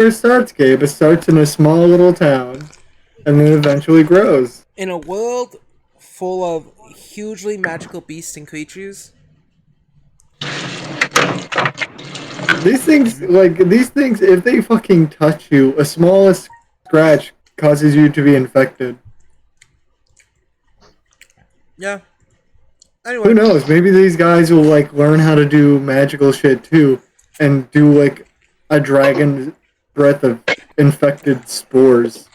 it starts, Gabe. It starts in a small little town, and then eventually grows. In a world full of hugely magical beasts and creatures, These things, if they fucking touch you, a smallest scratch causes you to be infected. yeah. Who Anyway, knows? Maybe these guys will like learn how to do magical shit too, and do like a dragon breath of infected spores.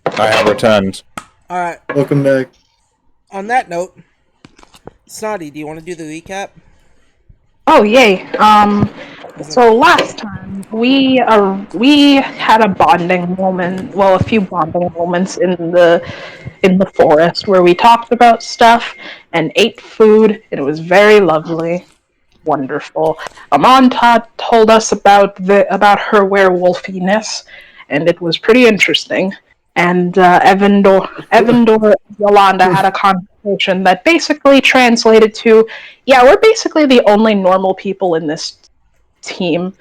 I have returned. all right. Welcome back. On that note, Snotty, do you want to do the recap? Oh yay! So last time we had a bonding moment. Well, a few bonding moments in the forest where we talked about stuff and ate food, and it was very lovely, wonderful. Amon told us about her werewolfiness, and it was pretty interesting. And Evandor and Yolanda had a conversation that basically translated to, yeah, we're basically the only normal people in this team.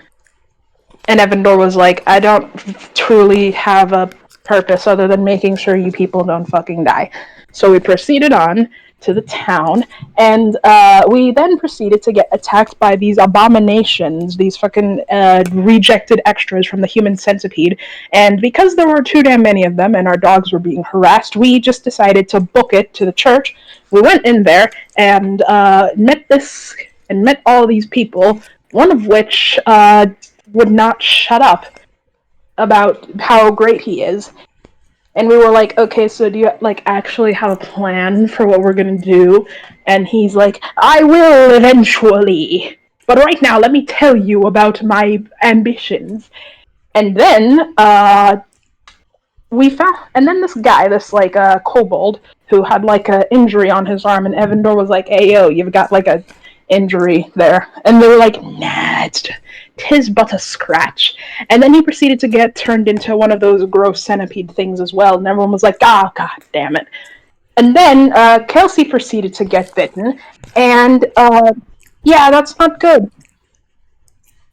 And Evandor was like, I don't truly have a purpose other than making sure you people don't fucking die. So we proceeded on to the town, and we then proceeded to get attacked by these abominations, these fucking rejected extras from the human centipede. And because there were too damn many of them and our dogs were being harassed, we just decided to book it to the church. We went in there and met all these people, one of which would not shut up about how great he is. And we were like, okay, so do you like actually have a plan for what we're gonna do? And he's like, I will eventually. But right now, let me tell you about my ambitions. And then and then this guy, this like kobold, who had like an injury on his arm, and Evandor was like, "Hey yo, you've got like a injury there," and they were like, "Nah, tis but a scratch." And then he proceeded to get turned into one of those gross centipede things as well, and everyone was like, "Ah, god damn it!" And then Kelsey proceeded to get bitten, and yeah, that's not good.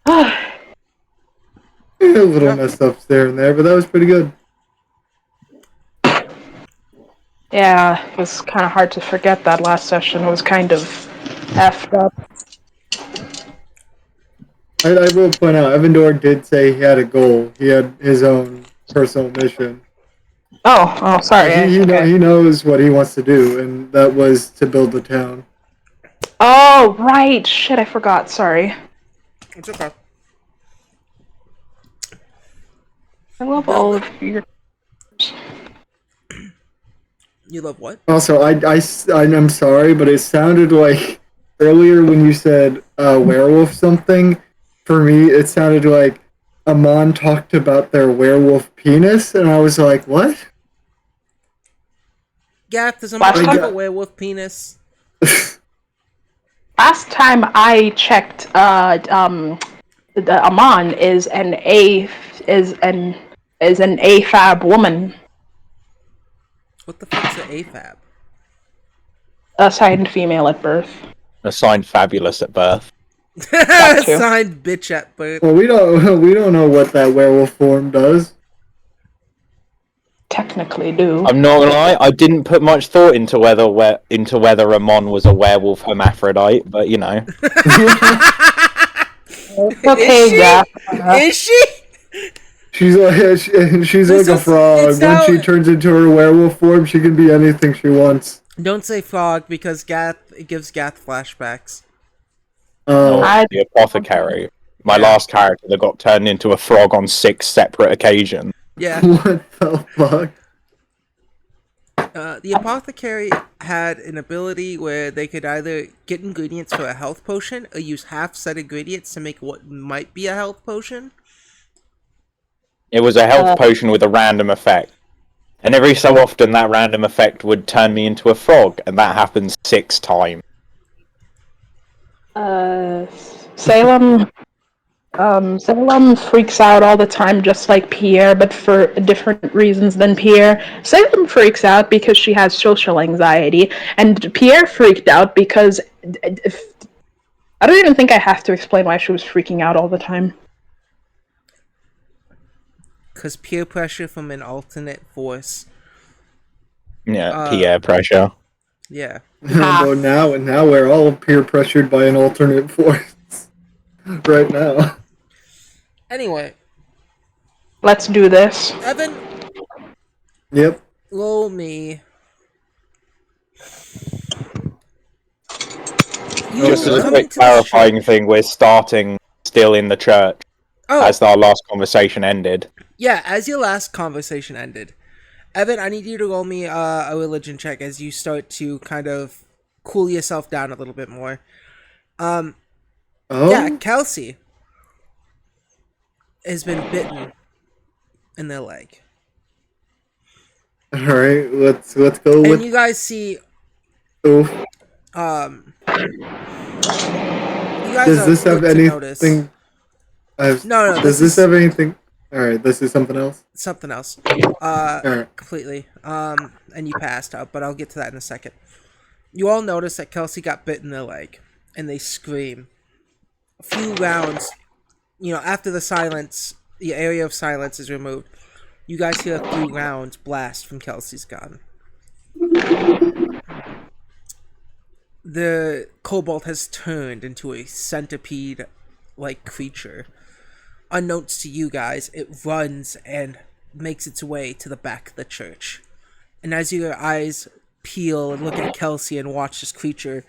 A little messed up there and there, but that was pretty good. Yeah, it was kind of hard to forget that last session. It was kind of effed up. I will point out, Evandor did say he had a goal. He had his own personal mission. Oh, sorry. He knows what he wants to do, and that was to build the town. Oh, right. Shit, I forgot. Sorry. It's okay. I love all of your... You love what? Also, I'm sorry, but it sounded like earlier when you said werewolf something, for me, it sounded like Amon talked about their werewolf penis, and I was like, what? Gath, does Amon have a werewolf penis? Last time I checked, Amon is an AFAB woman. What the fuck's an AFAB? Assigned female at birth. Assigned fabulous at birth. Assigned bitch at birth. Well, we don't know what that werewolf form does. Technically do. I'm not gonna lie, I didn't put much thought into whether Amon was a werewolf hermaphrodite, but you know. Okay, yeah. Is she? She's like a frog. When she turns into her werewolf form, she can be anything she wants. Don't say frog because it gives Gath flashbacks. The apothecary. My last character that got turned into a frog on 6 separate occasions. Yeah. What the fuck? The apothecary had an ability where they could either get ingredients for a health potion or use half-set ingredients to make what might be a health potion. It was a health potion with a random effect. And every so often that random effect would turn me into a frog, and that happens 6 times. Salem freaks out all the time, just like Pierre, but for different reasons than Pierre. Salem freaks out because she has social anxiety, and Pierre freaked out because I don't even think I have to explain why she was freaking out all the time. because peer pressure from an alternate force. Yeah, peer pressure. Yeah. Well, now we're all peer pressured by an alternate force right now. Anyway, Let's do this. Evan, Yep. roll me. You Just as a come quick into this clarifying church. thing, we're starting still in the church Oh, as our last conversation ended. yeah. As your last conversation ended, Evan, I need you to roll me a religion check as you start to kind of cool yourself down a little bit more. Yeah, Oh, Kelsey has been bitten in their leg, all right. Let's go and with. you guys see. Oof. You guys Does are this have quick to notice. anything? No, Does this this is have anything? All right. This is something else. something else. All right. Completely. And you passed out, but I'll get to that in a second. You all notice that Kelsey got bit in the leg, and they scream. A few rounds, after the area of silence is removed, you guys hear a few rounds blast from Kelsey's gun. The kobold has turned into a centipede-like creature. Unbeknownst to you guys, it runs and makes its way to the back of the church. And as your eyes peel and look at Kelsey and watch this creature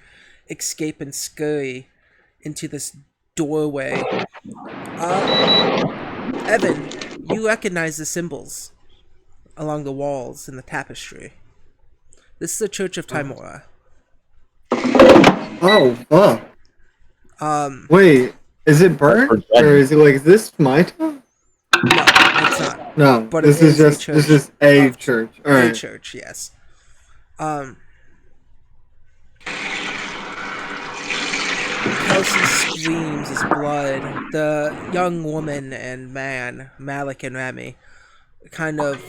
escape and scurry into this doorway, Evan, you recognize the symbols along the walls in the tapestry. This is the Church of Timora. Oh, fuck. Wait, is it burnt or is it like this my town? No, it's not. No, But this it is is a just church this is a of- church. All A right. church, yes. Kelsey screams his blood. The young woman and man, Malik and Remy, kind of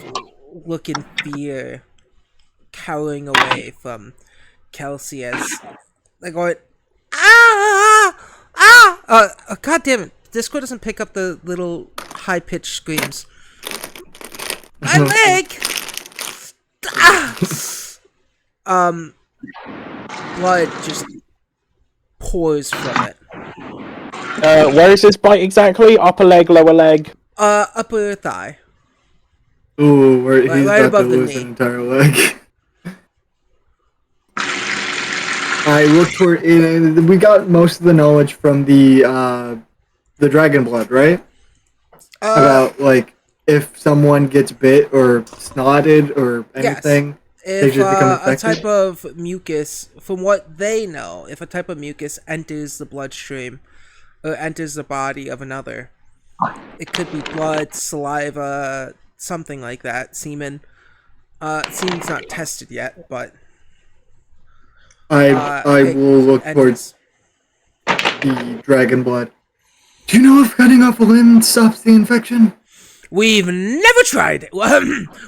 look in fear, cowering away from Kelsey as they go, ah, ah, God damn it! Discord doesn't pick up the little high pitched screams. My leg! Ah! Blood just pours from it. Where is this bite exactly? Upper leg, lower leg? Upper thigh. Ooh, he's right about to above the lose knee. an entire leg. I look toward. We got most of the knowledge from the dragon blood, right? About like if someone gets bit or snotted or anything, they If just become a infected. type of mucus, from what they know, if a type of mucus enters the bloodstream or enters the body of another, it could be blood, saliva, something like that, semen. Semen's not tested yet, but I it will look towards enters. the dragon blood. Do you know if cutting off a limb stops the infection? We've never tried it.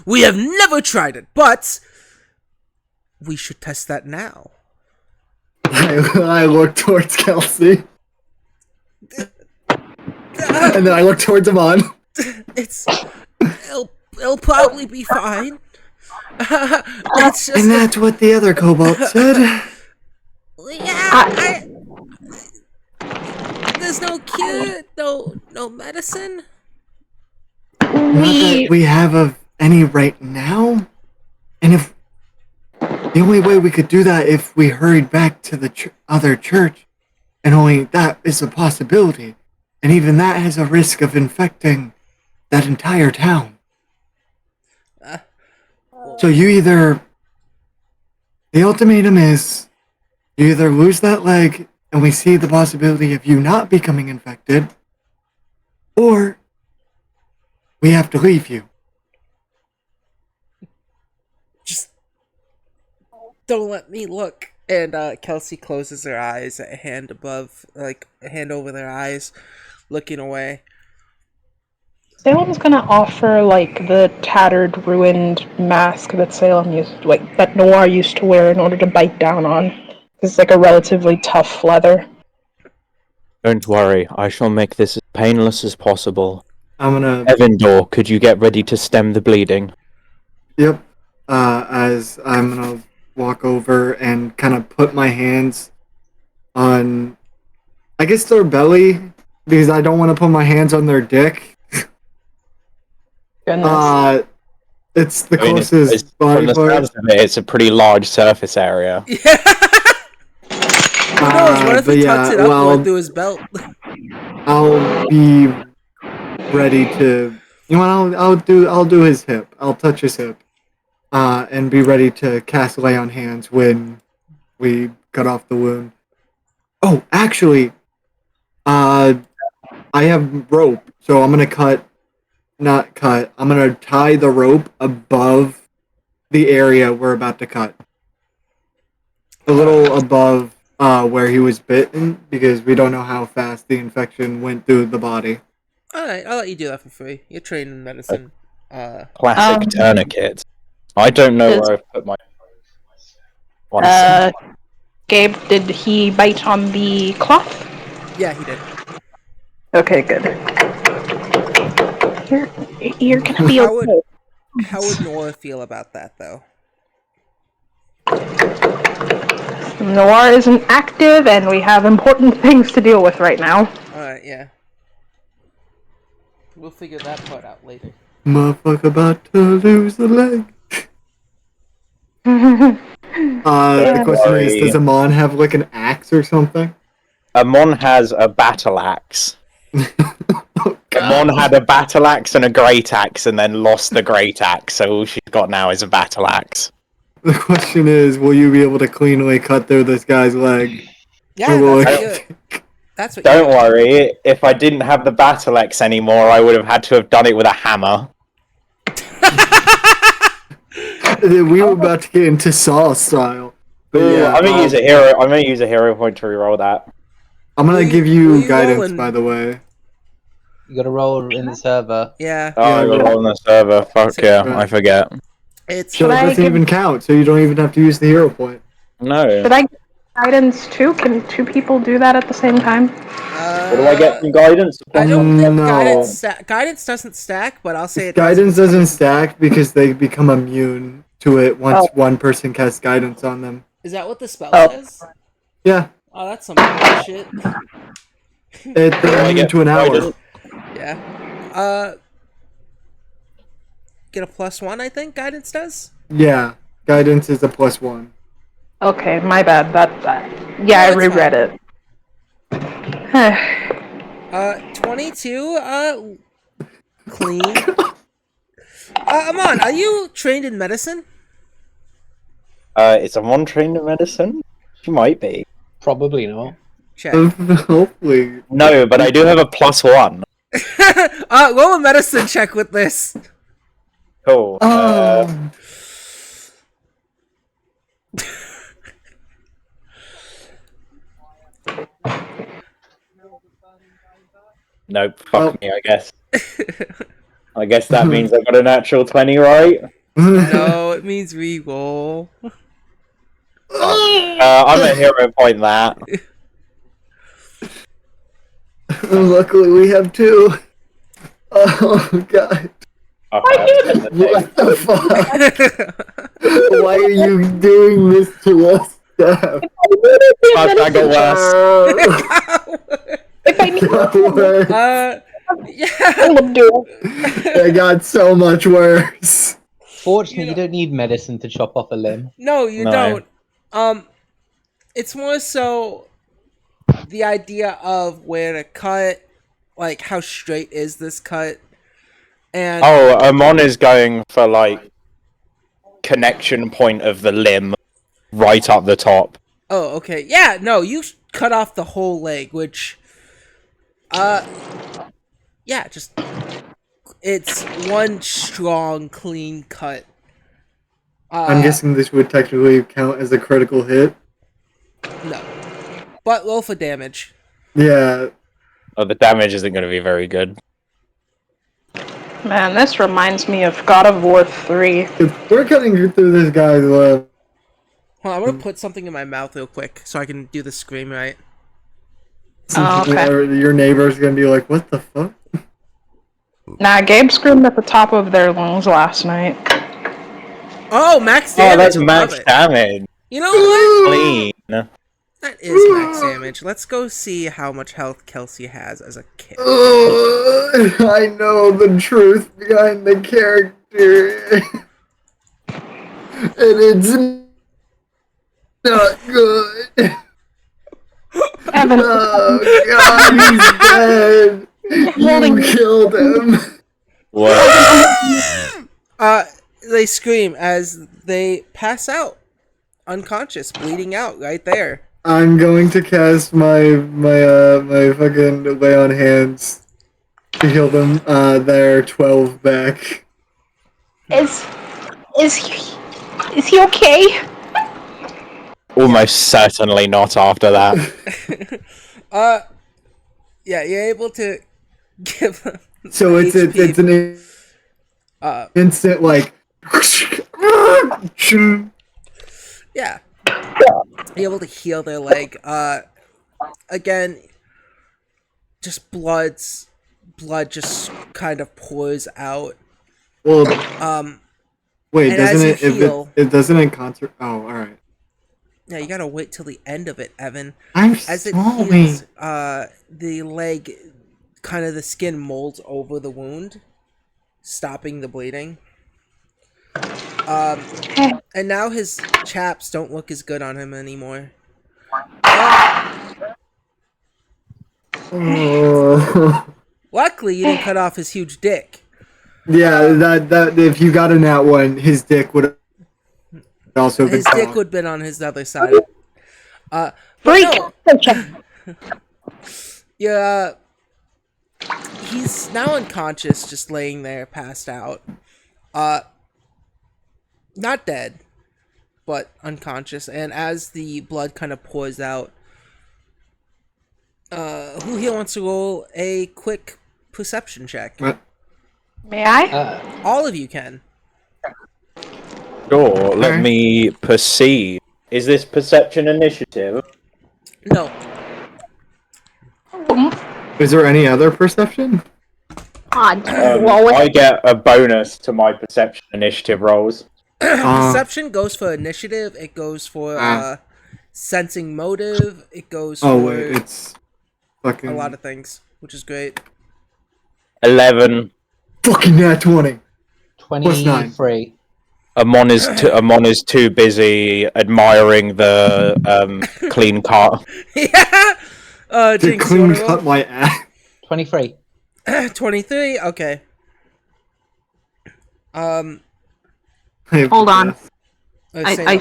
We have never tried it, but we should test that now. I look towards Kelsey. And then I look towards Amon. It'll probably be fine. It's just And that's what the other kobold said. there's no cure, no medicine. Not that we have of any right now. And if the only way we could do that if we hurried back to the other church, and only that is a possibility. And even that has a risk of infecting that entire town. So the ultimatum is, you either lose that leg and we see the possibility of you not becoming infected, or we have to leave you. Just don't let me look. And Kelsey closes her eyes, a hand over their eyes, looking away. Salem's gonna offer like the tattered, ruined mask that that Noir used to wear in order to bite down on. It's like a relatively tough leather. Don't worry, I shall make this as painless as possible. I'm gonna. Evandor, could you get ready to stem the bleeding? Yep. As I'm gonna walk over and kind of put my hands on, I guess their belly, because I don't want to put my hands on their dick. Goodness. It's the I mean, closest from body the part. sounds of it, it's a pretty large surface area. Yeah. Who knows? What if But he yeah, tucks it up well, going through his belt? I'll be ready to. You know, what, I'll do his hip. I'll touch his hip, and be ready to cast lay on hands when we cut off the wound. Oh, actually, I have rope, so I'm gonna not cut. I'm gonna tie the rope above the area we're about to cut, a little above where he was bitten, because we don't know how fast the infection went through the body. Alright, I'll let you do that for free. You're trained in medicine. Classic Um, tourniquet. I don't know Is- where I've put my. One sec. Gabe, did he bite on the cloth? Yeah, he did. Okay, good. You're gonna be How would okay. how would Nora feel about that though? Noir isn't active, and we have important things to deal with right now. Alright, yeah. We'll figure that part out later. Motherfucker about to lose a leg. The question is, Sorry. does Amon have like an axe or something? Amon has a battle axe. Oh, Amon had a battle axe and a great axe, and then lost the great axe. So all she's got now is a battle axe. The question is, will you be able to cleanly cut through this guy's leg? Yeah, Or that's will what it- you that's what Don't you worry. If I didn't have the battle axe anymore, I would have had to have done it with a hammer. We were about to get into Saw style. But Ooh, yeah, I'm gonna use a hero. I'm gonna use a hero point to reroll that. I'm gonna What are give you- what are you you guidance, rolling? by the way. You gotta roll in the server. Yeah. Oh, I got on the server. Fuck yeah, Right. I forget. It's So it I doesn't give- even count, so you don't even have to use the hero point. No. Should I get guidance too? Can two people do that at the same time? What do I get from guidance? I don't think No. guidance doesn't stack, but I'll say it Guidance does. doesn't stack because they become immune to it once Oh. one person casts guidance on them. Is that what the spell Oh. says? Yeah, Oh, that's some bullshit. they're I immune get to an hour. guidance? Yeah. Get a +1, I think guidance does. Yeah, guidance is a +1. Okay, my bad. Yeah, I No, it's reread it. 22. Clean. Amon, are you trained in medicine? Is Amon trained in medicine? She might be. Probably not. Check. Hopefully. No, but I do have a +1. Roll a medicine check with this. Cool. Oh. Nope. Fuck Oh. me, I guess. I guess that means I got a natural 20, right? No, it means re-roll. I'm a hero point that. Luckily, we have two. Oh god. Okay, What the fuck? Why are you doing this to us, Steph? I got worse. If I need Yeah. I will do it. It got so much worse. Fortunately, you don't need medicine to chop off a limb. No, you No. don't. It's more so the idea of where to cut, like how straight is this cut, and Oh, Amon is going for like connection point of the limb right up the top. oh, okay, yeah, no, you cut off the whole leg, which, yeah, just it's one strong, clean cut. I'm guessing this would technically count as a critical hit. No, but roll for damage. Yeah. Oh, the damage isn't going to be very good. Man, this reminds me of God of War 3. If we're cutting through this guy's left. Hold on, I'm gonna put something in my mouth real quick so I can do the scream right. Oh, okay. Your neighbor's gonna be like, what the fuck? Nah, Gabe screamed at the top of their lungs last night. Oh, max Oh, damage. that's Love max it. damage. You know what? Clean. That is max damage. Let's go see how much health Kelsey has as a kid. I know the truth behind the character. And it's not good. Evan, Oh god, he's dead. holding You killed him. What? They scream as they pass out, unconscious, bleeding out right there. I'm going to cast my fucking lay on hands to heal them. They're 12 back. is he okay? Almost certainly not after that. Yeah, you're able to give them So it's an instant like. yeah. You're able to heal their leg. Again, just blood just kind of pours out. Well, wait, and doesn't as it? you heal, It doesn't in concert. Oh, all right. yeah, you gotta wait till the end of it, Evan. I'm As it sorry. heals, the leg, kind of the skin molds over the wound, stopping the bleeding. And now his chaps don't look as good on him anymore. Oh. Luckily, you didn't cut off his huge dick. Yeah, that if you got in that one, his dick would have also been His cut dick off. would have been on his other side. But Freak! no, yeah, he's now unconscious, just laying there, passed out. Not dead, but unconscious. And as the blood kind of pours out, who here wants to roll a quick perception check? What? May I? All of you can. Sure, let Alright. me perceive. Is this perception initiative? No. Is there any other perception? I get a bonus to my perception initiative rolls. Perception goes for initiative. It goes for sensing motive. It goes for wait, it's fucking a lot of things, which is great. 11. fucking nat 20. Plus 9. 23. Amon is too busy admiring the clean cut. Yeah. To Jinx, you clean wanna roll? cut my ass. 23. 23. Okay. Hold on. Say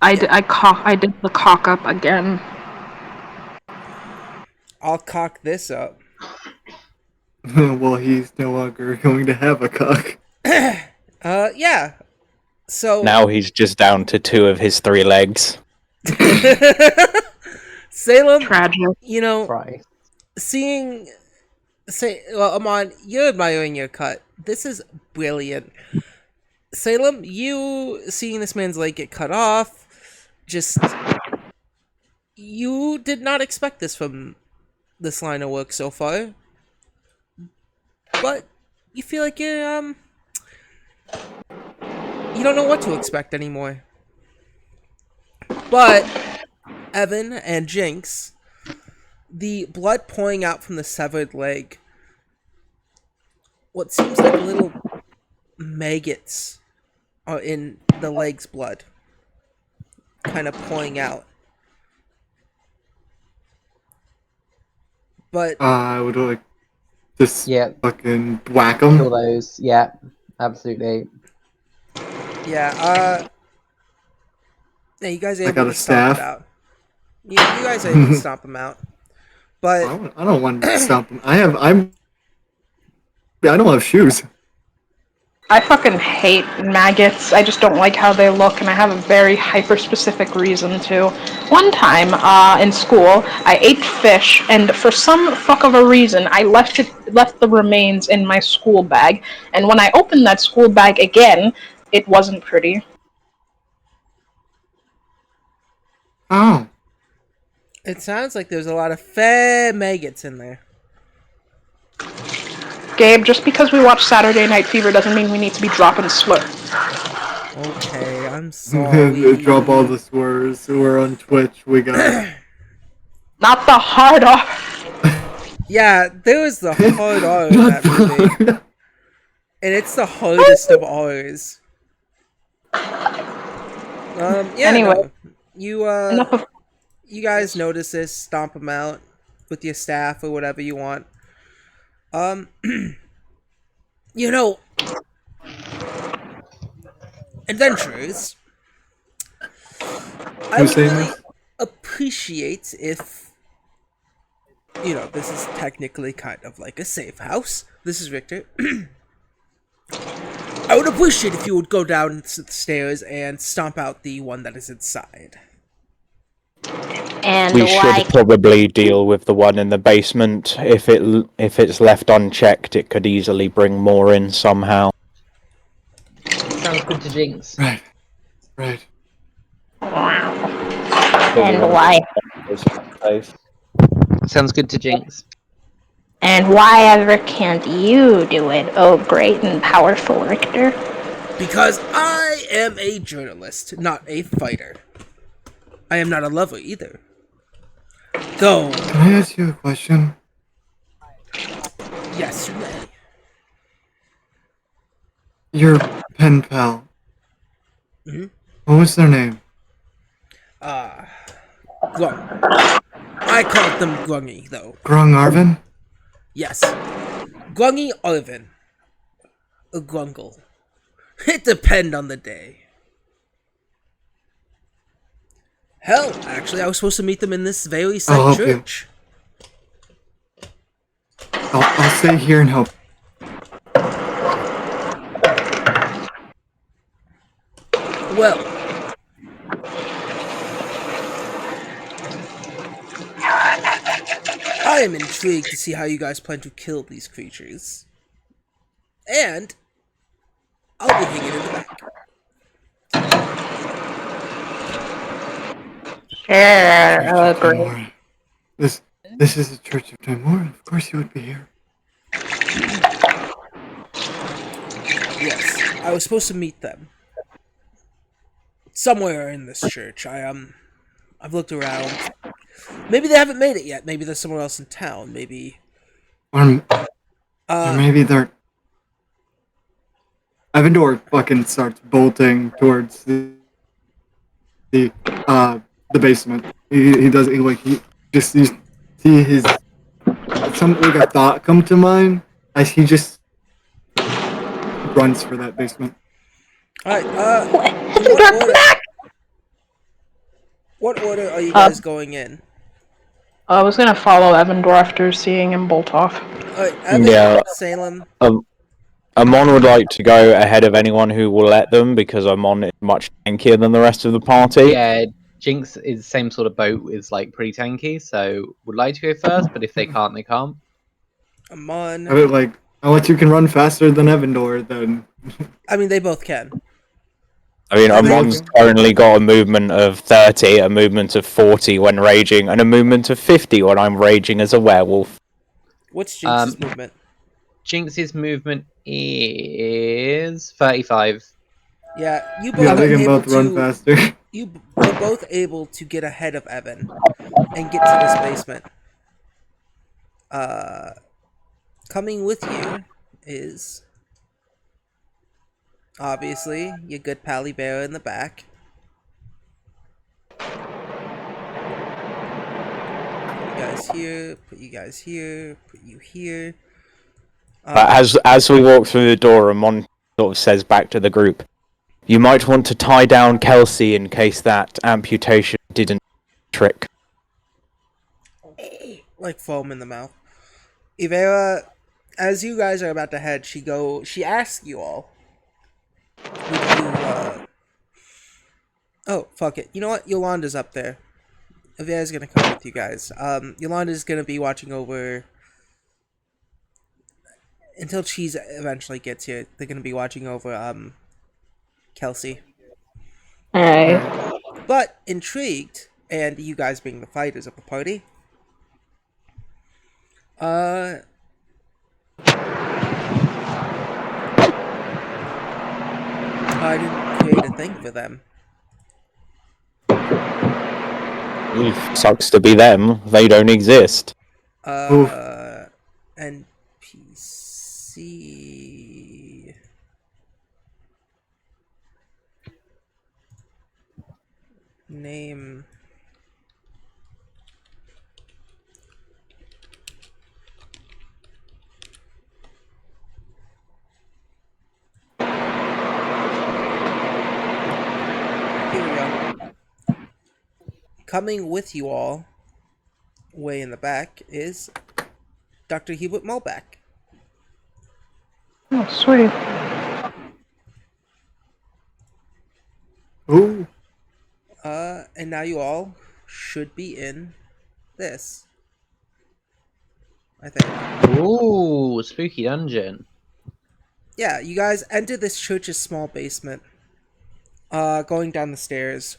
I did the cock up again. I'll cock this up. Well, he's no longer going to have a cock. Yeah. So Now he's just down to 2 of his 3 legs. Salem, Tragic. you know, Right. Amon, you're admiring your cut. This is brilliant. Salem, you seeing this man's leg get cut off, just you did not expect this from this line of work so far, but you feel like you don't know what to expect anymore. But Evan and Jinx, the blood pouring out from the severed leg, what seems like little maggots are in the leg's blood, kind of pouring out. But I would like just Yeah. fucking whack Kill him. those. Yeah. Absolutely. yeah, you guys are I able got to a stomp it staff. out. You guys are able to stomp him out. But I don't want to stomp him. I don't have shoes. I fucking hate maggots. I just don't like how they look, and I have a very hyper-specific reason to. One time, in school, I ate fish, and for some fuck of a reason, I left the remains in my school bag. And when I opened that school bag again, it wasn't pretty. Oh. it sounds like there's a lot of fair maggots in there. Gabe, just because we watch Saturday Night Fever doesn't mean we need to be dropping slur. Okay, I'm sorry. Drop all the swears. We're on Twitch. We got Not the hard R. Yeah, there was the hard R in Not that movie, the- and it's the hardest of R's. Yeah, Anyway, no. You enough of you guys notice this, stomp them out with your staff or whatever you want. You know, adventurers, I Who's would saying really this? appreciate if, you know, this is technically kind of like a safe house. This is Victor. I would appreciate if you would go down the stairs and stomp out the one that is inside. And We should probably deal with the one in the basement. If it's left unchecked, it could easily bring more in somehow. Sounds good to Jinx. Right. Right. and why Sounds good to Jinx. and why ever can't you do it, oh great and powerful Richter? Because I am a journalist, not a fighter. I am not a lover either. Though, Can I ask you a question? yes, you may. Your pen pal. Mhm. What was their name? Grung. I called them Grungy, though. Grung Arvin? Yes. Grungy Arvin. A Grungle. It depend on the day. Hell, actually, I was supposed to meet them in this very I'll same help you. church. I'll stay here and help. Well, I am intrigued to see how you guys plan to kill these creatures. And I'll be hanging in the back. Sure, great. Timora. This is the Church of Timora. Of course you would be here. Yes, I was supposed to meet them somewhere in this church. I've looked around. Maybe they haven't made it yet. Maybe they're somewhere else in town. Maybe. Or maybe they're... Evandor fucking starts bolting towards the basement. He does he just you see his some like a thought come to mind as he just runs for that basement. All right. What order are you guys going in? I was gonna follow Evandor after seeing him bolt off. All right, Evan, Yeah. Salem. Amon would like to go ahead of anyone who will let them because Amon is much tankier than the rest of the party. Yeah, Jinx is the same sort of boat, is like pretty tanky, so would like to go first, but if they can't, they can't. Amon. I would like unless you can run faster than Evandor, then I mean, they both can. I mean, Evan- Amon's currently got a movement of 30, a movement of 40 when raging, and a movement of 50 when I'm raging as a werewolf. What's Jinx's movement? Jinx's movement is 35. Yeah, you both yeah, are they can able both run to. faster. You are both able to get ahead of Evan and get to this basement. Coming with you is obviously your good pally bear in the back. Put you guys here. Put you guys here. Put you here. As we walk through the door, Amon sort of says back to the group, "You might want to tie down Kelsey in case that amputation didn't trick." Like foam in the mouth. Ivera, as you guys are about to head, she asks you all, would you, oh, fuck it. You know what? Yolanda's up there. Ivera's gonna come with you guys. Yolanda's gonna be watching over, until Cheese eventually gets here, they're gonna be watching over, Kelsey. Alright. But, intrigued, and you guys being the fighters of the party, I didn't create a thing for them. Oof, sucks to be them. They don't exist. Oof. NPC name. Here we go. Coming with you all, way in the back, is Dr. Hubert Mulback. Oh, sweet. Ooh. And now you all should be in this. I think. Ooh, spooky dungeon. Yeah, you guys enter this church's small basement. Going down the stairs.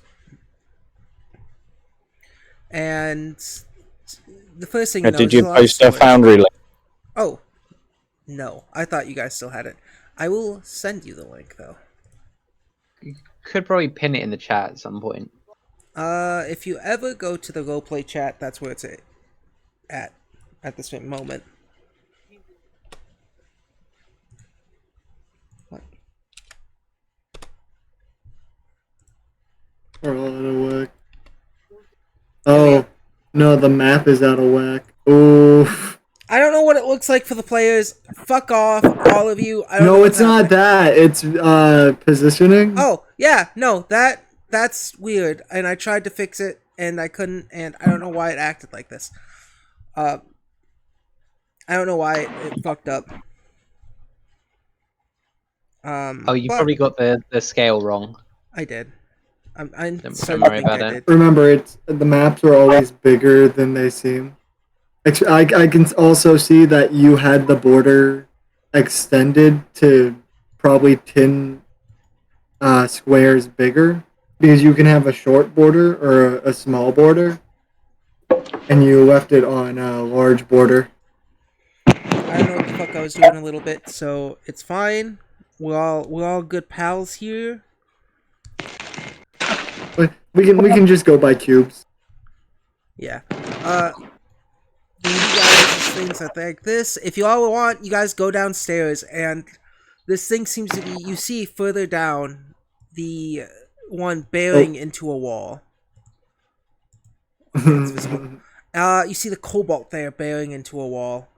And the first thing you Did notice is you a lot of post a swords. Foundry link? Oh, no. I thought you guys still had it. I will send you the link, though. Could probably pin it in the chat at some point. If you ever go to the roleplay chat, that's where it's at this moment. What? We're all out of whack. Oh, no, the map is out of whack. Oof. I don't know what it looks like for the players. Fuck off, all of you. I don't know No, what's it's not happening. that. It's positioning. Oh, yeah, no, that's weird. And I tried to fix it, and I couldn't, and I don't know why it acted like this. I don't know why it fucked up. Oh, you But probably got the scale wrong. I did. I'm Don't starting to worry think about I it. did. Remember, it's the maps are always bigger than they seem. I can also see that you had the border extended to probably 10 squares bigger because you can have a short border or a small border, and you left it on a large border. I don't know what the fuck I was doing a little bit, so it's fine. We're all good pals here. But we can just go by cubes. Yeah. And you guys, things are like this. If you all want, you guys go downstairs, and this thing seems to be. You see further down the one Oh. bearing into a wall. Okay, it's visible. You see the cobalt there bearing into a wall,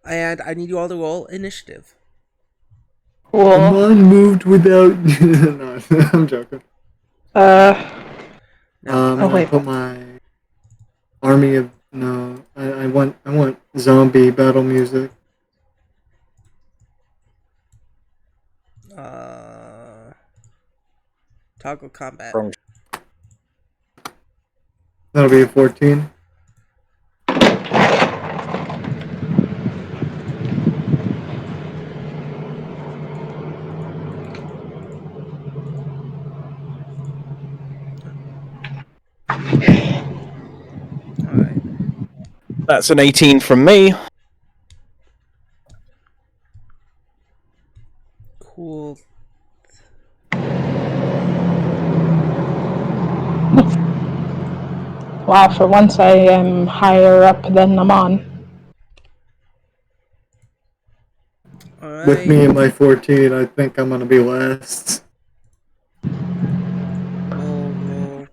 and I need you all to roll initiative. Cool. Amon moved without. No, I'm joking. Now, I'm Oh, gonna wait. put my army of no. I want zombie battle music. toggle combat. Wrong. That'll be a 14. All right. That's an 18 from me. Cool. Wow, for once I am higher up than Amon. All With right. me and my 14, I think I'm gonna be last. Roll.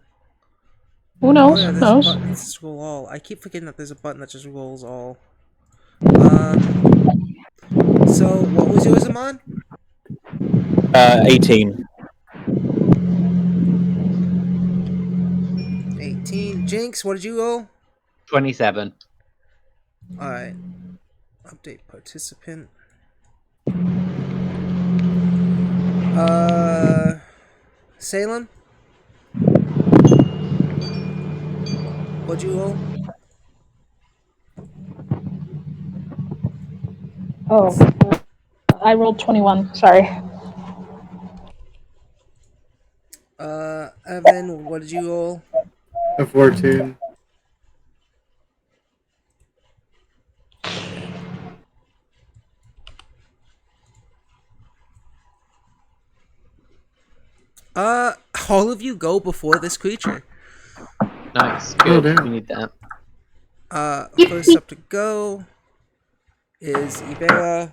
Who Oh knows? yeah, Who there's a knows? button that says roll all. I keep forgetting that there's a button that just rolls all. So what was yours, Amon? 18. 18. Jinx, what did you roll? 27. All right. Update participant. Salem, what'd you roll? Oh, I rolled 21. Sorry. Evan, what did you roll? A 14. Okay. All of you go before this creature. Nice, Oh good. damn. We need that. First up to go is Ivera.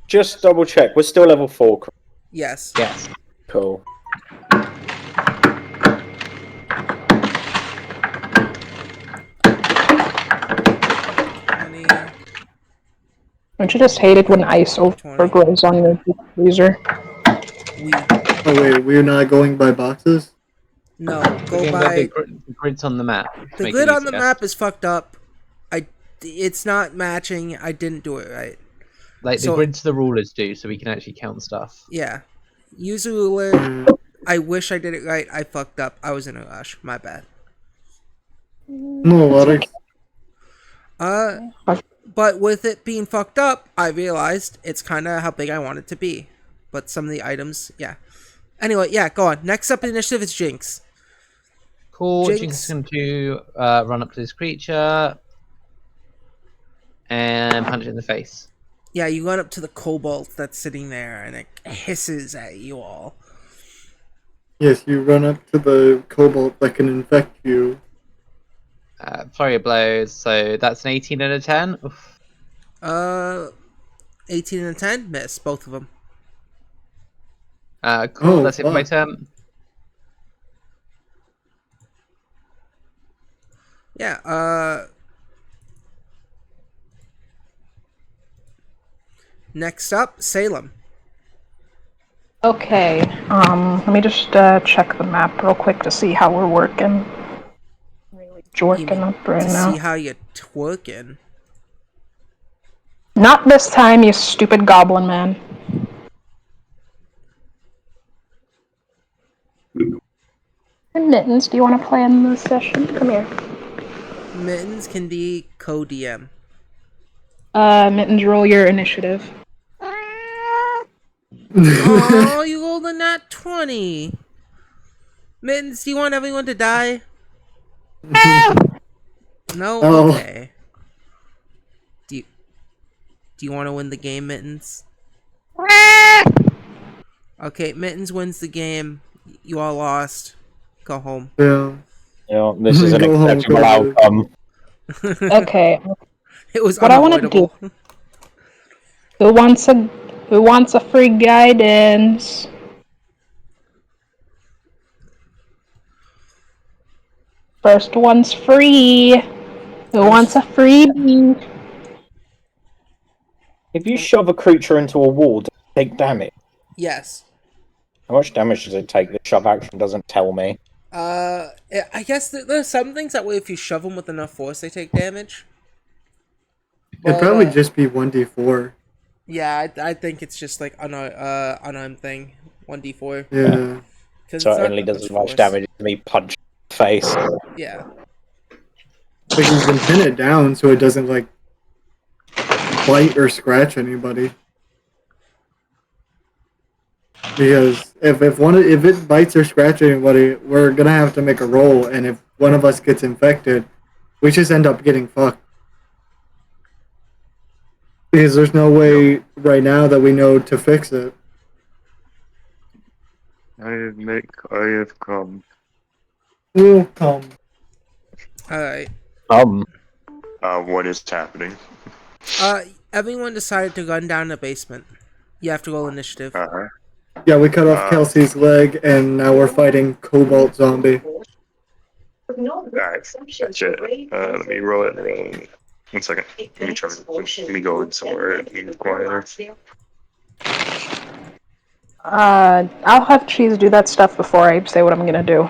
Just double check. We're still level 4. Yes. Yes. Cool. Don't you just hate it when ice 20. overgrows on your deep freezer? Oh wait, we're not going by boxes? No, We're go going by the by grids on the map to the make grid it on the easier. map is fucked up. It's not matching. I didn't do it right. Like the So grids the rulers do, so we can actually count stuff. yeah, use a ruler. Mm. I wish I did it right. I fucked up. I was in a rush. My bad. No, a lot of But with it being fucked up, I realized it's kind of how big I want it to be. But some of the items, yeah. Anyway, yeah, go on. Next up in initiative is Jinx. Cool. Jinx. Jinx is going to run up to this creature and punch it in the face. Yeah, you run up to the cobalt that's sitting there, and it hisses at you all. Yes, you run up to the cobalt that can infect you. Flurry of blows. So that's an 18 and a 10. Oof. 18 and 10, miss both of them. Cool. Oh, That's it for my fuck. turn. Yeah. Next up, Salem. Okay, let me just check the map real quick to see how we're working. Really You jorking mean up right to now. see how you're twerking? Not this time, you stupid goblin man. And Mittens, do you want to play in this session? Come here. Mittens can be co-DM. Mittens, roll your initiative. Oh, you rolled a nat 20. Mittens, do you want everyone to die? No? Oh. Okay. Do you want to win the game, Mittens? Okay, Mittens wins the game. You all lost. Go home. Yeah. Yeah, this is an Go home, acceptable Gobos. outcome. Okay, It was what I want to do. unavoidable. Who wants a free guidance? First one's free. Who wants a freebie? If you shove a creature into a wall, does it take damage? Yes. How much damage does it take? The shove action doesn't tell me. I guess there's some things that way if you shove them with enough force, they take damage. It'd probably just be 1d4. Yeah, I think it's just like unarmed thing, 1d4. Yeah. Because So it's it not only that does as much much force. damage as me punch in the face. Yeah. Like you can pin it down so it doesn't like bite or scratch anybody. Because if it bites or scratches anybody, we're gonna have to make a roll, and if one of us gets infected, we just end up getting fucked. Because there's no way right now that we know to fix it. I have come. We'll come. Alright. What is happening? Everyone decided to run down the basement. You have to roll initiative. Uh-huh. Yeah, we cut off Kelsey's leg, and now we're fighting Cobalt Zombie. Alright, gotcha. Let me roll it. 1 second. Let me go somewhere quieter. I'll have Cheese do that stuff before I say what I'm gonna do.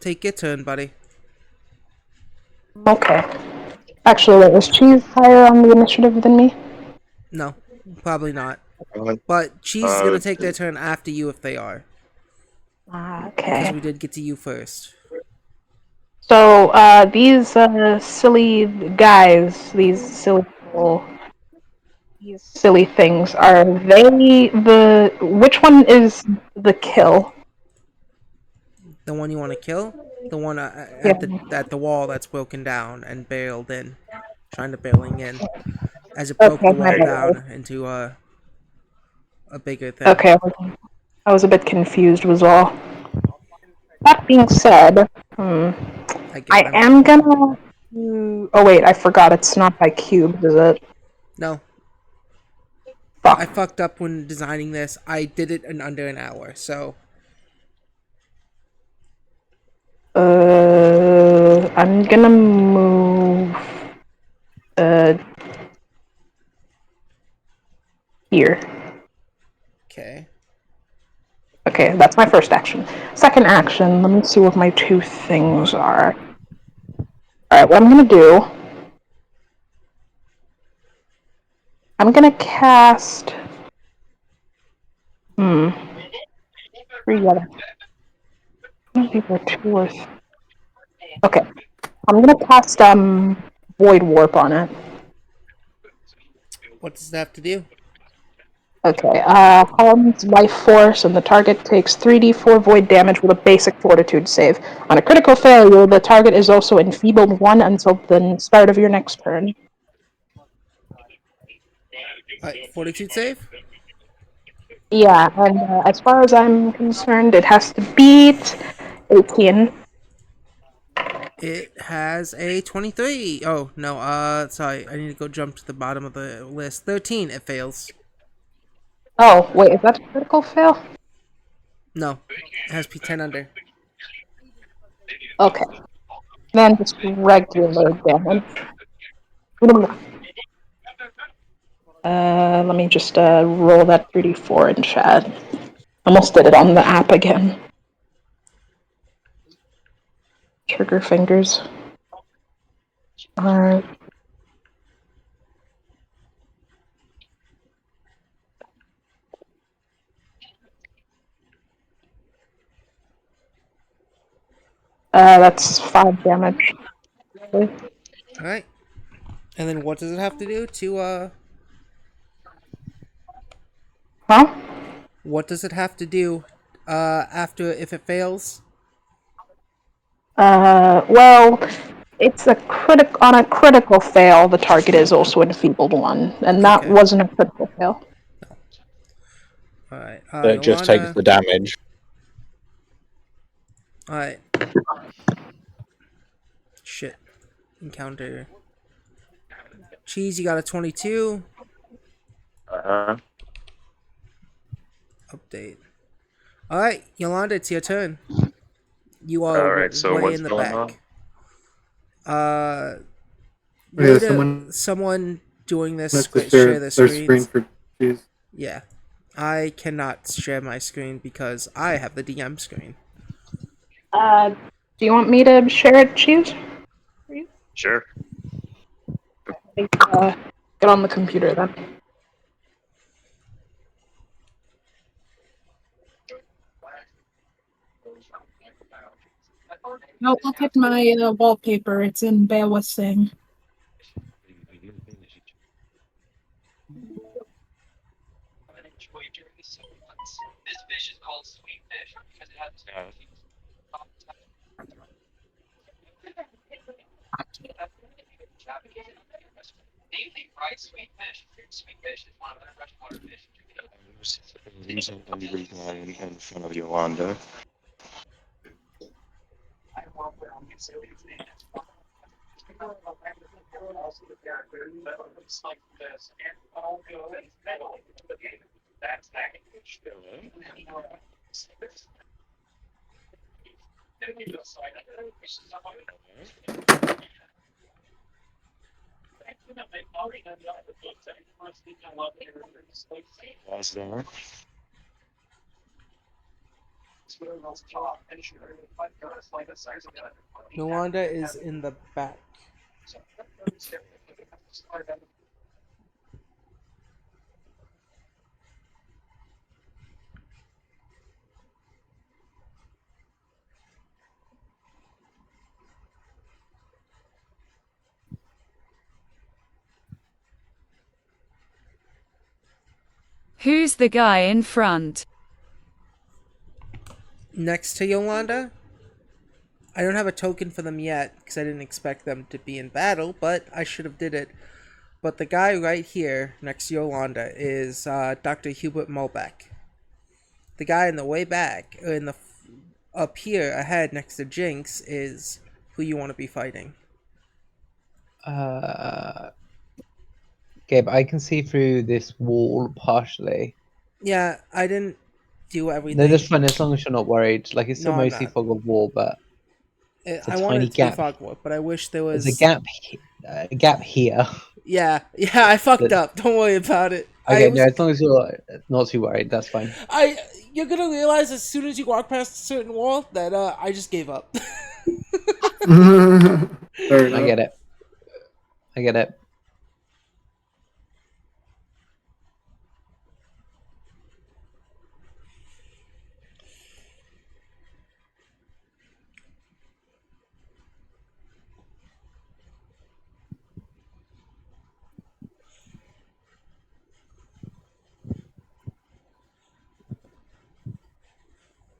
Take your turn, buddy. Okay. Actually, wait, is Cheese higher on the initiative than me? No, probably not. But Cheese is gonna take their turn after you if they are. Because Okay. we did get to you first. So, these silly guys, these silly things, are they which one is the kill? The one you want to kill? The one at Yeah. the wall that's broken down and barreled in. Trying to barreling in. As it broke Okay, the my wall bad. down into a bigger thing. Okay. I was a bit confused was all. That being said, I I'm am gonna... Oh wait, I forgot, it's not by cubes, is it? no. I Fuck. fucked up when designing this. I did it in under an hour, so I'm gonna move... Uh, here. okay. Okay, that's my first action. Second action, let me see what my two things are. Alright, what I'm gonna do... I'm gonna cast... Three other... Two or three. Okay, I'm gonna cast, Void Warp on it. What does it have to do? Okay, harms life force, and the target takes 3d4 void damage with a basic fortitude save. On a critical failure, the target is also enfeebled 1 until the start of your next turn. Fortitude save. Yeah, and as far as I'm concerned, it has to beat 18. It has a 23. Oh, no, sorry. I need to go jump to the bottom of the list. 13, it fails. Oh, wait, is that a critical fail? No, it has P10 under. Okay, then just regular damage. Let me just roll that 3d4 in chat. Almost did it on the app again. Trigger fingers. Alright. That's 5 damage. Alright. And then what does it have to do to, Huh? what does it have to do, after, if it fails? Well, it's on a critical fail, the target is also enfeebled 1, and that Okay. wasn't a critical fail. Alright, It just takes Yolanda. the damage. Alright. Shit. Encounter. Cheese, you got a 22. Uh-huh. Update. Alright, Yolanda, it's your turn. You are Alright, so way what's in the going on? back. Uh, Oh, yeah, would someone doing this has to share their their screen screens? for cheese. Yeah. I cannot share my screen because I have the DM screen. Do you want me to share it, Cheese? Sure. Get on the computer then. No, look at my wallpaper. It's in Bear was saying. Using the reason in front of Yolanda. Pause there. Yolanda is in the back. Who's the guy in front? Next to Yolanda? I don't have a token for them yet because I didn't expect them to be in battle, but I should have did it. But the guy right here next to Yolanda is Dr. Hubert Mulbeck. The guy in the way back, up here ahead next to Jinx, is who you want to be fighting. Gabe, I can see through this wall partially. Yeah, I didn't do everything. No, that's fine as long as you're not worried. Like it's still No, I'm mostly not. fog of war, but it's a I wanted tiny it to be gap. Fogwarp, but I wish there was There's a gap here. Yeah, I fucked up. Don't worry about it. Okay, no, as long as you're not too worried, that's fine. You're gonna realize as soon as you walk past a certain wall that I just gave up. Fair enough. I get it. I get it.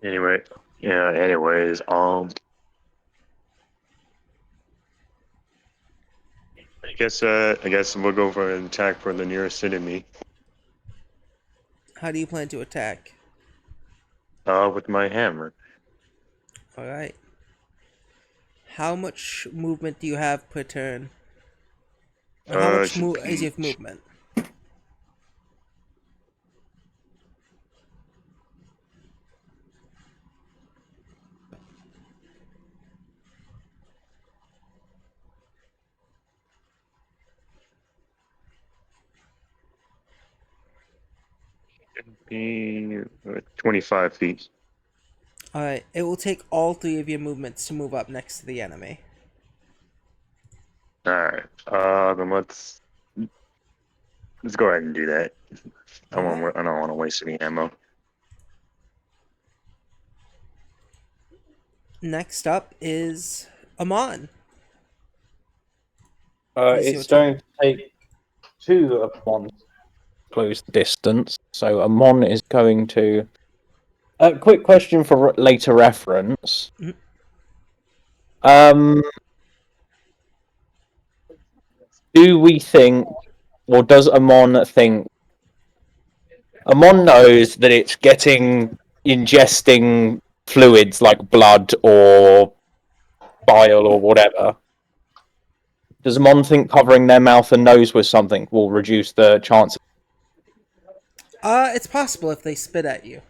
Anyway, yeah. Anyways, I guess we'll go for an attack for the nearest enemy. How do you plan to attack? With my hammer. All right. How much movement do you have per turn? Or how much is your movement? Be 25 feet. All right. It will take all 3 of your movements to move up next to the enemy. All right. Then let's go ahead and do that. I don't want to waste any ammo. Next up is Amon. It's going to take 2 of Amon close the distance. So Amon is going to. Quick question for later reference. Do we think, or does Amon think? Amon knows that it's ingesting fluids like blood or bile or whatever. Does Amon think covering their mouth and nose with something will reduce the chance? It's possible if they spit at you.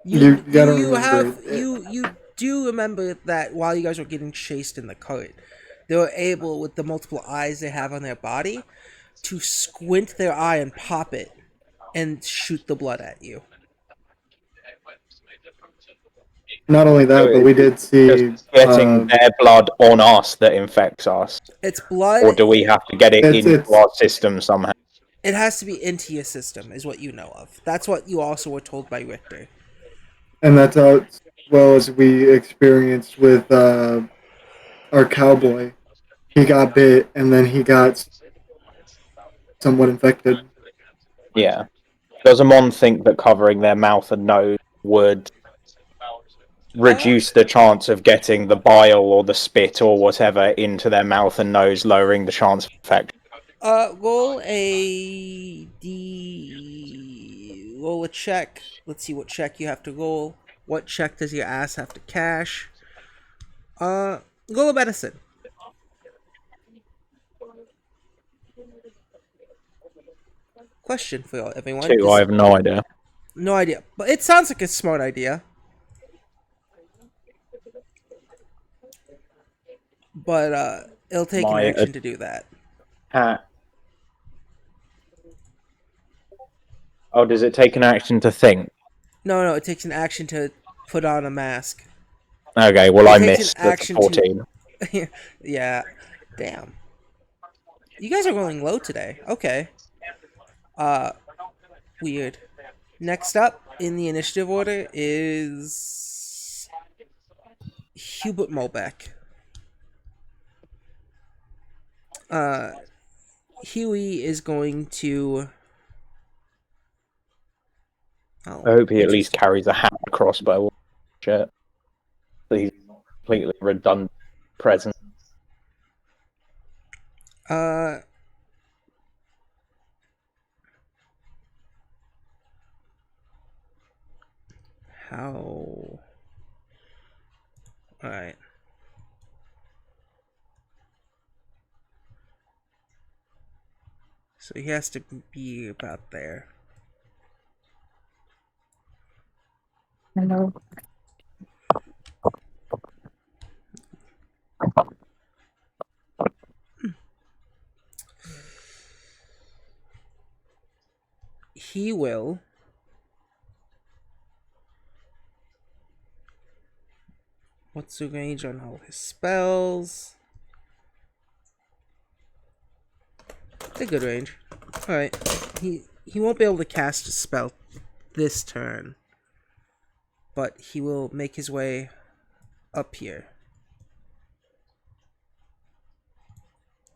You gotta you remember. do remember that while you guys were getting chased in the cart, they were able, with the multiple eyes they have on their body, to squint their eye and pop it and shoot the blood at you. Not only that, but we did see getting their blood on us that infects us. It's blood. Or do we have to get it into our system somehow? It has to be into your system, is what you know of. That's what you also were told by Richter. And that's how, as well as we experienced with our cowboy. He got bit, and then he got somewhat infected. Yeah. Does Amon think that covering their mouth and nose would reduce the chance of getting the bile or the spit or whatever into their mouth and nose, lowering the chance of infection? Roll a check. Let's see what check you have to roll. What check does your ass have to cash? Roll a medicine. Question for everyone. 2, I have no idea. No idea. But it sounds like a smart idea. But it'll take an action to do that. Oh, does it take an action to think? No, it takes an action to put on a mask. Okay, well I missed the 14. Yeah, damn. You guys are rolling low today. Okay. Weird. Next up in the initiative order is Hubert Molbeck. Huey is going to... I hope he at least carries a hand crossbow. Shit. He's completely redundant present. How? Alright. So he has to be about there. Hello. He will what's the range on all his spells? A good range. Alright. He won't be able to cast a spell this turn. But he will make his way up here.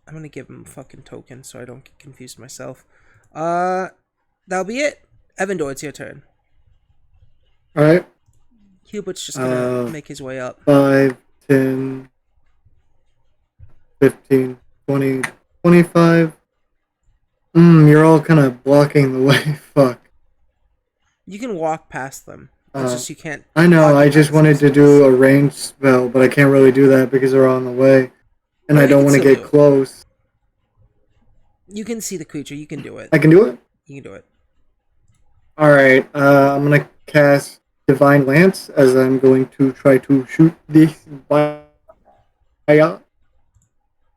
I'm gonna give him a fucking token so I don't get confused myself. That'll be it. Evandor, it's your turn. Alright. Hubert's just gonna make his way up. 5, 10, 15, 20, 25. You're all kind of blocking the way. Fuck. You can walk past them. It's just you can't. I know, I just occupy wanted to some do space. a ranged spell, but I can't really do that because they're on the way. And Or I you don't can want to still get do it. close. You can see the creature. You can do it. I can do it? You can do it. Alright, I'm gonna cast Divine Lance as I'm going to try to shoot this Baya.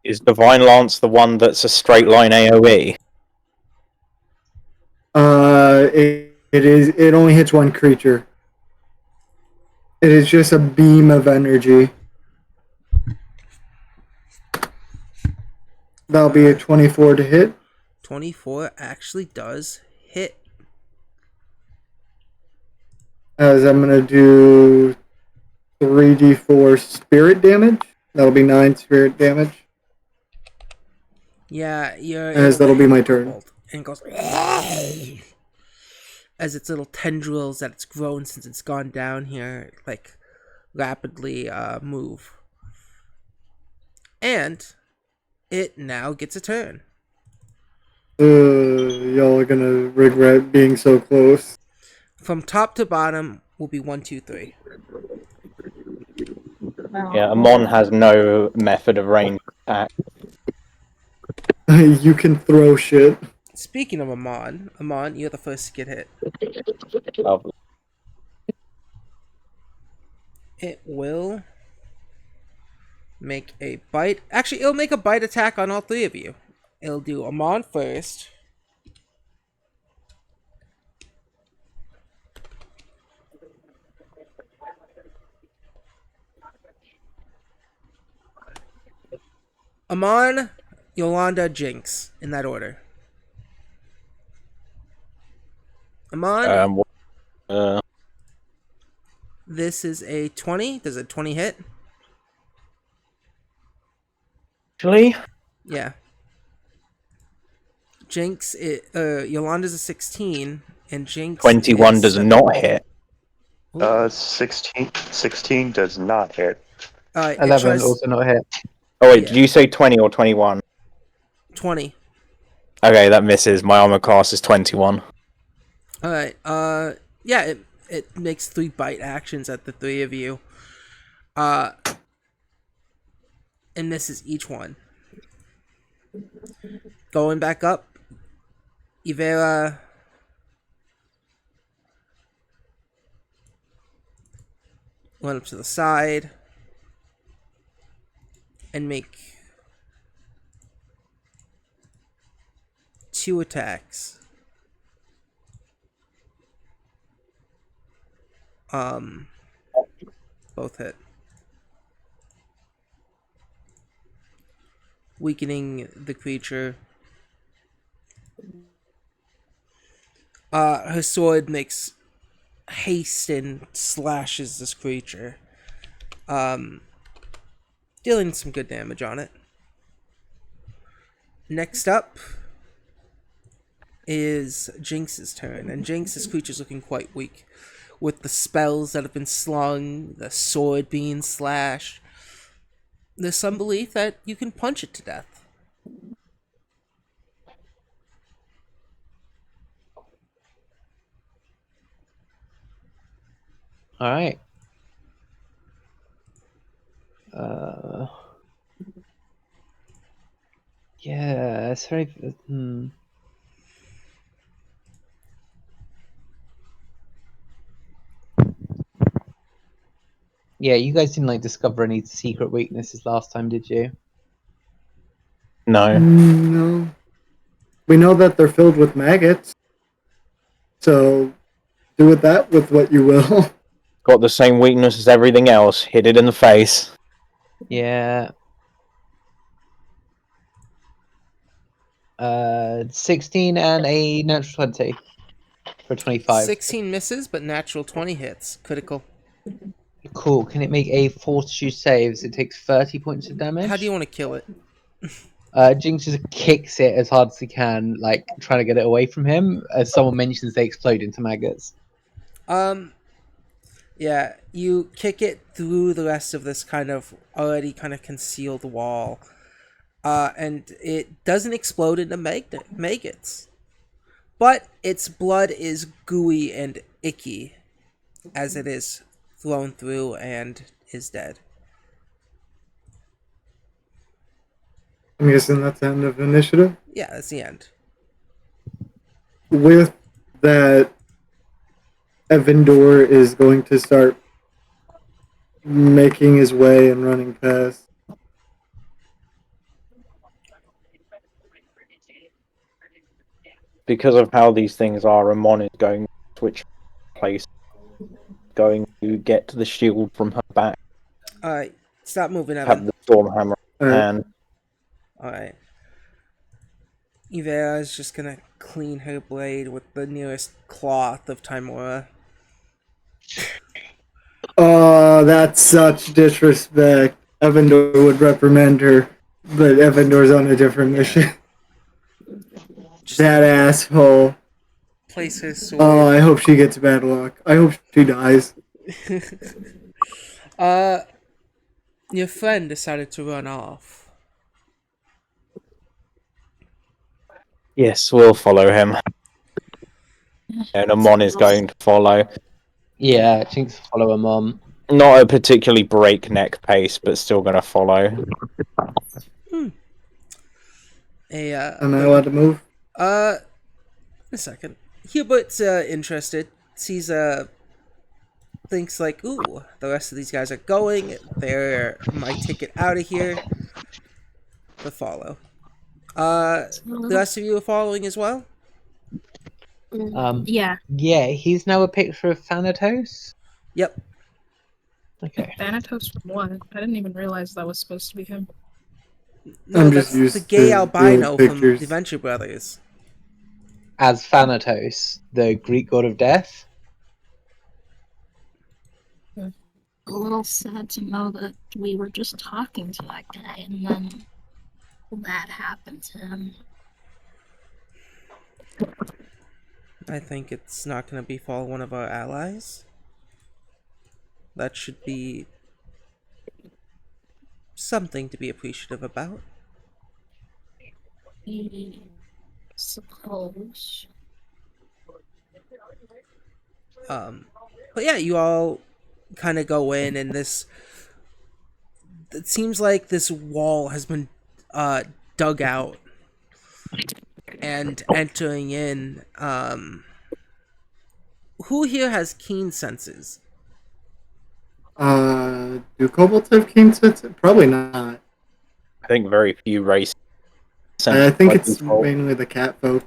Is Divine Lance the one that's a straight line AoE? It only hits one creature. It is just a beam of energy. That'll be a 24 to hit. 24 actually does hit. As I'm gonna do 3d4 spirit damage. That'll be 9 spirit damage. Yeah, you're As able that'll to be hit my the turn. bolt. And it goes as its little tendrils that it's grown since it's gone down here, like rapidly move. And it now gets a turn. Y'all are gonna regret being so close. From top to bottom will be 1, 2, 3. Yeah, Amon has no method of range attack. You can throw shit. Speaking of Amon, you're the first to get hit. Lovely. It will make a bite. Actually, it'll make a bite attack on all three of you. It'll do Amon first. Amon, Yolanda, Jinx, in that order. Amon, this is a 20. Does a 20 hit? Actually, Yeah. Jinx, Yolanda's a 16, and Jinx 21 is does 7. not hit. 16 does not hit. It 11 tries also not hit. Oh wait, Yeah. did you say 20 or 21? 20. Okay, that misses. My armor class is 21. Alright, yeah, it makes 3 bite actions at the 3 of you. And misses each one. Going back up, Ivera went up to the side and make 2 attacks. Both hit. Weakening the creature. Her sword makes haste and slashes this creature. Dealing some good damage on it. Next up is Jinx's turn, and Jinx's creature's looking quite weak. With the spells that have been slung, the sword being slashed, there's some belief that you can punch it to death. All right. Yeah, it's very. Yeah, you guys didn't like discover any secret weaknesses last time, did you? No. No. We know that they're filled with maggots. So do with that with what you will. Got the same weakness as everything else. Hit it in the face. Yeah. 16 and a natural 20 for 25. 16 misses, but natural 20 hits. Critical. Cool. Can it make a fortitude saves? It takes 30 points of damage. How do you want to kill it? Jinx just kicks it as hard as he can, like trying to get it away from him. As someone mentions, they explode into maggots. Yeah, you kick it through the rest of this kind of already kind of concealed wall. And it doesn't explode into maggots. But its blood is gooey and icky as it is flown through and is dead. I'm guessing that's the end of initiative. Yeah, that's the end. With that, Evandor is going to start making his way and running past. Because of how these things are, Amon is going to switch place. Going to get to the shield from her back. Alright, stop moving, Have Evan. the storm hammer in hand. Alright. Ivera is just gonna clean her blade with the nearest cloth of Timora. Oh, that's such disrespect. Evandor would reprimand her, but Evandor's on a different mission. Just That asshole. place her sword. Oh, I hope she gets bad luck. I hope she dies. Your friend decided to run off. Yes, we'll follow him. And Amon is going to follow. Yeah, Jinx follow her mom. Not a particularly breakneck pace, but still going to follow. Am I allowed to move? A second. Hubert's interested. Sees thinks like, ooh, the rest of these guys are going. They're my ticket out of here. The follow. The rest of you are following as well? Yeah. Yeah, he's now a picture of Thanatos. Yep. Okay. Thanatos from what? I didn't even realize that was supposed to be him. No, I'm that's just used the gay to albino the from the pictures. Venture Brothers. As Thanatos, the Greek god of death. A little sad to know that we were just talking to that guy and then that happened to him. I think it's not going to befall one of our allies. That should be something to be appreciative about. I suppose. But yeah, you all kind of go in, and this. It seems like this wall has been dug out, and entering in. Who here has keen senses? Do kobolds have keen sense? Probably not. I think very few races. I think by it's default. mainly the cat folk.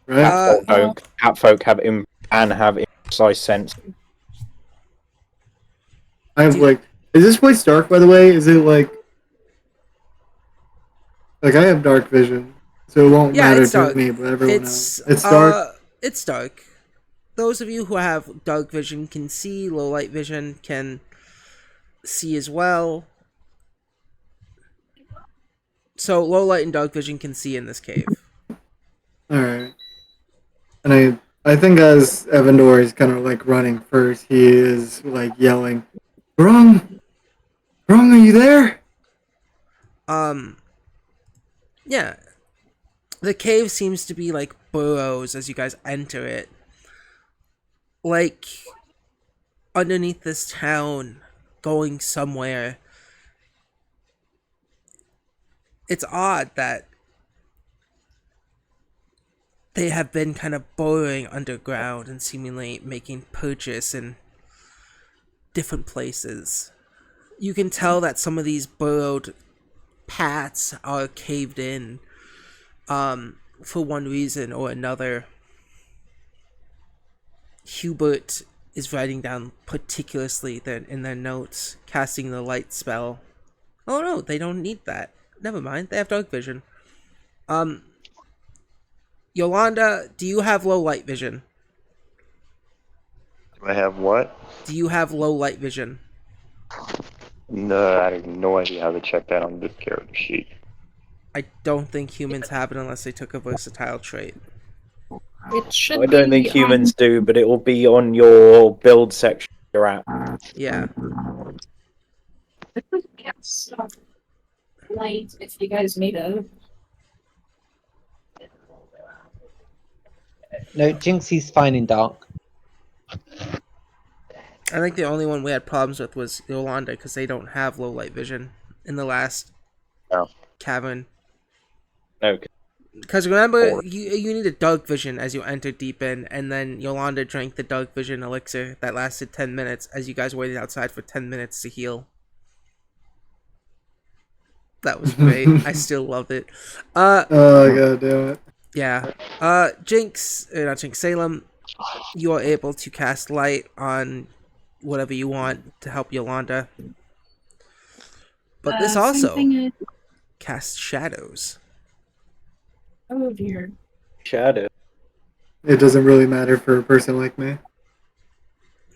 Right? Cat folk have imprecise sense. I have like. Is this place dark, by the way? Is it like I have dark vision, so it won't matter it's to dark. me, but everyone It's else. It's dark. It's dark. Those of you who have dark vision can see. Low light vision can see as well. So low light and dark vision can see in this cave. All right. And I think as Evandor is kind of like running first, he is like yelling, "Brung, Brung, are you there?" Yeah. The cave seems to be like burrows as you guys enter it. Like underneath this town, going somewhere. It's odd that they have been kind of burrowing underground and seemingly making purchase in different places. You can tell that some of these burrowed paths are caved in for one reason or another. Hubert is writing down particularly in their notes, casting the light spell. Oh no, they don't need that. Never mind, they have dark vision. Yolanda, do you have low light vision? Do I have what? Do you have low light vision? No, I have no idea how to check that on this character sheet. I don't think humans have it unless they took a versatile trait. It should I don't be think humans do, but it will be on your build section of your app. Yeah. Yes. Light, if you guys made a. No, Jinxie's fine in dark. I think the only one we had problems with was Yolanda because they don't have low light vision in the last cavern. Okay. Because remember, you needed dark vision as you entered deep in, and then Yolanda drank the dark vision elixir that lasted 10 minutes as you guys waited outside for 10 minutes to heal. That was great. I still loved it. Oh, god damn it. Yeah. Not Jinx, Salem, you are able to cast light on whatever you want to help Yolanda. But this also casts shadows. Oh dear. Shadow. It doesn't really matter for a person like me.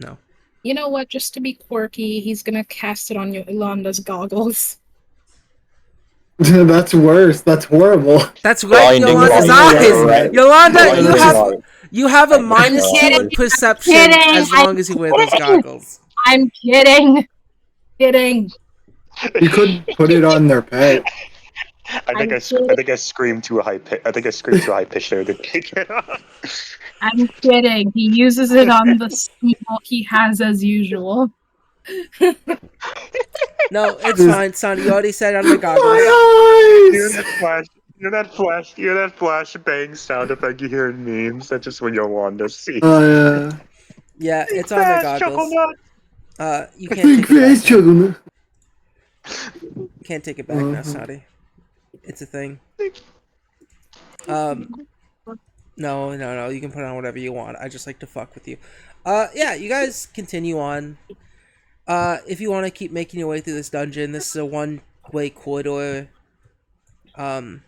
No. You know what? Just to be quirky, he's gonna cast it on Yolanda's goggles. That's worse. That's horrible. That's right, Blinding Yolanda's light. eyes. Right. Yolanda, Blinding you have a light. minus I'm 2 in perception kidding. as long as you wear those goggles. I'm kidding. Kidding. You could put it on their pet. I think I screamed too high pitch. I think I screamed too high pitch there to pick it up. I'm kidding. He uses it on the smell he has as usual. No, it's fine, son. You already said on the goggles. My You eyes! hear that flash bang sound effect you hear in memes? That's just when Yolanda sees. Oh, yeah. Yeah, it's on the Fast goggles. chocolate! You can't take it Face back now. chocolate. Can't take it back now, Snotty. It's a thing. No, you can put on whatever you want. I just like to fuck with you. Yeah, you guys continue on. If you want to keep making your way through this dungeon, this is a one-way corridor. I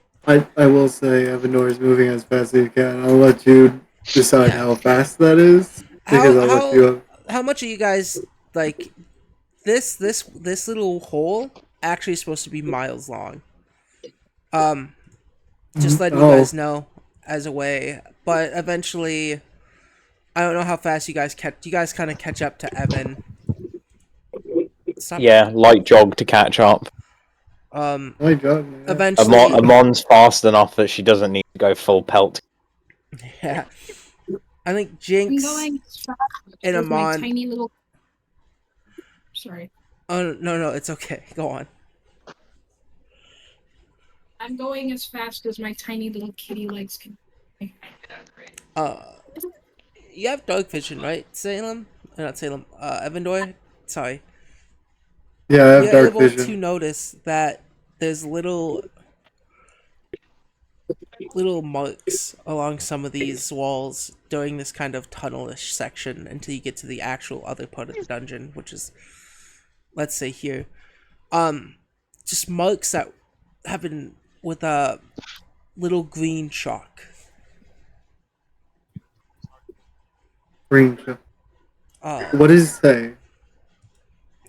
will say Evanor is moving as fast as you can. I'll let you decide how fast that is. Because I'll let you How much are you guys, like, this little hole actually is supposed to be miles long. Just letting you guys know as a way. But eventually, I don't know how fast you guys kind of catch up to Evan. Yeah, light jog to catch up. My god. Yeah. Eventually, Amon's fast enough that she doesn't need to go full pelt. yeah. I think I'm Jinx going and with my Amon. tiny little. Sorry. Oh no, it's okay. Go on. I'm going as fast as my tiny little kitty legs can. You have dark vision, right, Salem? Not Salem. Evandor. Sorry. Yeah, I have You're dark able vision. to notice that there's little marks along some of these walls during this kind of tunnelish section until you get to the actual other part of the dungeon, which is, let's say here, just marks that have been with a little green chalk. Green. What does it say?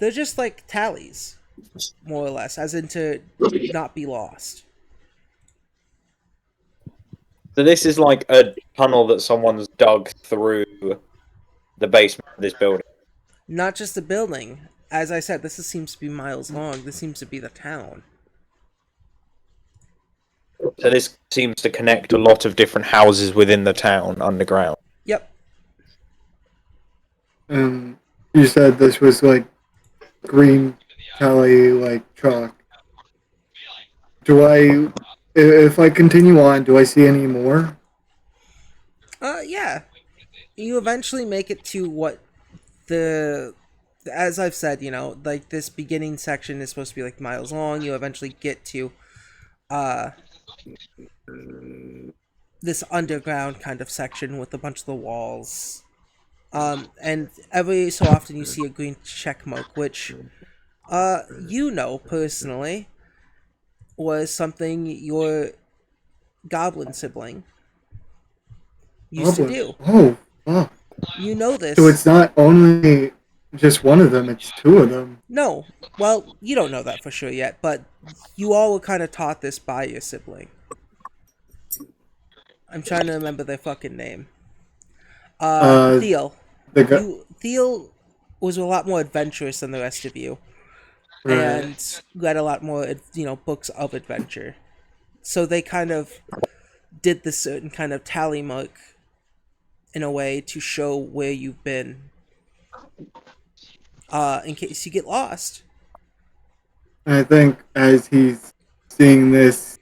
They're just like tallies, more or less, as in to not be lost. So this is like a tunnel that someone's dug through the basement of this building. Not just the building. As I said, seems to be miles long. This seems to be the town. So this seems to connect a lot of different houses within the town underground. Yep. You said this was like green tally like chalk. Do I, if I continue on, do I see any more? Yeah. You eventually make it to what the as I've said, like this beginning section is supposed to be like miles long. You eventually get to uh this underground kind of section with a bunch of the walls. And every so often you see a green check mark, which personally was something your goblin sibling used to Goblin. do. Oh, fuck. You know So this. it's not only just one of them, it's two of them. No, well, you don't know that for sure yet, but you all were kind of taught this by your sibling. I'm trying to remember their fucking name. Uh, Thiel. the guy. Thiel was a lot more adventurous than the rest of you, Right. and read a lot more, books of adventure. So they kind of did this certain kind of tally mark in a way to show where you've been, in case you get lost. I think as he's seeing this,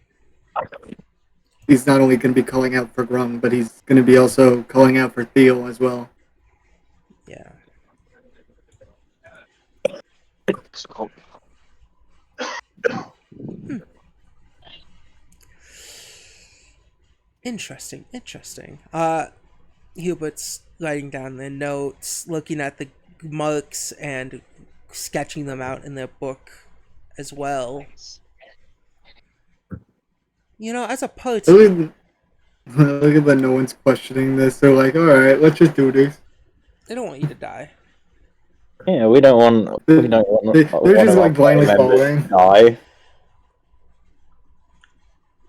he's not only going to be calling out for Grung, but he's going to be also calling out for Theo as well. Yeah. So, Interesting. Hubert's writing down the notes, looking at the marks, and sketching them out in their book as well. As a party, Look at that, no one's questioning this. They're like, alright, let's just do this. they don't want you to die. Yeah, we don't want They're one just of our like blindly party members following. to die.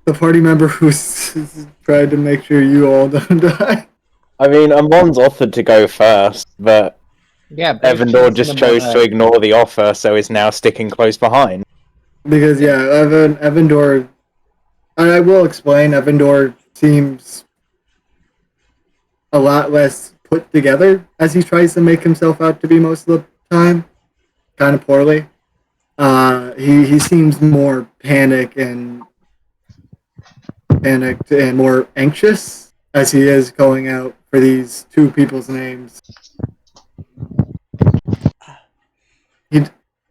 The party member who's tried to make sure you all don't die. I mean, Amon's offered to go first, but Yeah, both Evandor Jinx just and chose Amon to ignore the offer, so is now sticking close behind. Because, yeah, Evandor... And I will explain, Evandor seems a lot less put together as he tries to make himself out to be most of the time. Kind of poorly. He seems more panicked and more anxious as he is going out for these two people's names.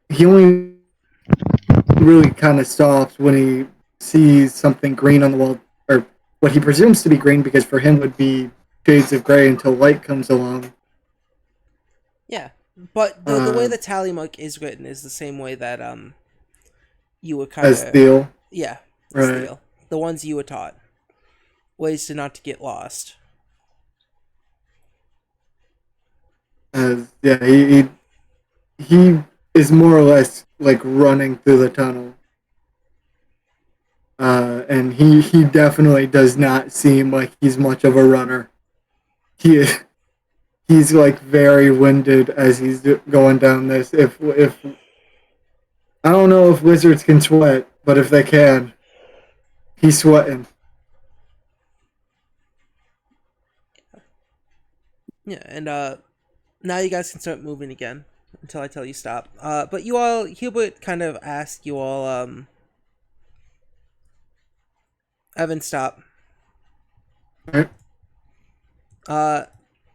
He only really kind of stops when he sees something green on the wall, or what he presumes to be green, because for him would be shades of gray until light comes along. Yeah, but the way the tally mark is written is the same way that you were kind of as Theo. Yeah, right. Theo. The ones you were taught, ways to not to get lost. Yeah, he is more or less like running through the tunnel. And he definitely does not seem like he's much of a runner. He's like very winded as he's going down this. If I don't know if lizards can sweat, but if they can, he's sweating. Yeah, and now you guys can start moving again until I tell you stop. But you all, Hubert kind of asked you all, Evan, stop. Right. At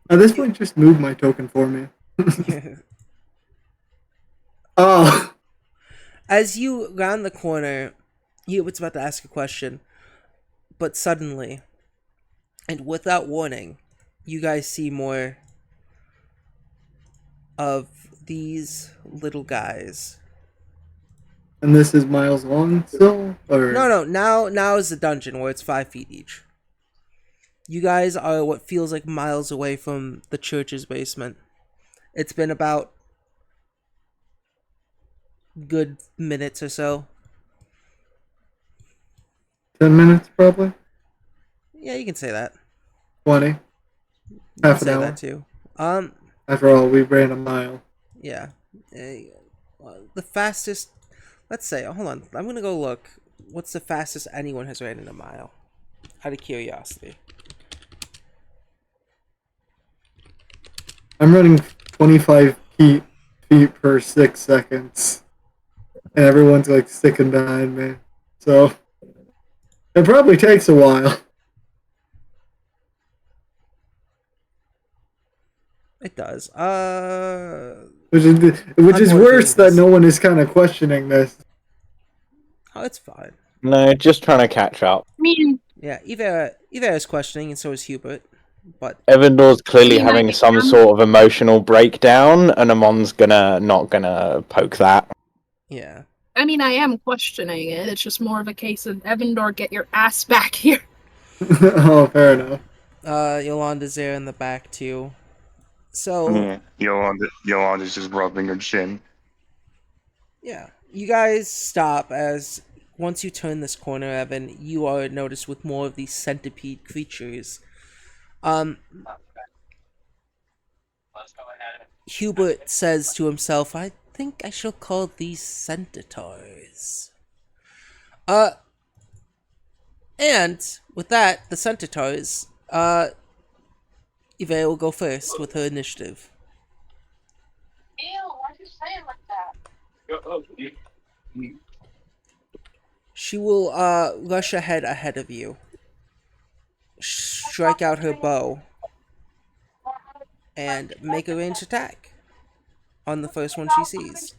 this point, just move my token for me. Oh. As you round the corner, Hubert's about to ask a question, but suddenly, and without warning, you guys see more of these little guys. And this is miles long still? Or... No, now is the dungeon where it's 5 feet each. You guys are what feels like miles away from the church's basement. It's been about good minutes or so. 10 minutes, probably? Yeah, you can say that. 20. Half an say hour. that too. After all, we ran a mile. Yeah. The fastest... Let's say, hold on. I'm going to go look. What's the fastest anyone has ran in a mile? Out of curiosity. I'm running 25 heat feet per 6 seconds, and everyone's like sticking behind me. So it probably takes a while. It does. Which is more worse that things. no one is kind of questioning this. Oh, it's fine. No, just trying to catch up. I mean, Yeah, Eva is questioning, and so is Hubert. But Evandor's clearly I mean, I having some am- sort of emotional breakdown, and Amon's not gonna poke that. yeah, I mean, I am questioning it. It's just more of a case of Evandor, get your ass back here. Oh, fair enough. Yolanda's there in the back too. So Yeah, Yolanda's just rubbing her chin. yeah, you guys stop as once you turn this corner, Evan. You are noticed with more of these centipede creatures. Hubert says to himself, "I think I shall call these centaurs." And with that, the centaurs, Eva will go first with her initiative. She will rush ahead of you, strike out her bow, and make a ranged attack on the first one she sees.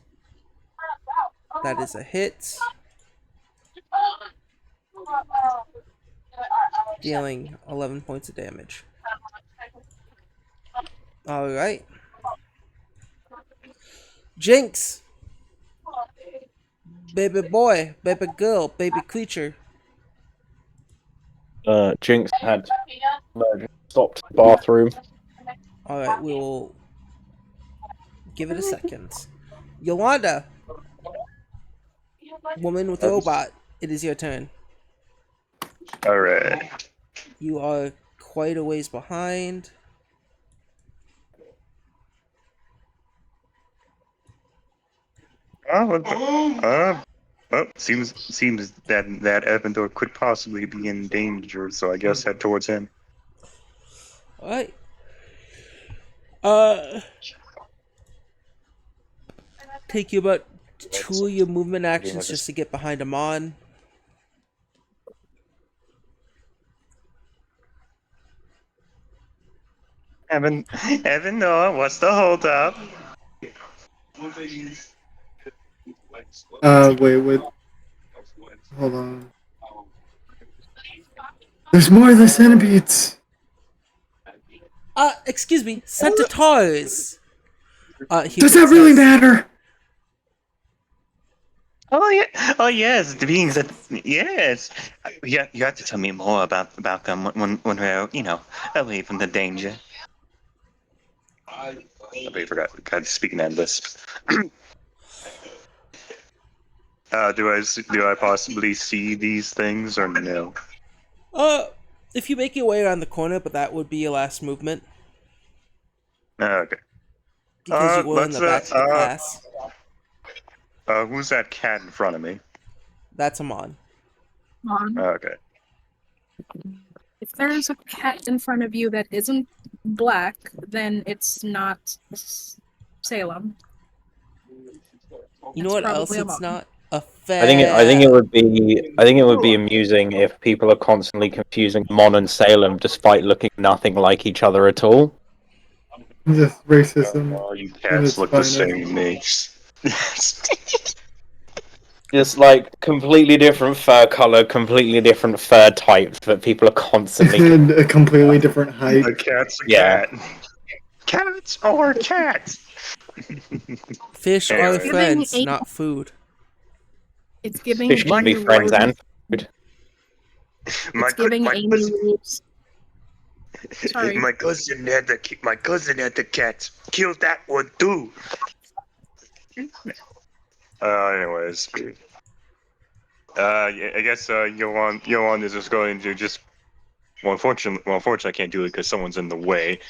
That is a hit, dealing 11 points of damage. Alright. Jinx! Baby boy, baby girl, baby creature. Jinx had stopped the bathroom. Alright, we will give it a second. Yolanda, woman with robot, it is your turn. Alright. You are quite a ways behind. Seems that Evandor could possibly be in danger, so I guess head towards him. Alright. Take you about 2 of your movement actions just to get behind Amon. Evandor, what's the holdup? Wait. Hold on. There's more of the centipedes. Excuse me, centaurs. Does that really matter? Oh yeah. Oh yes, the beings that yes. Yeah, you have to tell me more about them when we're away from the danger. I forgot. God, speaking endless. Do I possibly see these things or no? If you make your way around the corner, but that would be your last movement Okay. because you were in Let's the back of the class. who's that cat in front of me? That's Amon. Okay. If there's a cat in front of you that isn't black, then it's not Salem. You know what else probably it's Amon. not? A I fair. think it would be amusing if people are constantly confusing Mon and Salem despite looking nothing like each other at all. Just racism. All you at cats its look the finest. same to me. Just like completely different fur color, completely different fur types that people are constantly. And a completely different height. A cat's a Yeah. cat. Cats are cats. Fish are Anyway. friends, Giving a- not food. It's giving Fish can be Amy friends Rose- and food. It's giving Amy Rose. Sorry. My cousin had the cat. Kill that one too. Anyways. Yeah, I guess Yolan is just going to just. Unfortunately, I can't do it because someone's in the way.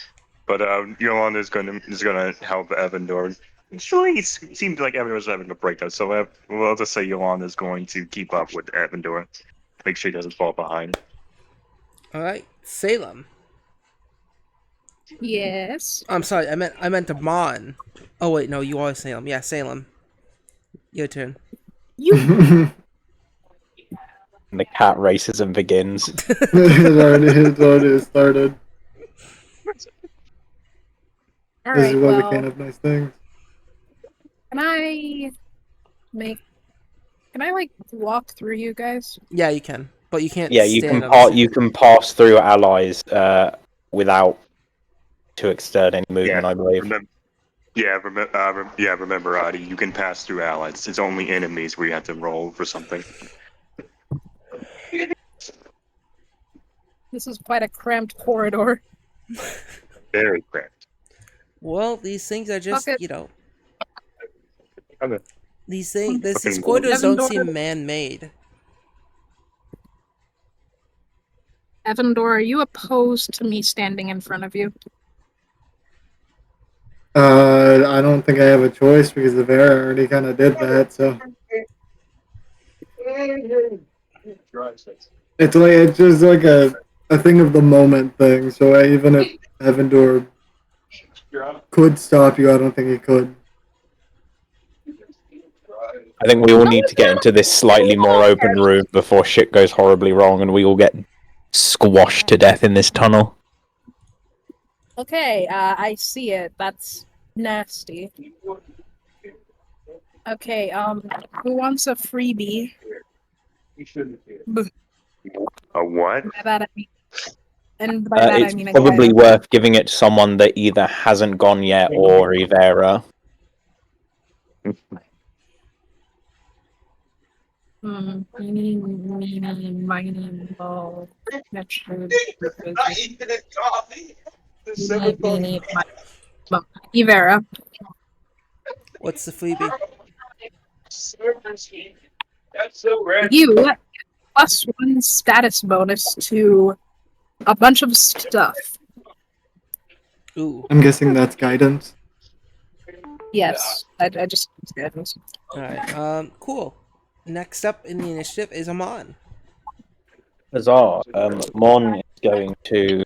But Yolanda is gonna help Evandor. It seems like Evandor's having a breakdown, so we'll just say Yolanda is going to keep up with Evandor, make sure he doesn't fall behind. Alright, Salem. Yes. I'm sorry, I meant Amon. Oh wait, no, you are Salem. Yeah, Salem. Your turn. You. And the cat racism begins. It's already started. All This is right. why we Well, can't have nice things. can I make? Can I like walk through you guys? Yeah, you can, but you can't Yeah, stand on the ceiling. you can pass through allies without to extend any movement, I believe. Remember, Adi, you can pass through allies. It's only enemies where you have to roll for something. This is quite a cramped corridor. Very cramped. Well, these things are just, Fuck it. you know, Okay. these corridors don't Evandor. seem man-made. Evandor, are you opposed to me standing in front of you? I don't think I have a choice because the bear already kind of did that. So it's just like a thing of the moment thing. So even if Evandor could stop you, I don't think he could. I think we all need to get into this slightly more open room before shit goes horribly wrong and we all get squashed to death in this tunnel. Okay, I see it. That's nasty. Okay, who wants a freebie? A what? By that I mean, and by that I It's mean probably worth giving it to someone that either hasn't gone yet or Rivera. Ivera. What's the freebie? You plus one status bonus to a bunch of stuff. Ooh. I'm guessing that's guidance. Yes, I just guidance. Alright, cool. Next up in the initiative is Amon. Huzzah. Amon is going to...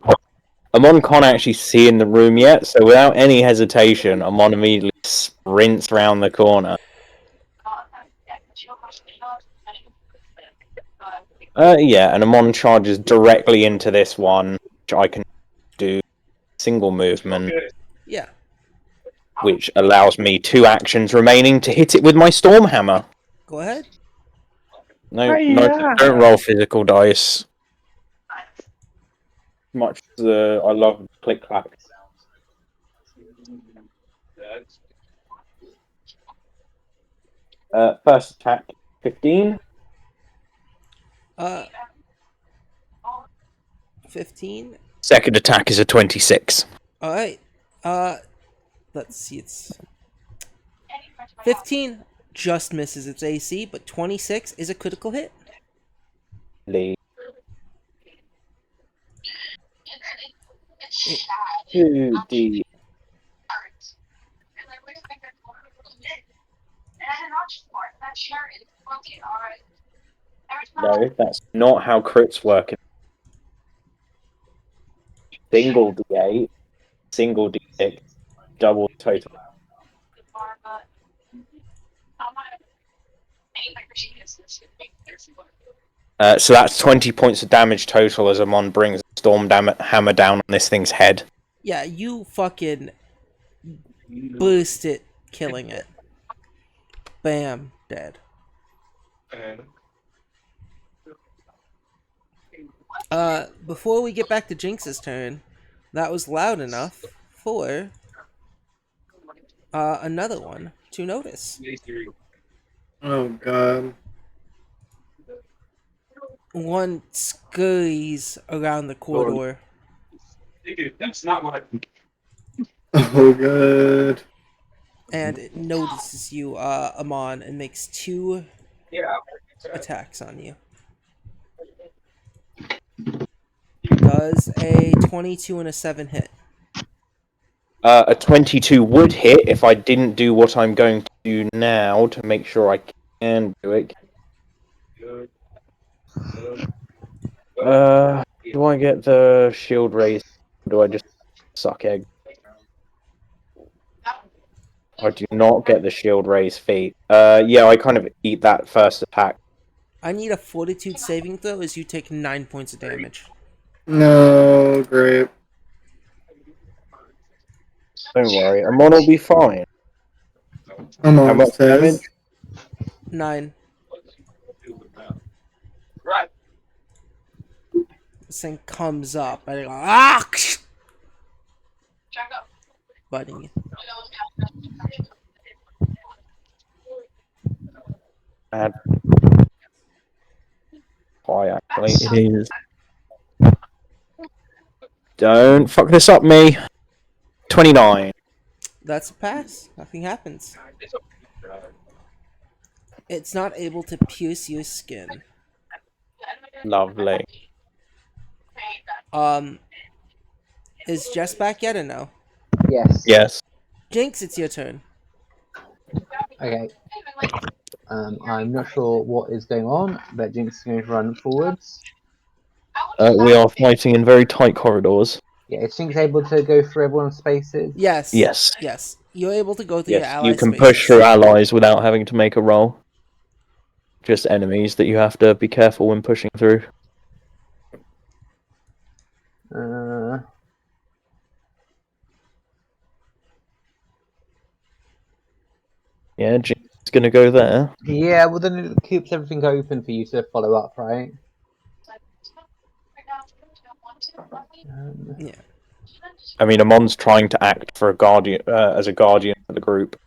Amon can't actually see in the room yet, so without any hesitation, Amon immediately sprints round the corner. Yeah, and Amon charges directly into this one, which I can do single movement, Yeah. which allows me 2 actions remaining to hit it with my Storm Hammer. Go ahead. No, don't roll physical dice. Much as I love click clack. First attack, 15. 15. Second attack is a 26. Alright. Let's see, it's 15 just misses its AC, but 26 is a critical hit. Lee. 2D. No, that's not how crits work. Single D8, single D6, double total. So that's 20 points of damage total as Amon brings a Storm Hammer down on this thing's head. Yeah, you fucking boost it, killing it. Bam, dead. Before we get back to Jinx's turn, that was loud enough for another one to notice. Oh god. One scurries around the corridor. That's not what Oh god. And it notices you, Amon, and makes 2 attacks on you. Does a 22 and a 7 hit? A 22 would hit if I didn't do what I'm going to do now to make sure I can do it. Do I get the shield raise? Do I just Suck egg. I do not get the shield raise feat. Yeah, I kind of eat that first attack. I need a fortitude saving throw as you take 9 points of damage. No, great. Don't worry, Amon will be fine. I'm How on much damage? says. 9. This thing comes up and I go, ah! Biting you. Bad. Why, actually, it is. Don't fuck this up, me. 29. That's a pass. Nothing happens. It's not able to pierce your skin. Lovely. Is Jess back yet or no? Yes. Yes. Jinx, it's your turn. Okay. I'm not sure what is going on, but Jinx is going to run forwards. We are fighting in very tight corridors. Yeah, is Jinx able to go through everyone's spaces? Yes. Yes. Yes. You're able to go through your Yes, ally you can spaces. push through allies without having to make a roll. Just enemies that you have to be careful when pushing through. Yeah, Jinx is going to go there. Yeah, well then it keeps everything open for you to follow up, right? Yeah. I mean, Amon's trying to act for a guardian as a guardian of the group,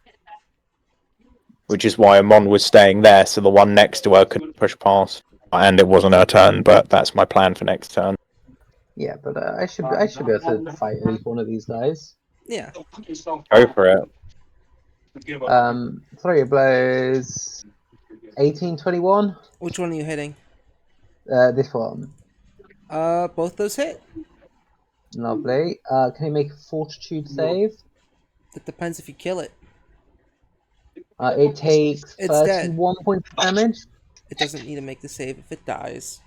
which is why Amon was staying there, so the one next to her could push past. And it wasn't her turn, but that's my plan for next turn. Yeah, but I should be able to fight at least one of these guys. Yeah. Go for it. Flurry of blows. 18-21. Which one are you hitting? This one. Both those hit. Lovely. Can you make a fortitude save? It depends if you kill it. It takes It's dead. 31 points of damage. It doesn't need to make the save if it dies.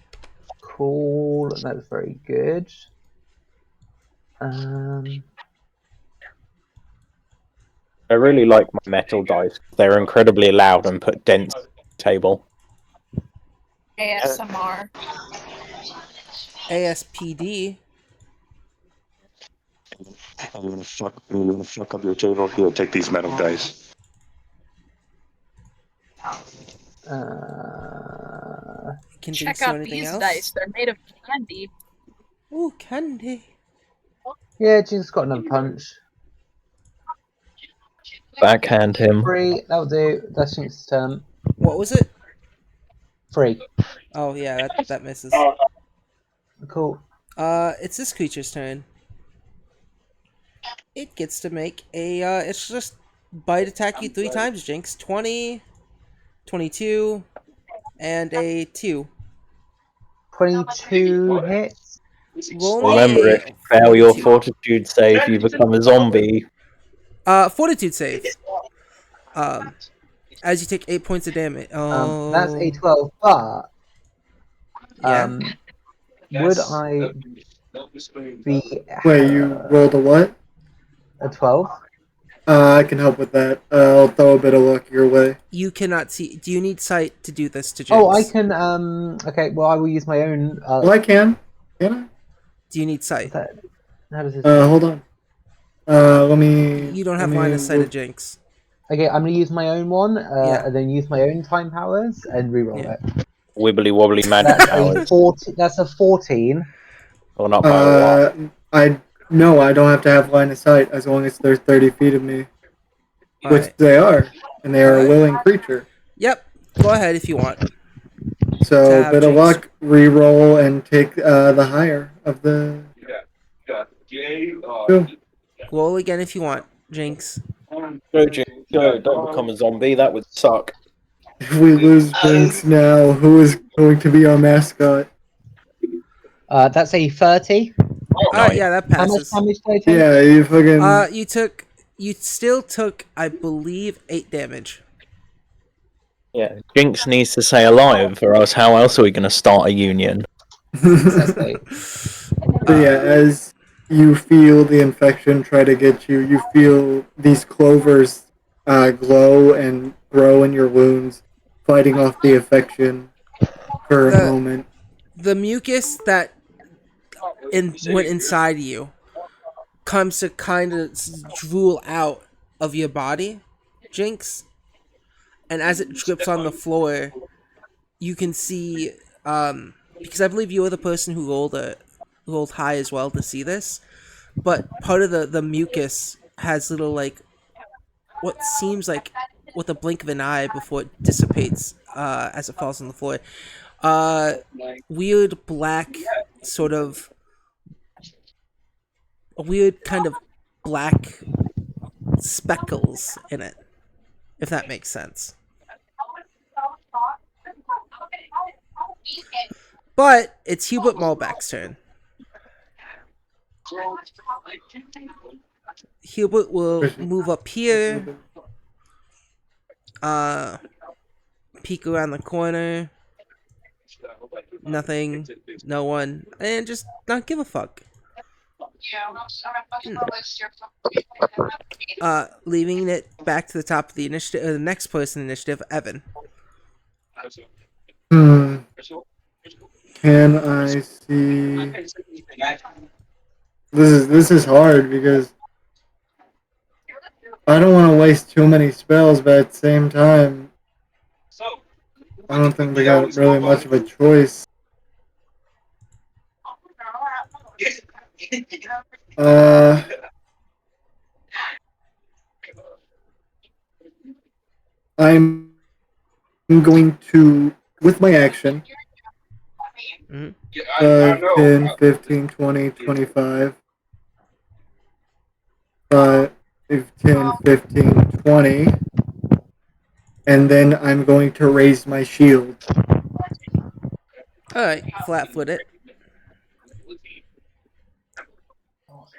Cool. That's very good. I really like my metal dice. They're incredibly loud and put dents on the table. ASMR. ASPD. I'm gonna fuck up your table. Here, take these metal dice. Can Check Jinx do out anything these else? dice. They're made of candy. Ooh, candy. Yeah, Jinx got another punch. Backhand him. 3. That'll do. That's Jinx's turn. What was it? 3. Oh yeah, that misses. Cool. It's this creature's turn. It gets to make a it's just bite attack you 3 times, Jinx. 20, 22, and a 2. 22 hits. Roll me Remember, a if you fail your fortitude. fortitude save, you become a zombie. Fortitude save. As you take 8 points of damage. Oh. That's a 12, but Yeah. would I be Wait, you rolled a what? a 12? I can help with that. I'll throw a bit of luck your way. You cannot see. Do you need sight to do this to Jinx? Oh, I can. Okay, well, I will use my own. Well, I can. Can Do you need sight? How does this? Hold on. Let me. You don't have line of sight of Jinx. Okay, I'm gonna use my own one, Yeah. and then use my own time powers and reroll Yeah. it. Wibbly wobbly magic That's a powers. 14. That's a 14. Or not by one. I don't have to have line of sight as long as they're 30 feet of me, which Alright. they are, and they are a Alright. willing creature. Yep. Go ahead if you want. So Tab bit of Jinx. luck, re-roll, and take the higher of the. Two. Roll again if you want, Jinx. Go, Jinx, go. Don't become a zombie. That would suck. If we lose Jinx now, who is going to be our mascot? That's a 30. Alright, yeah, that How much passes. damage did I take? Yeah, you fucking. You still took, I believe, 8 damage. Yeah, Jinx needs to stay alive, or else how else are we going to start a union? Exactly. But yeah, as you feel the infection try to get you. You feel these clovers glow and grow in your wounds, fighting off the infection for a the moment. the mucus that went inside you comes to kind of drool out of your body, Jinx, and as it drips on the floor, you can see because I believe you were the person who rolled high as well to see this, but part of the mucus has little like what seems like with a blink of an eye before it dissipates as it falls on the floor. Uh, weird black sort of a weird kind of black speckles in it, if that makes sense. But it's Hubert Malbeck's turn. Hubert will move up here, uh, peek around the corner, nothing, no one, and just not give a fuck. Leaving it back to the top of the initiative, the next person initiative, Evan. Hmm. Can I see? This is hard because I don't want to waste too many spells, but at the same time, I don't think we got really much of a choice. Uh, I'm going to, with my action, Mhm. 5, 10, 15, 20, 25, 5, 10, 15, 20, and then I'm going to raise my shield. Alright, flat foot it.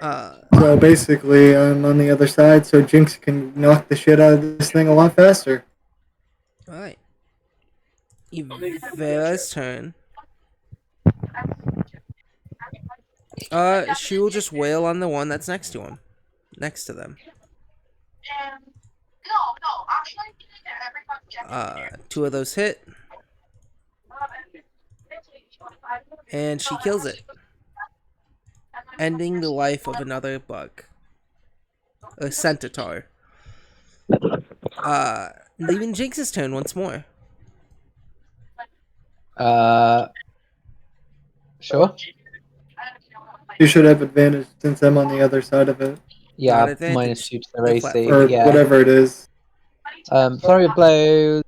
So basically, I'm on the other side, so Jinx can knock the shit out of this thing a lot faster. Alright. Vera's turn. She will just wail on the one that's next to him. Next to them. Two of those hit. And she kills it. Ending the life of another bug. A centaur. Leaving Jinx's turn once more. Sure. You should have advantage since I'm on the other side of it. Yeah, Not advantage. -2 to the The race flat save. Or Yeah. whatever it is. Flurry of blows.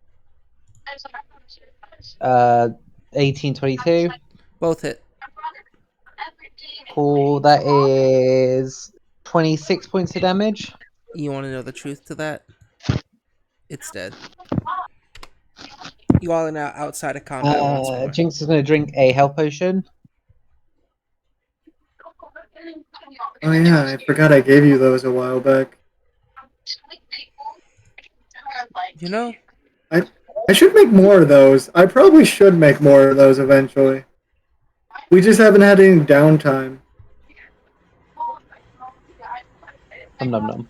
18-22. Both hit. Cool. That is 26 points of damage. You want to know the truth to that? It's dead. You all are now outside of combat once more. Jinx is going to drink a health potion. Oh yeah, I forgot I gave you those a while back. You know, I should make more of those. I probably should make more of those eventually. We just haven't had any downtime. Nom nom.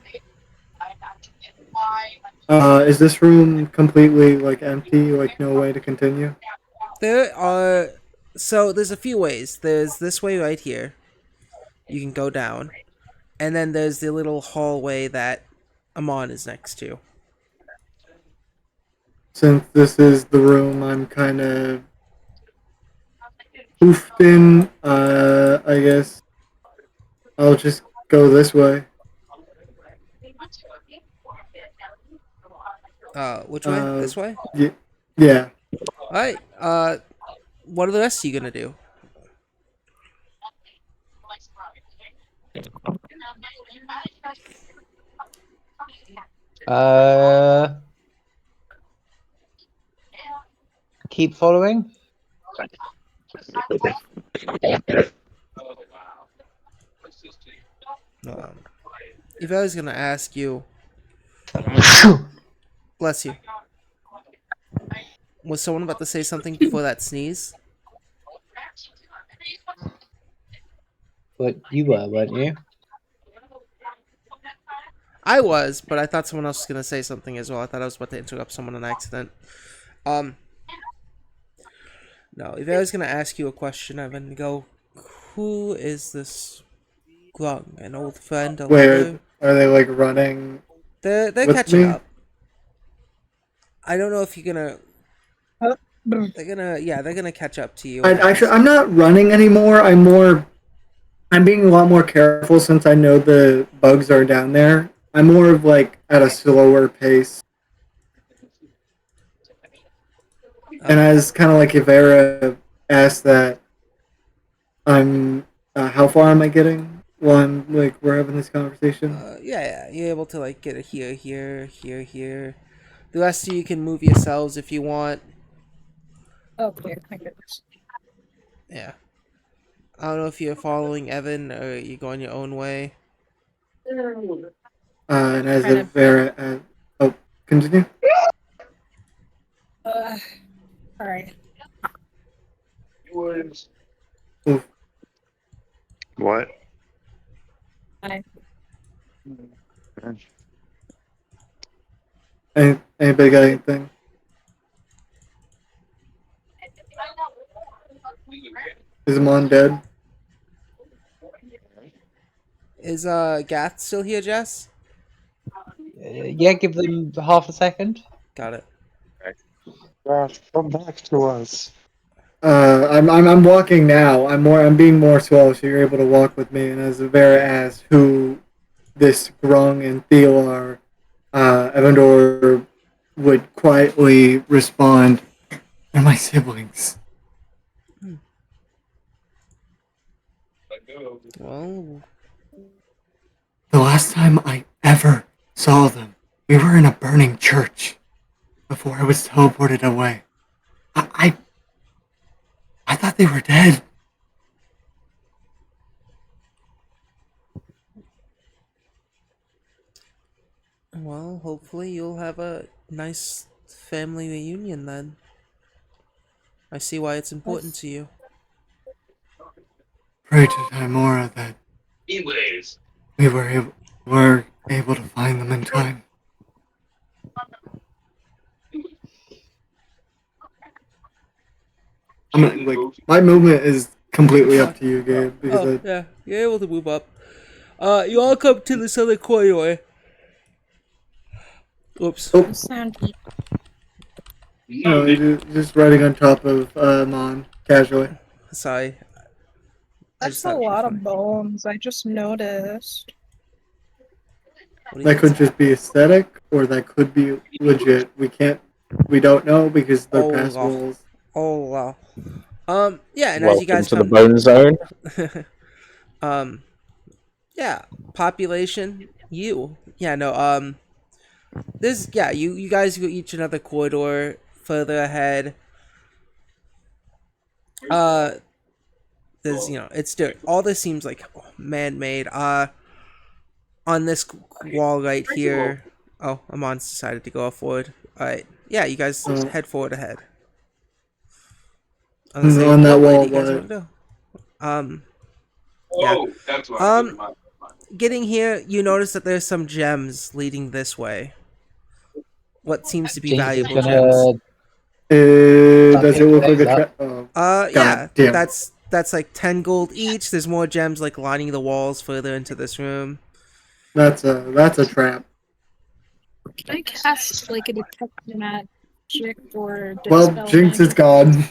Is this room completely like empty? Like no way to continue? there are. So there's a few ways. There's this way right here. You can go down. And then there's the little hallway that Amon is next to. Since this is the room I'm kind of poofed in, I guess I'll just go this way. Which way? This way? Yeah. Alright, what are the rest of you gonna do? Keep following. If I was gonna ask you, bless you. Was someone about to say something before that sneeze? But you were, weren't you? I was, but I thought someone else was gonna say something as well. I thought I was about to interrupt someone on accident. Um, no, if I was gonna ask you a question, Evan, go. Who is this Grung? An old friend, a Where lover? are they like running They're with catching me? up. I don't know if you're gonna. They're gonna catch up to you. I Actually, guess. I'm not running anymore. I'm being a lot more careful since I know the bugs are down there. I'm more of like at a slower pace. And Okay. as kind of like Ivera asked that, I'm how far am I getting while I'm like we're having this conversation? Yeah. You're able to like get a here. The rest of you can move yourselves if you want. Oh, clear. Thank goodness. Yeah. I don't know if you're following Evan or you going your own way. And as Kind of. Ivera, oh, continue. All right. Oof. What? I Anybody got anything? Is Amon dead? Is Gath still here, Jess? Yeah, give them half a second. Got it. Come back to us. I'm walking now. I'm being more slow, so you're able to walk with me. And as Vera asks who this Grung and Theo are, Evandor would quietly respond, "They're my siblings." Well, The last time I ever saw them, we were in a burning church before I was teleported away. I thought they were dead. well, hopefully you'll have a nice family reunion then. I see why it's important to you. Pray to Timora that we were able to find them in time. I'm gonna, like my movement is completely up to you, Gabe, because Oh, yeah, you're able to move up. You all come to this other corridor. Oops. oh, sound deep. no, just riding on top of Mon casually. Sorry. I just That's a thought it'd be lot funny. of bones. I just noticed. What do you That think's could just be aesthetic, or that could be legit. We don't know because they're Oh, past wow. walls. Oh, wow. Yeah, and as you Welcome guys to the come, bone zone. um, yeah, population, yeah, no, you guys go each another corridor further ahead. Uh, there's, it's dirt. All this seems like man-made. On this wall right here. Oh, Amon's decided to go forward. All right, yeah, you guys head forward ahead. I was gonna say, On that what way do wall, you guys want what? to go? Yeah. Getting here, you notice that there's some gems leading this way. What seems to be Jinx is valuable gems. gonna Does it pick look like those a up. trap? Oh, Yeah, god damn it. that's like 10 gold each. There's more gems like lining the walls further into this room. That's a trap. Can I cast like a detect magic or Well, dispel Jinx is magic? gone.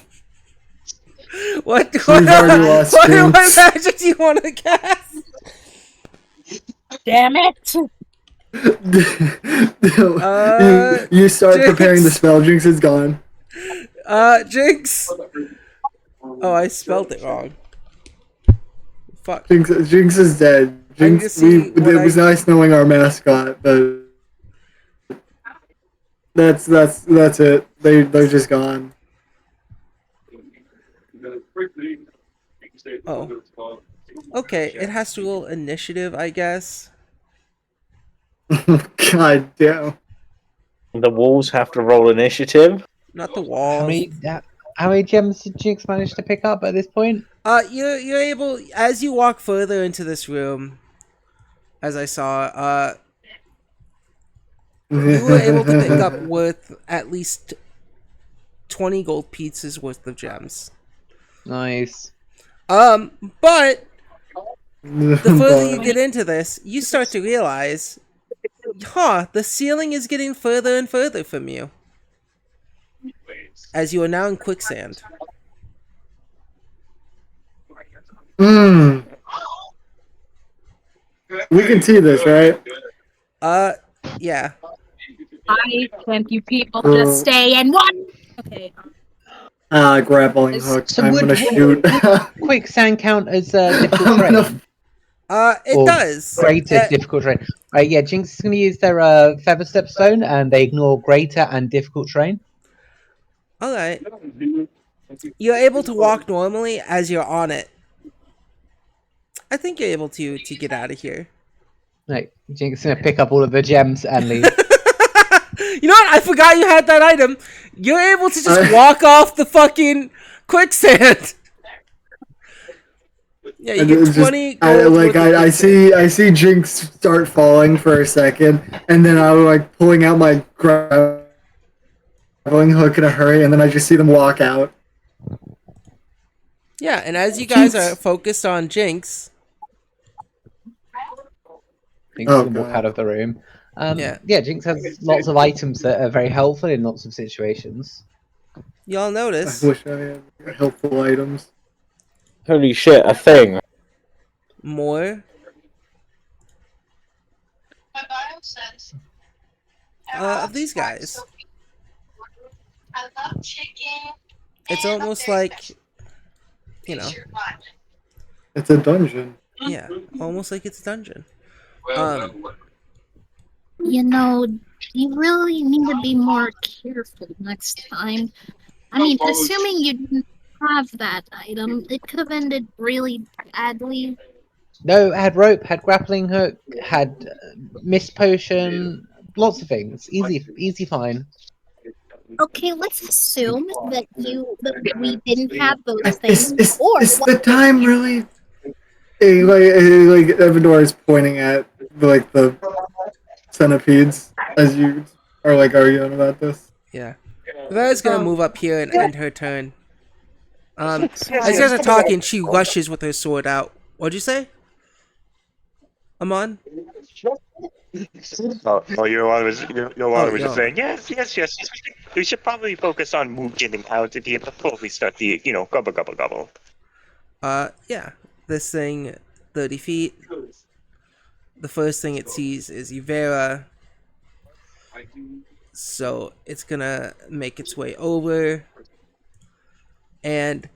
What We've already lost what Jinx. magic do you want to cast? Damn it! You start preparing the Jinx. spell. Jinx is gone. Jinx. Oh, I spelled it wrong. Fuck. Jinx is dead. I need Jinx. to see what It was nice knowing our mascot, but that's it. They're just gone. Oh. Okay, it has to roll initiative, I guess. God damn. The wolves have to roll initiative. Not the How walls. many? How many gems did Jinx manage to pick up at this point? You're able, as you walk further into this room, as I saw, you were able to pick up worth at least 20 gold pieces worth of gems. Nice. But the further you get into this, you start to realize, the ceiling is getting further and further from you. As you are now in quicksand. We can see this, right? Yeah. Why can't you people just stay in one? Okay. Grappling hook. So I'm gonna shoot. quicksand count as difficult I'm terrain? gonna- It Or does. Greater difficult terrain. Right, yeah, Jinx is going to use their feather stepstone, and they ignore greater and difficult terrain. Alright. You're able to walk normally as you're on it. I think you're able to get out of here. Right, Jinx is going to pick up all of the gems and leave. You know what? I forgot you had that item. You're able to just walk off the fucking quicksand. Yeah, you get 20 gold worth of I quicksand. I see Jinx start falling for a second, and then I'm like pulling out my grappling hook in a hurry, and then I just see them walk out. Yeah, and as you guys are focused on Jinx, Jinx can walk out of the room. Yeah, Jinx has lots of items that are very helpful in lots of situations. y'all I notice wish I had helpful items. Holy shit, a thing. more of these guys. It's almost like, you know, It's a dungeon. yeah, almost like it's a dungeon. You know, you really need to be more careful next time. I mean, assuming you didn't have that item, it could have ended really badly. No, had rope, had grappling hook, had mist potion, lots of things. Easy fine. Okay, let's assume that we didn't have those things, Is or the time really? Like Evandor is pointing at like the centipedes as you are like arguing about this. Yeah. Vera's gonna move up here and end her turn. As you guys are talking, she rushes with her sword out. What'd you say? Amon? Yolanda was just yo. saying, yes. We should probably focus on getting out of here before we start the, gobble. Yeah. This thing, 30 feet. The first thing it sees is Ivera. So it's gonna make its way over. And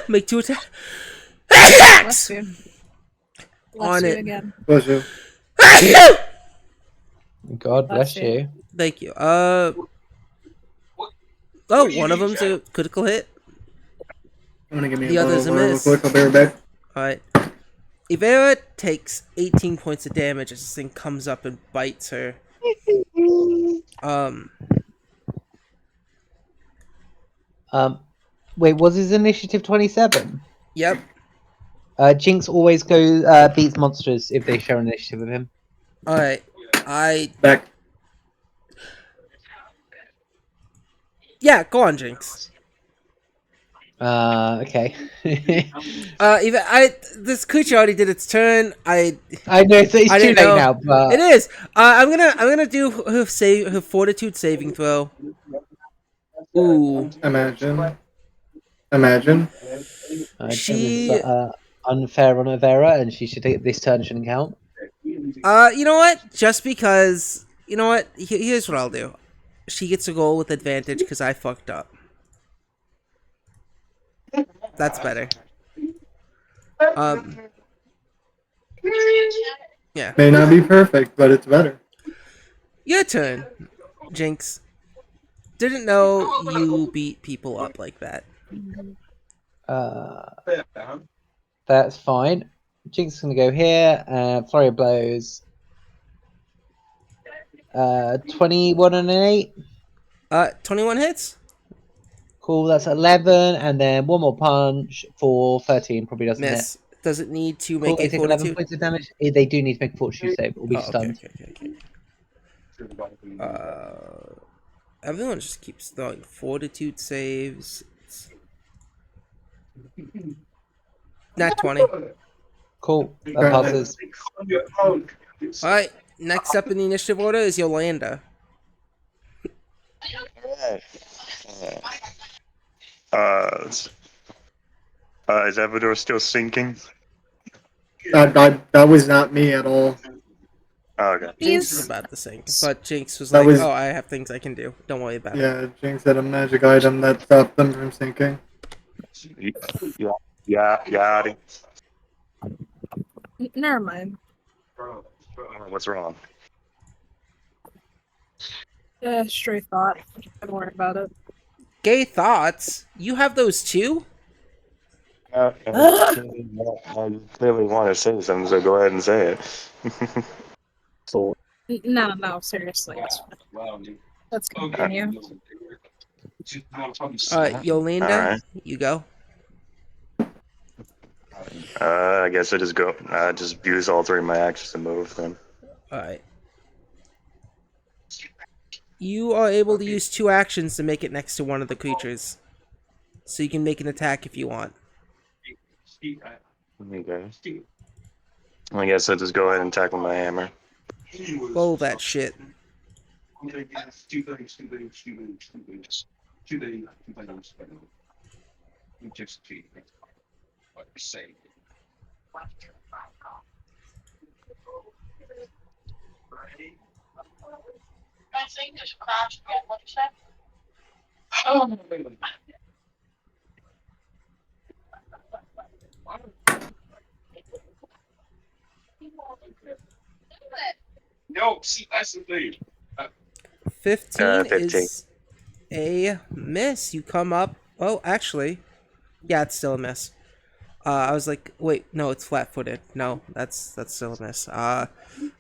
make 2 attacks. Bless you. Bless On you it. again. Bless you. God bless Bless you. you. Thank you. One of them's a critical hit. I'm gonna give me The a other's a bottle of water real miss. quick. I'll be right back. Alright. Ivera takes 18 points of damage as this thing comes up and bites her. Wait, was his initiative 27? Yep. Jinx always beats monsters if they share an initiative with him. Alright. Back. Yeah, go on, Jinx. Okay. This creature already did its turn. I know it's too late now, but it is. I'm gonna do her fortitude saving throw. Ooh. Imagine. She. Unfair on Avera, and she should take this turn shouldn't count. You know what? Just because. You know what? Here's what I'll do. She gets a roll with advantage because I fucked up. That's better. Yeah. May not be perfect, but it's better. Your turn, Jinx. Didn't know you beat people up like that. That's fine. Jinx is gonna go here. Flurry of blows. 21 and an 8. 21 hits. Cool, that's 11, and then one more punch for 13. Probably doesn't hit. Miss. Does it need to Cool, make they a take 11 fortitude? points of damage. They do need to make a fortitude save, or be Oh, okay, stunned. okay. Everyone just keeps throwing fortitude saves. Nat 20. Cool, that passes. Alright, next up in the initiative order is Yolanda. Uh, is Evador still sinking? That was not me at all. Oh, okay. Jinx is about to sink, but Jinx was That like, was- oh, I have things I can do. Don't worry about it. Yeah, Jinx had a magic item that stopped them from sinking. Yeah. Never mind. What's wrong? Stray thought. Don't worry about it. Gay thoughts? You have those too? I clearly want to say something, so go ahead and say it. No, seriously. Let's continue. Alright, Yolanda, Alright. you go. I guess I just go. Just use all three of my actions to move then. Alright. You are able to use 2 actions to make it next to one of the creatures. So you can make an attack if you want. Okay. I guess I just go ahead and tackle my hammer. Roll that shit. No, see, that's the thing. 15 15. is a miss. You come up. Oh, actually, yeah, it's still a miss. I was like, wait, no, it's flat-footed. No, that's still a miss.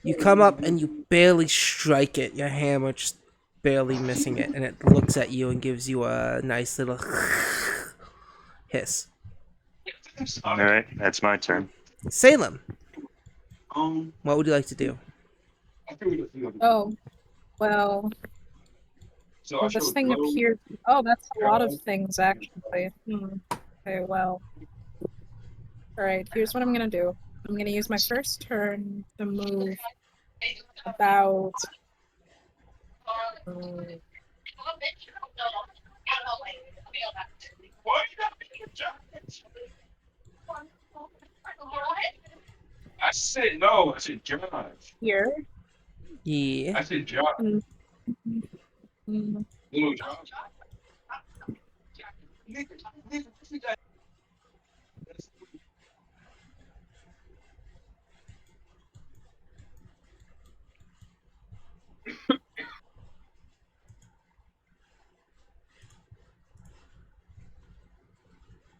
You come up and you barely strike it. Your hammer just barely missing it, and it looks at you and gives you a nice little hiss. Alright, that's my turn. Salem, what would you like to do? Oh, well, this thing appeared. Oh, that's a lot of things, actually. Okay, well. Alright, here's what I'm gonna do. I'm gonna use my first turn to move about. I said no. I said Josh. Here. Yeah. I said Josh. Little Josh.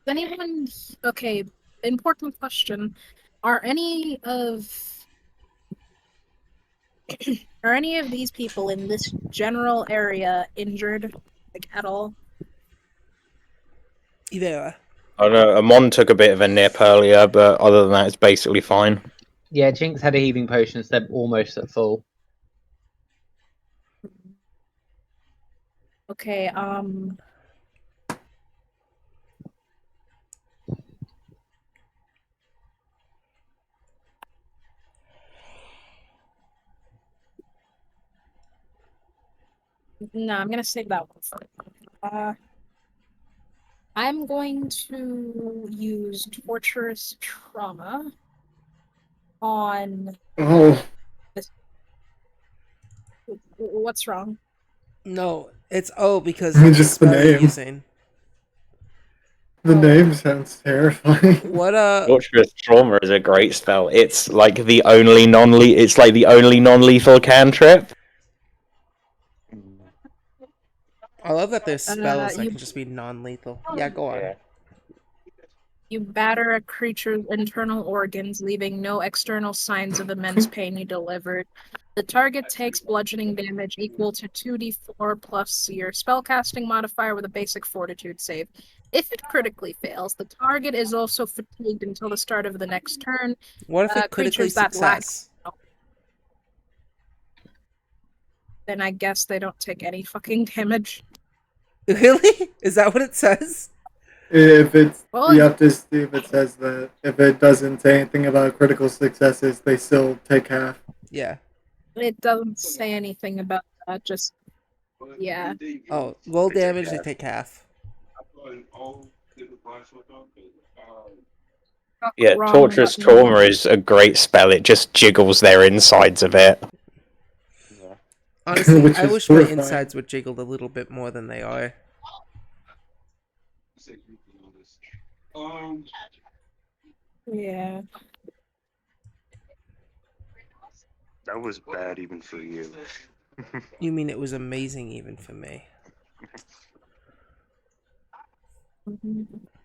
Anyone? Okay, important question. Are any of are any of these people in this general area injured, like at all? Ivera. I don't know. Amon took a bit of a nip earlier, but other than that, it's basically fine. Yeah, Jinx had a healing potion, so they're almost at full. Okay, no, I'm gonna save that one for I'm going to use Torturous Trauma on Oh, this. What's wrong? No, it's because Just of the the spell you're name. using. the name sounds terrifying. What Torturous Trauma is a great spell. It's like the only non-lethal cantrip. I love that there's spells that you- can just be non-lethal. Yeah, go on. Yeah. You batter a creature's internal organs, leaving no external signs of immense pain you delivered. The target takes bludgeoning damage equal to 2d4 plus your spellcasting modifier with a basic fortitude save. If it critically fails, the target is also fatigued until the start of the next turn. What if it critically Creatures that lack, success? then I guess they don't take any fucking damage. Really? Is that what it says? If it's Well, you have to see if it says that. If it doesn't say anything about critical successes, they still take half. Yeah. it doesn't say anything about that. Just yeah. Oh, roll damage, they take half. Yeah, Wrong Torturous button. Trauma is a great spell. It just jiggles their insides a bit. Honestly, Which I is wish my horrifying. insides were jiggled a little bit more than they are. Yeah. That was bad even for you. You mean it was amazing even for me?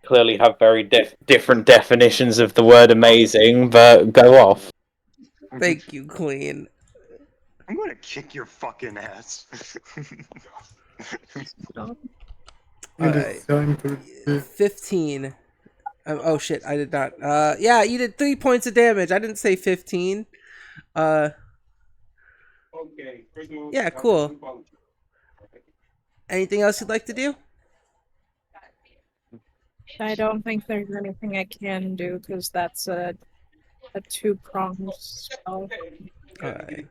Clearly have very different definitions of the word amazing, but go off. Thank you, Queen. I'm gonna kick your fucking ass. It is Alright. time for 15. Oh shit, I did not. Yeah, you did 3 points of damage. I didn't say 15. Yeah, cool. Anything else you'd like to do? I don't think there's anything I can do because that's a two-pronged spell. Alright.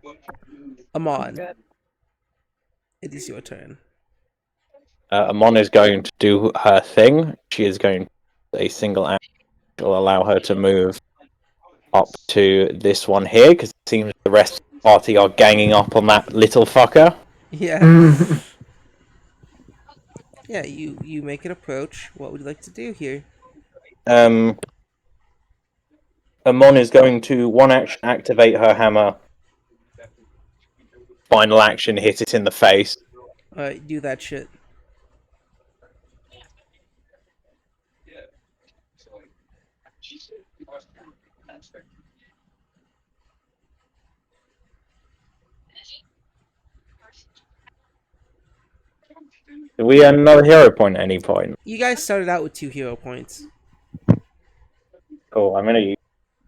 I'm Amon, good. it is your turn. Amon is going to do her thing. She is going to a single action will allow her to move up to this one here, because it seems the rest of the party are ganging up on that little fucker. Yeah. Yeah, you make an approach. What would you like to do here? Amon is going to one action activate her hammer. Final action, hit it in the face. Alright, do that shit. Do we earn another hero point at any point? You guys started out with 2 hero points. Cool, I'm going to use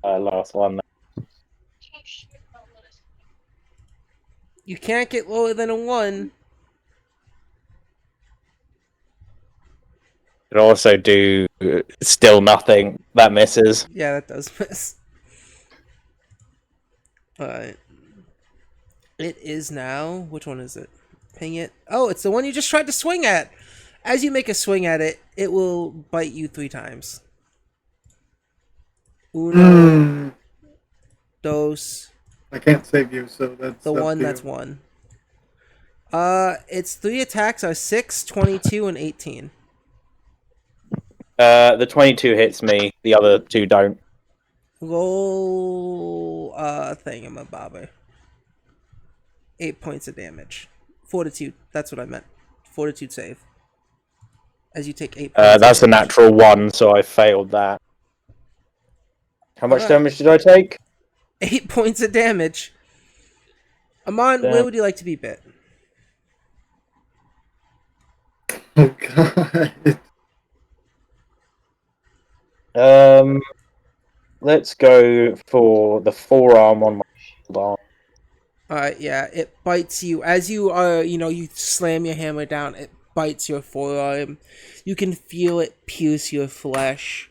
last one. You can't get lower than a 1. Could also do still nothing. That misses. Yeah, that does miss. Alright. It is now. Which one is it? Ping it. Oh, it's the one you just tried to swing at. As you make a swing at it, it will bite you 3 times. Uno, dos, I can't save you, so that's the up one to that's you. 1. Its 3 attacks are 6, 22, and 18. The 22 hits me. The other 2 don't. Roll thingamabobber. 8 points of damage. Fortitude. That's what I meant. Fortitude save. As you take 8 points. That's a of damage. natural 1, so I failed that. How much Alright. damage did I take? 8 points of damage. Amon, where would you like to be bit? Oh god. Let's go for the forearm on my shield arm. Yeah, it bites you as you you slam your hammer down. It bites your forearm. You can feel it pierce your flesh,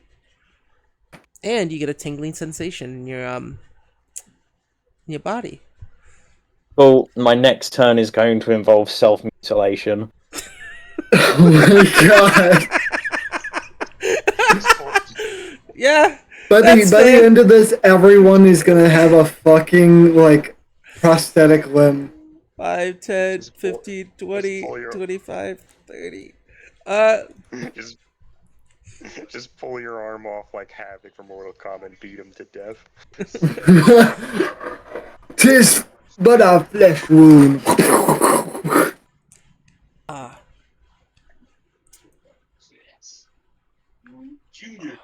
and you get a tingling sensation in your body. Well, my next turn is going to involve self-mutilation. Oh my god. Yeah. By That's the fair. end of this, everyone is gonna have a fucking, like, prosthetic limb. 5, 10, Just 15, 20, pull your- 25, 30. just, just pull your arm off like Havoc from Mortal Kombat and beat him to death. 'Tis but a flesh wound.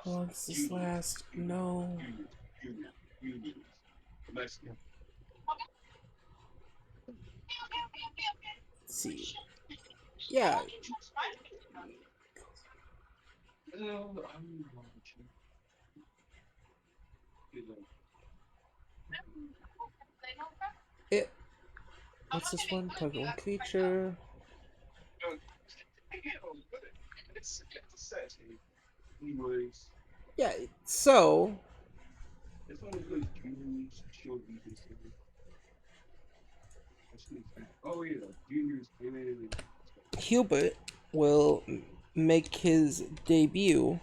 How long does this last? No. see. Yeah, it. What's this one? Target one creature. Yeah, so Hubert will make his debut,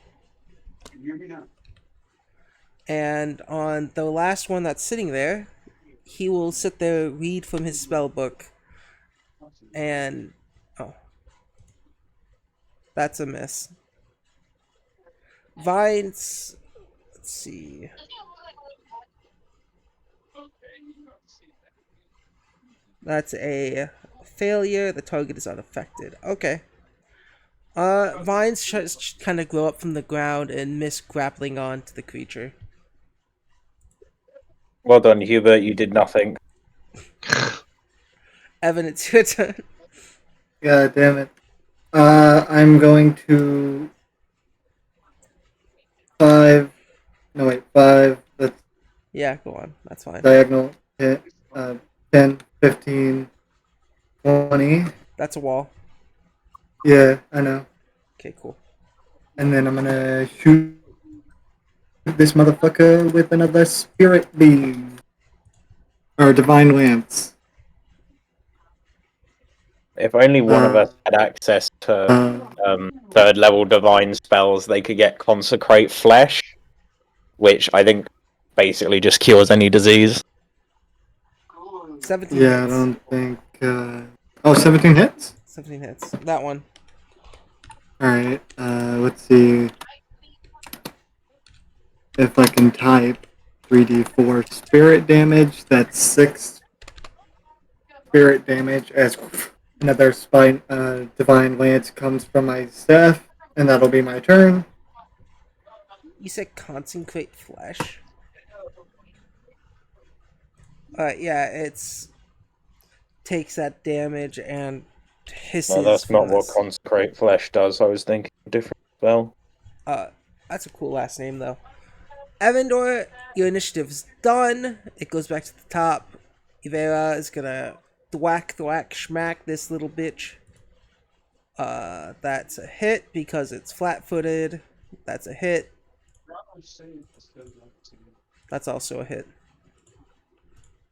and on the last one that's sitting there, he will sit there, read from his spell book, and oh, that's a miss. Vines. Let's see. That's a failure. The target is unaffected. Okay. Vines just kind of grow up from the ground and miss grappling on to the creature. Well done, Hubert. You did nothing. Evan, it's your turn. God damn it. I'm going to 5. No, wait, 5. That's Yeah, go on. That's fine. diagonal hit. 10, 15, 20. That's a wall. Yeah, I know. Okay, cool. And then I'm gonna shoot this motherfucker with another spirit beam. Or divine lance. If only one of Uh, us had access to third level divine spells, they could get consecrate flesh, which I think basically just cures any disease. 17 yeah, I hits. don't think. 17 hits? 17 hits. That one. Alright, let's see if I can type 3d4 spirit damage. That's 6 spirit damage as another divine lance comes from my staff, and that'll be my turn. You said consecrate flesh? Yeah, it's takes that damage and No, hisses that's not from what this. consecrate flesh does. I was thinking a different spell. That's a cool last name though. Evandor, your initiative's done. It goes back to the top. Ivera is gonna thwack, schmack this little bitch. That's a hit because it's flat-footed. That's a hit. That's also a hit.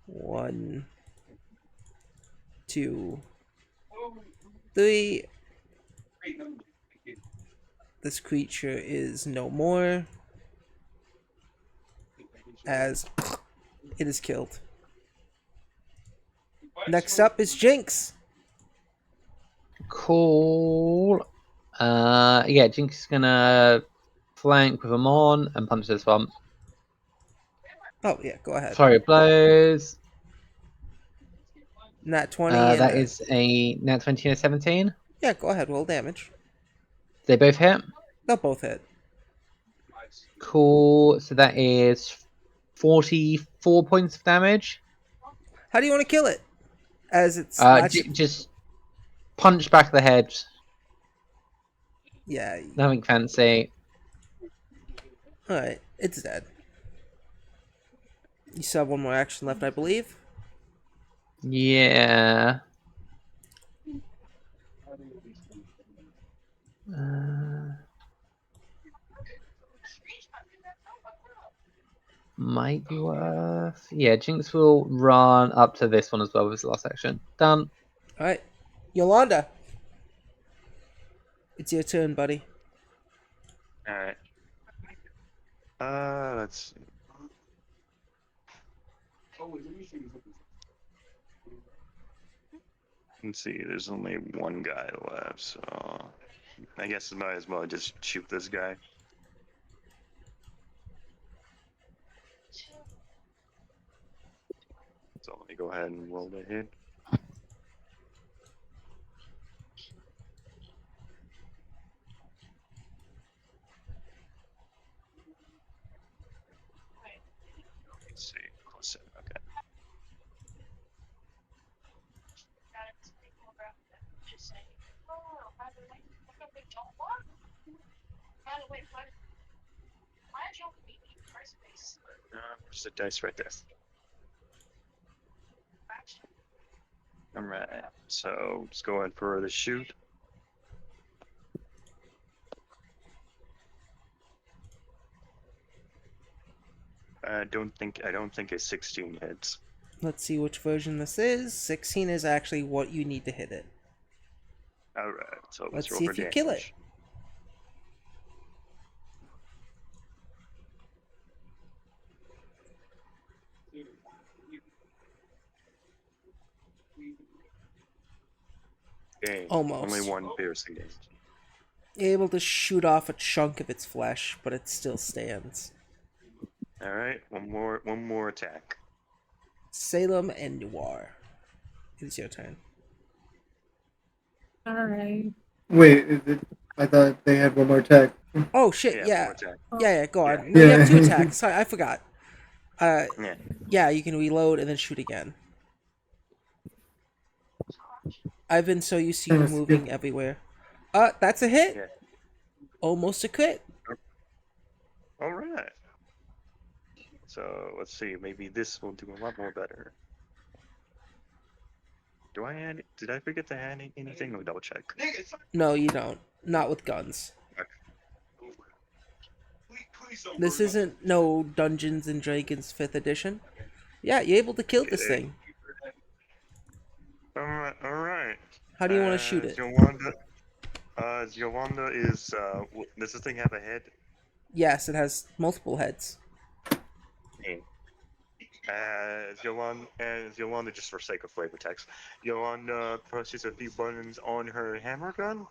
1, 2, 3. This creature is no more, as it is killed. Next up is Jinx. Cool. Yeah, Jinx is gonna flank with a Mon and punch this one. Oh yeah, go ahead. Flurry of blows. Nat 20 and That is a nat 20 and a 17. yeah, go ahead. Roll damage. They both hit. They'll both hit. Cool. So that is 44 points of damage. How do you want to kill it? As it's just punch back of the head. Yeah. Nothing fancy. Alright, it's dead. You still have one more action left, I believe. Yeah. Might be worth. Yeah, Jinx will run up to this one as well with his last action. Done. Alright. Yolanda. It's your turn, buddy. Alright. Let's see. Let's see, there's only one guy left, so I guess I might as well just shoot this guy. So let me go ahead and roll the hit. Let's see, +7, okay. Where's the dice right there? Alright, so let's go in for the shoot. I don't think a 16 hits. Let's see which version this is. 16 is actually what you need to hit it. Alright, so let's Let's roll see for if you damage. kill it. Dang, Almost. only one piercing damage. You're able to shoot off a chunk of its flesh, but it still stands. Alright, one more attack. Salem and Noir. It's your turn. Alright. Wait, I thought they had one more attack. Oh shit, One yeah. more attack. Yeah, go on. Yeah. No, you have 2 Yeah. attacks. Sorry, I forgot. Yeah. Yeah, you can reload and then shoot again. I've been so used to you Yes, moving everywhere. That's a hit. Yeah. Almost a crit. Alright. So let's see, maybe this will do a lot more better. Did I forget to add anything? Let me double check. No, you don't. Not with guns. This isn't no Dungeons and Dragons 5th edition. Yeah, you're able to kill this thing. Alright. How do you want to shoot it? Yolanda is, does this thing have a head? Yes, it has multiple heads. Yolanda, just for sake of flavor text, Yolanda presses a few buttons on her hammer gun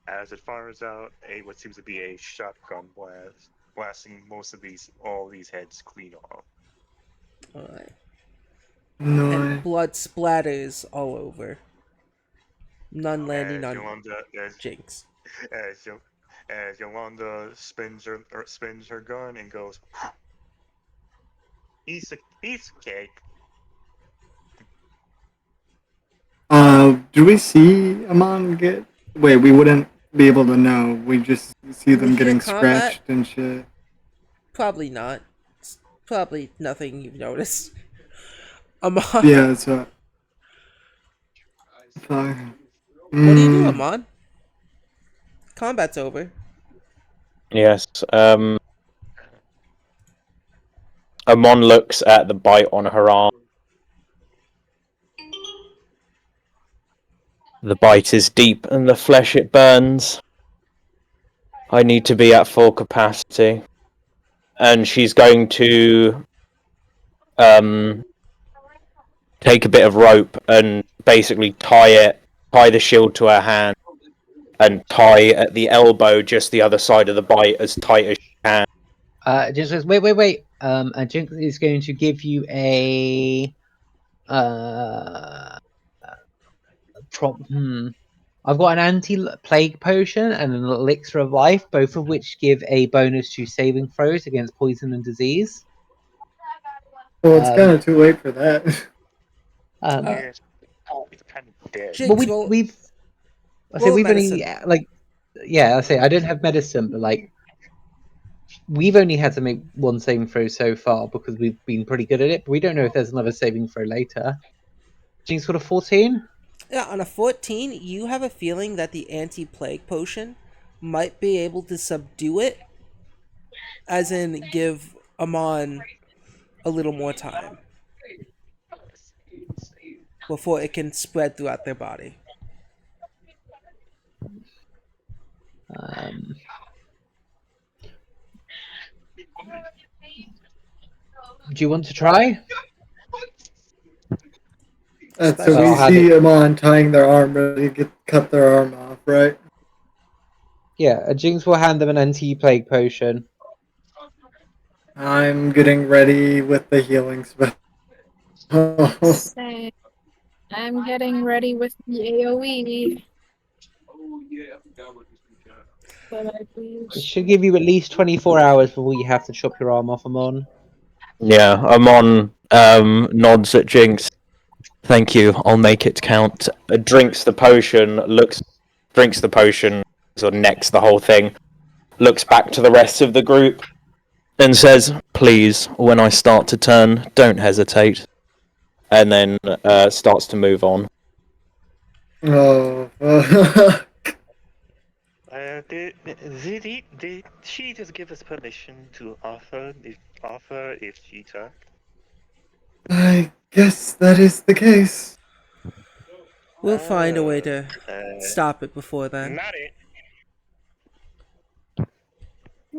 as it fires out what seems to be a shotgun blast, blasting all these heads clean off. Alright. No. And blood splatters all over. None landing on Jinx. As Yolanda spins her gun and goes, piece of cake. Do we see Amon get? Wait, we wouldn't be able to know. We just see We them hear getting combat? scratched and shit. Probably not. It's probably nothing you've noticed. Amon. Yeah, so. Fine. What do you do, Amon? Combat's over. Yes. Amon looks at the bite on her arm. The bite is deep and the flesh it burns. I need to be at full capacity. And she's going to take a bit of rope and basically tie the shield to her hand and tie at the elbow just the other side of the bite as tight as she can. Jinx says, wait. And Jinx is going to give you a I've got an anti-plague potion and an elixir of life, both of which give a bonus to saving throws against poison and disease. Well, it's kind of too late for that. It's kind of dead. Jinx, Well, roll we've only medicine. I say I don't have medicine, but like we've only had to make one saving throw so far because we've been pretty good at it. But we don't know if there's another saving throw later. Jinx got a 14. Yeah, on a 14, you have a feeling that the anti-plague potion might be able to subdue it, as in give Amon a little more time before it can spread throughout their body. Do you want to try? So I'll we have see Amon tying their arm, ready to cut their arm off, right? Yeah, Jinx will hand them an anti-plague potion. I'm getting ready with the healing spell. Say, I'm getting ready with the AoE. It should give you at least 24 hours before you have to chop your arm off, Amon. Yeah, Amon nods at Jinx. Thank you, I'll make it count. Drinks the potion, sort of necks the whole thing, looks back to the rest of the group and says, "Please, when I start to turn, don't hesitate." And then starts to move on. Oh. Did she just give us permission to offer if she turned? I guess that is the case. We'll find a way to stop it before then. Not it.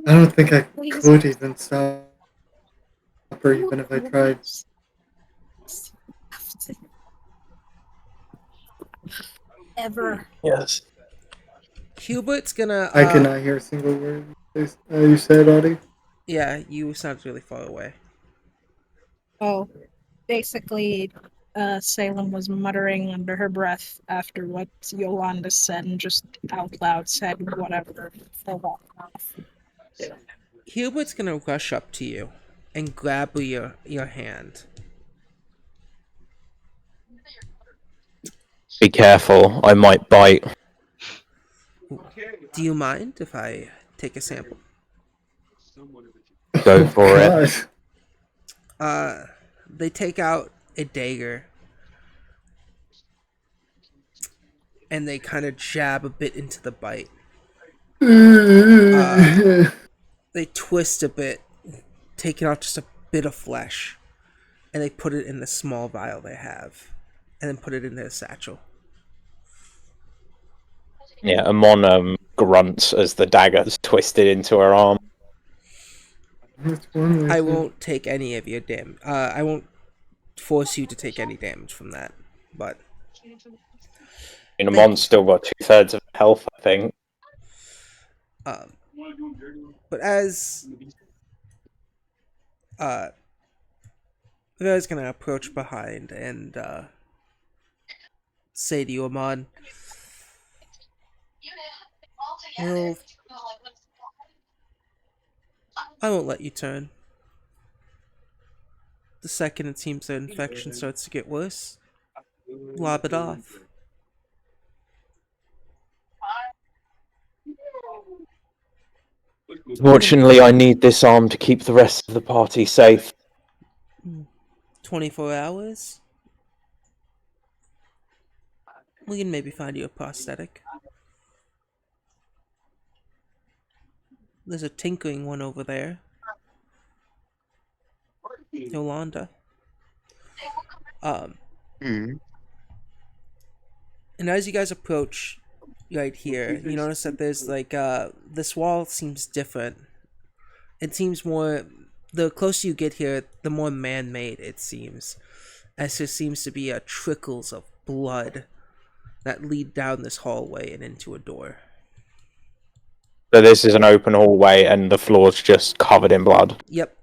I don't think I Please. could even stop her, even if I tried. Ever. Yes. Hubert's gonna. I cannot hear a single word you said, Audie. Yeah, you sound really far away. Oh, basically, Salem was muttering under her breath after what Yolanda said and just out loud said whatever. They walked off. Hubert's gonna rush up to you and grab your hand. Be careful, I might bite. Do you mind if I take a sample? Go for it. They take out a dagger and they kind of jab a bit into the bite. They twist a bit, taking out just a bit of flesh, and they put it in the small vial they have, and then put it in their satchel. Yeah, Amon grunts as the dagger's twisted into her arm. I won't take any of your damage. I won't force you to take any damage from that, but... And Amon's still got 2/3 of health, I think. But as... Vera's gonna approach behind and, say to you, Amon... Well, I won't let you turn. The second it seems the infection starts to get worse, lob it off. Fortunately, I need this arm to keep the rest of the party safe. 24 hours? We can maybe find you a prosthetic. There's a tinkering one over there. Yolanda. And as you guys approach right here, you notice that there's like this wall seems different. It seems more, the closer you get here, the more man-made it seems, as there seems to be trickles of blood that lead down this hallway and into a door. So this is an open hallway and the floor's just covered in blood. Yep.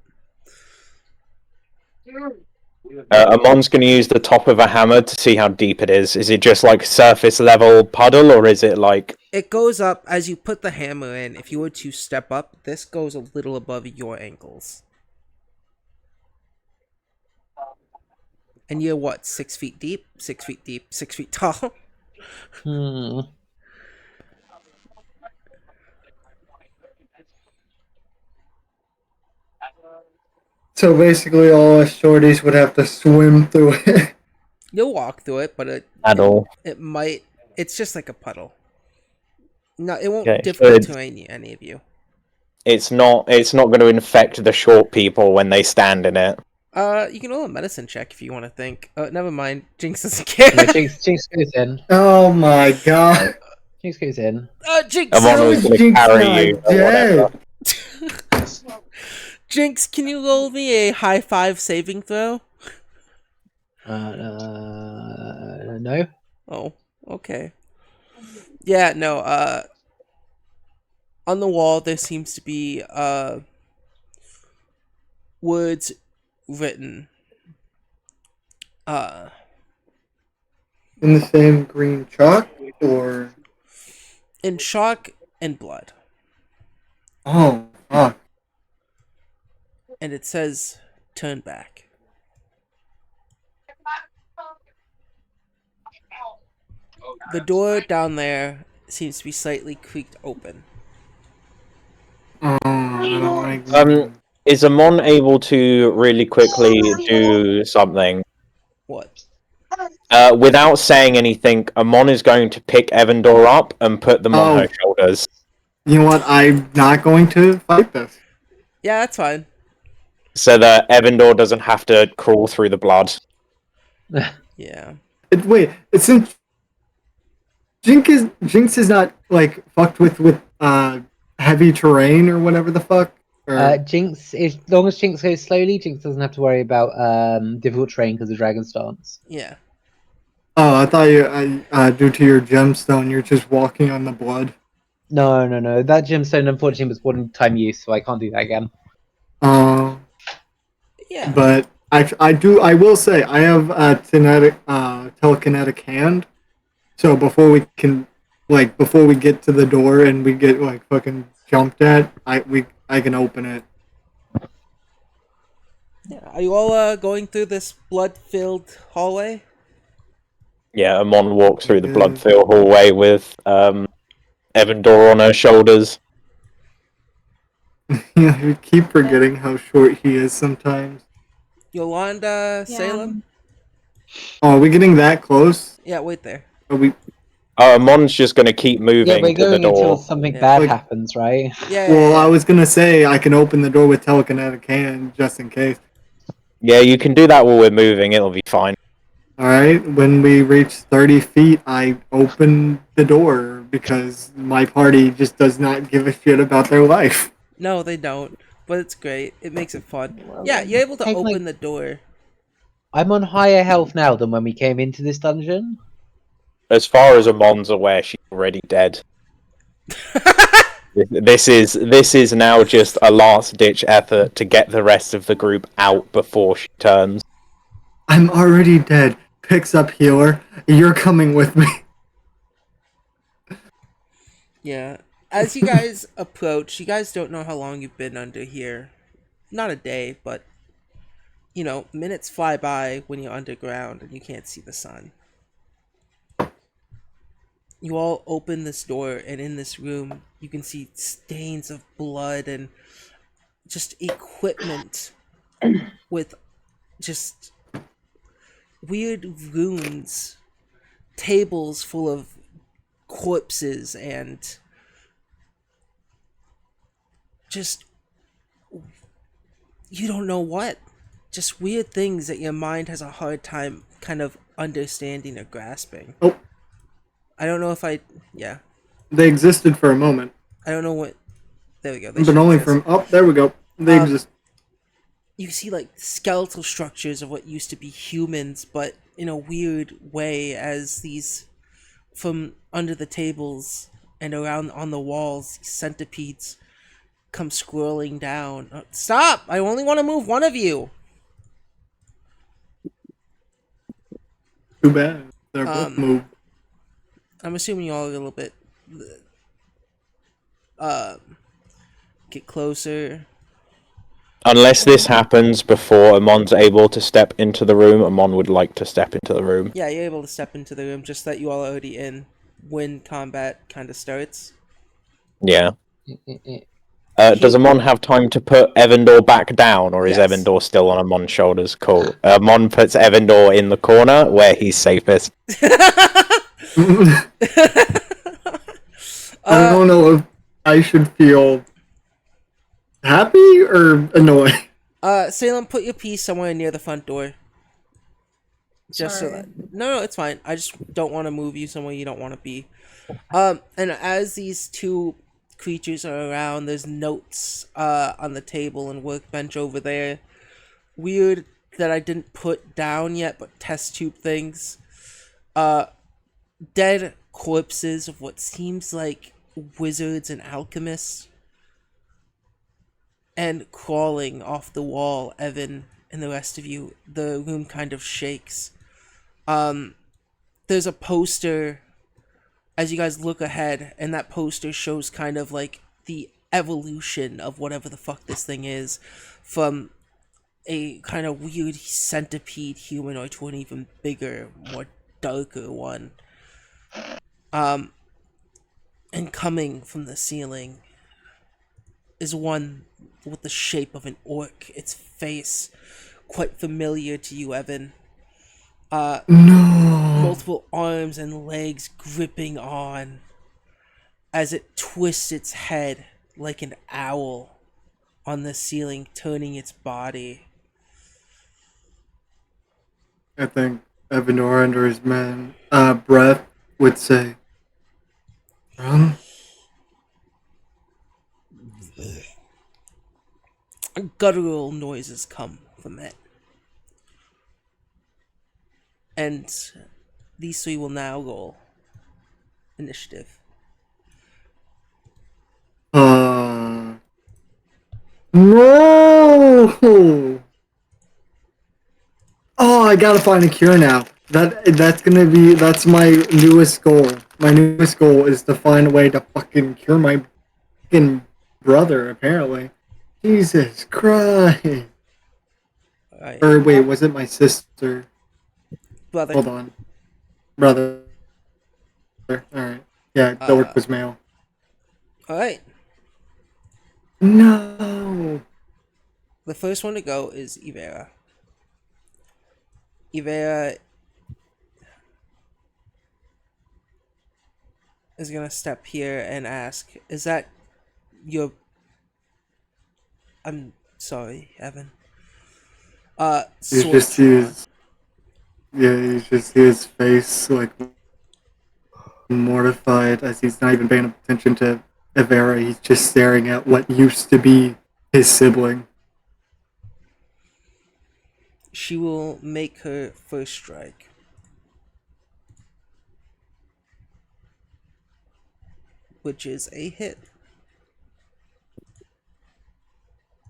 Amon's going to use the top of a hammer to see how deep it is. Is it just like surface level puddle, or is it like... It goes up as you put the hammer in. If you were to step up, this goes a little above your ankles. And you're what, 6 feet deep? 6 feet deep, 6 feet tall? So basically, all us shorties would have to swim through it. You'll walk through it, but it might. It's just like a puddle. No, it won't difficult to any of you. It's not going to infect the short people when they stand in it. You can roll a medicine check if you want to think. Never mind. Jinx doesn't care. No, Jinx goes in. Oh my god. Jinx goes in. Jinx. Amon was going to carry you or whatever. Jinx, can you roll me a high five saving throw? No. Oh, okay. Yeah, no, on the wall there seems to be, words written. In the same green chalk, or? In chalk and blood. Oh, fuck. And it says, turn back. The door down there seems to be slightly creaked open. I don't like. Is Amon able to really quickly do something? What? Without saying anything, Amon is going to pick Evandor up and put them on her shoulders. You know what? I'm not going to fight this. Yeah, that's fine. So that Evandor doesn't have to crawl through the blood. Yeah. Wait, since Jinx is not like fucked with heavy terrain or whatever the fuck. Or... Jinx, as long as Jinx goes slowly, Jinx doesn't have to worry about difficult terrain because of Dragon's Dance. Yeah. Oh, I thought you, due to your gemstone, you're just walking on the blood. No. That gemstone, unfortunately, was one-time use, so I can't do that again. Yeah. But I will say, I have a telekinetic hand. So before we get to the door and we get like fucking jumped at, I can open it. Yeah. Are you all going through this blood-filled hallway? Yeah, Amon walks through the blood-filled hallway with Evandor on her shoulders. Yeah, you keep forgetting how short he is sometimes. Yolanda, Salem? Oh, are we getting that close? Yeah, wait there. Are we? Amon's just going to keep moving we're to the going door. until something bad happens, right? Well, I was gonna say I can open the door with telekinetic hand just in case. Yeah, you can do that while we're moving. It'll be fine. All right. When we reach 30 feet, I open the door because my party just does not give a shit about their life. No, they don't. But it's great. It makes it fun. Yeah, you're able to open the door. I'm on higher health now than when we came into this dungeon. As far as Amon's aware, she's already dead. This is now just a last-ditch effort to get the rest of the group out before she turns. I'm already dead. Picks up healer. You're coming with me. Yeah. As you guys approach, you guys don't know how long you've been under here. Not a day, but, you know, minutes fly by when you're underground and you can't see the sun. You all open this door, and in this room, you can see stains of blood and just equipment with just weird runes, tables full of corpses, and just you don't know what. Just weird things that your mind has a hard time kind of understanding or grasping. Oh. I don't know if yeah. They existed for a moment. I don't know what. There we go. But only from. Oh, there we go. They exist. You see like skeletal structures of what used to be humans, but in a weird way, as these from under the tables and around on the walls, centipedes come scrolling down. Stop! I only want to move one of you. Too bad. They're both moved. I'm assuming you all a little bit get closer. Unless this happens before Amon's able to step into the room, Amon would like to step into the room. Yeah, you're able to step into the room, just that you all are already in when combat kind of starts. Yeah. Does Amon have time to put Evandor back down, or is Evandor still on Amon's shoulders? Cool. Amon puts Evandor in the corner where he's safest. I don't know if I should feel happy or annoyed. Salem, put your piece somewhere near the front door. Just so that... No, it's fine. I just don't want to move you somewhere you don't want to be. And as these two creatures are around, there's notes on the table and workbench over there. Weird that I didn't put down yet, but test tube things. Dead corpses of what seems like wizards and alchemists. And crawling off the wall, Evan and the rest of you, the room kind of shakes. There's a poster as you guys look ahead, and that poster shows kind of like the evolution of whatever the fuck this thing is, from a kind of weird centipede humanoid to an even bigger, more darker one. And coming from the ceiling is one with the shape of an orc, its face quite familiar to you, Evan. No. Multiple arms and legs gripping on as it twists its head like an owl on the ceiling, turning its body. I think Evanor under his breath would say, "Rum." Guttural noises come from it. And these three will now roll initiative. No! Oh, I gotta find a cure now. That's my newest goal. My newest goal is to find a way to fucking cure my fucking brother, apparently. Jesus Christ. Alright. Or wait, was it my sister? Brother. Hold on. Brother. Alright. Yeah, the orc was male. Alright. No! The first one to go is Ivera. Ivera is gonna step here and ask, is that your... I'm sorry, Evan. You Sword just see drawn. you just see his face, like, mortified as he's not even paying attention to Ivera. He's just staring at what used to be his sibling. She will make her first strike. Which is a hit.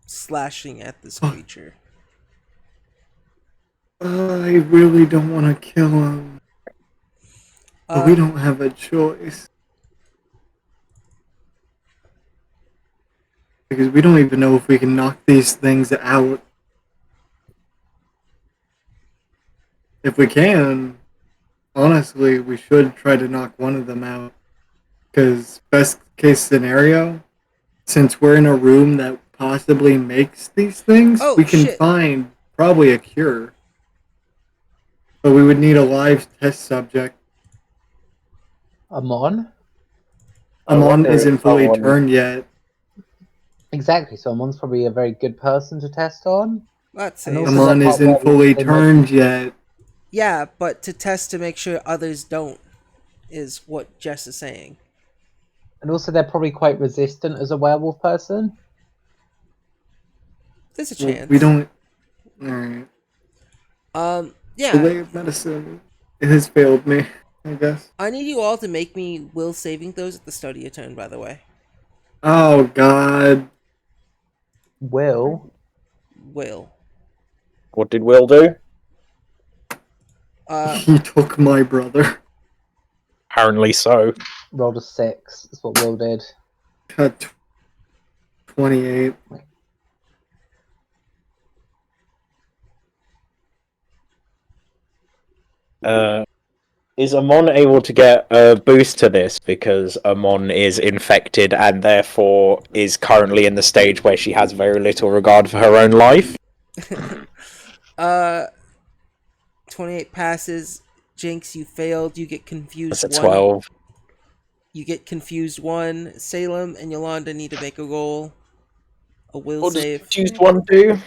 Slashing at this creature. I really don't want to kill him. But we don't have a choice. Because we don't even know if we can knock these things out. If we can, honestly, we should try to knock one of them out. Because best case scenario, since we're in a room that possibly makes these things, we can find probably a cure. But we would need a live test subject. Amon? Amon isn't fully turned yet. Exactly, so Amon's probably a very good person to test on. Let's And say also Amon that part isn't where fully they might- turned yet. Yeah, but to test to make sure others don't is what Jess is saying. And also they're probably quite resistant as a werewolf person. There's a Well, chance. we don't. Alright. Yeah. The way of medicine, it has failed me, I guess. I need you all to make me will saving throws at the start of your turn, by the way. Oh, God. Will? Will. What did Will do? He took my brother. Apparently so. Rolled a 6. That's what Will did. Cut 28. Is Amon able to get a boost to this because Amon is infected and therefore is currently in the stage where she has very little regard for her own life? 28 passes. Jinx, you failed. You get confused. That's a 12. You get confused 1. Salem and Yolanda need to make a roll. A will What save. does confused 1 do?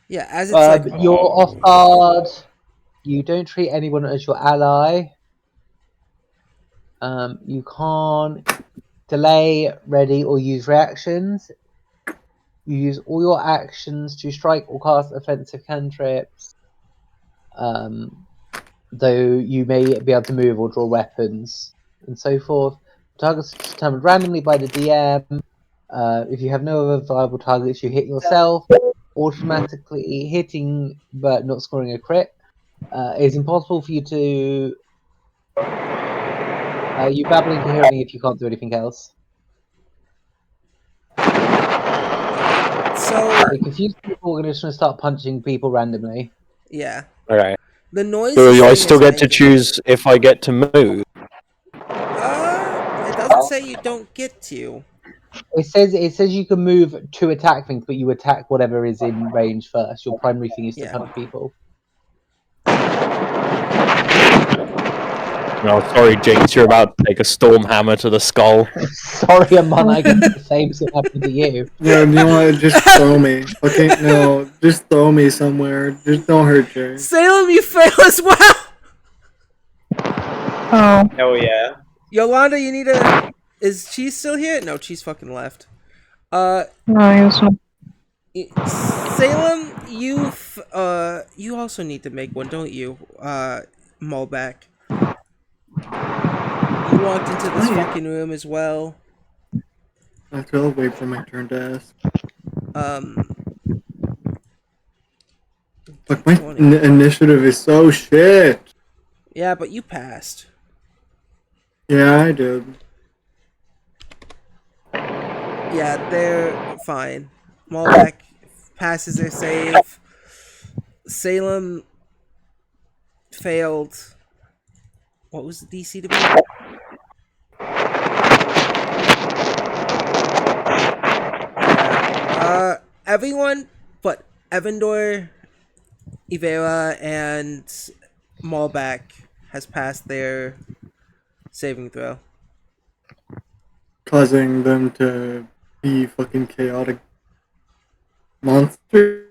Yeah, as it's like... You're off guard. You don't treat anyone as your ally. You can't delay, ready, or use reactions. You use all your actions to strike or cast offensive cantrips. Though you may be able to move or draw weapons and so forth. Targets are determined randomly by the DM. If you have no other viable targets, you hit yourself. Automatically hitting but not scoring a crit. It's impossible for you to... you babble incoherently if you can't do anything else. So... The confused people are just going to start punching people randomly. Yeah. Okay. The noise Do this I thing still is get to making- choose if I get to move? It doesn't say you don't get to. It says you can move to attack things, but you attack whatever is in range first. Your primary thing is to Yeah. punch people. No, sorry, Jinx, you're about to take a storm hammer to the skull. Sorry, Amon, I got the same thing happened to you. No, you know what? Just throw me. Okay, no, just throw me somewhere. Just don't hurt Jay. Salem, you fail as well. Oh, Hell yeah. Yolanda, you need a. Is Cheese still here? No, Cheese fucking left. no, he was not. Salem, you also need to make one, don't you? Malbec. You walked into this fucking room as well. I'll wait for my turn to ask. Look, my initiative is so shit. Yeah, but you passed. Yeah, I did. Yeah, they're fine. Malbec passes their save. Salem failed. What was the DC to be? Yeah. Everyone but Evandor, Ivera, and Malbec has passed their saving throw. Causing them to be fucking chaotic monsters.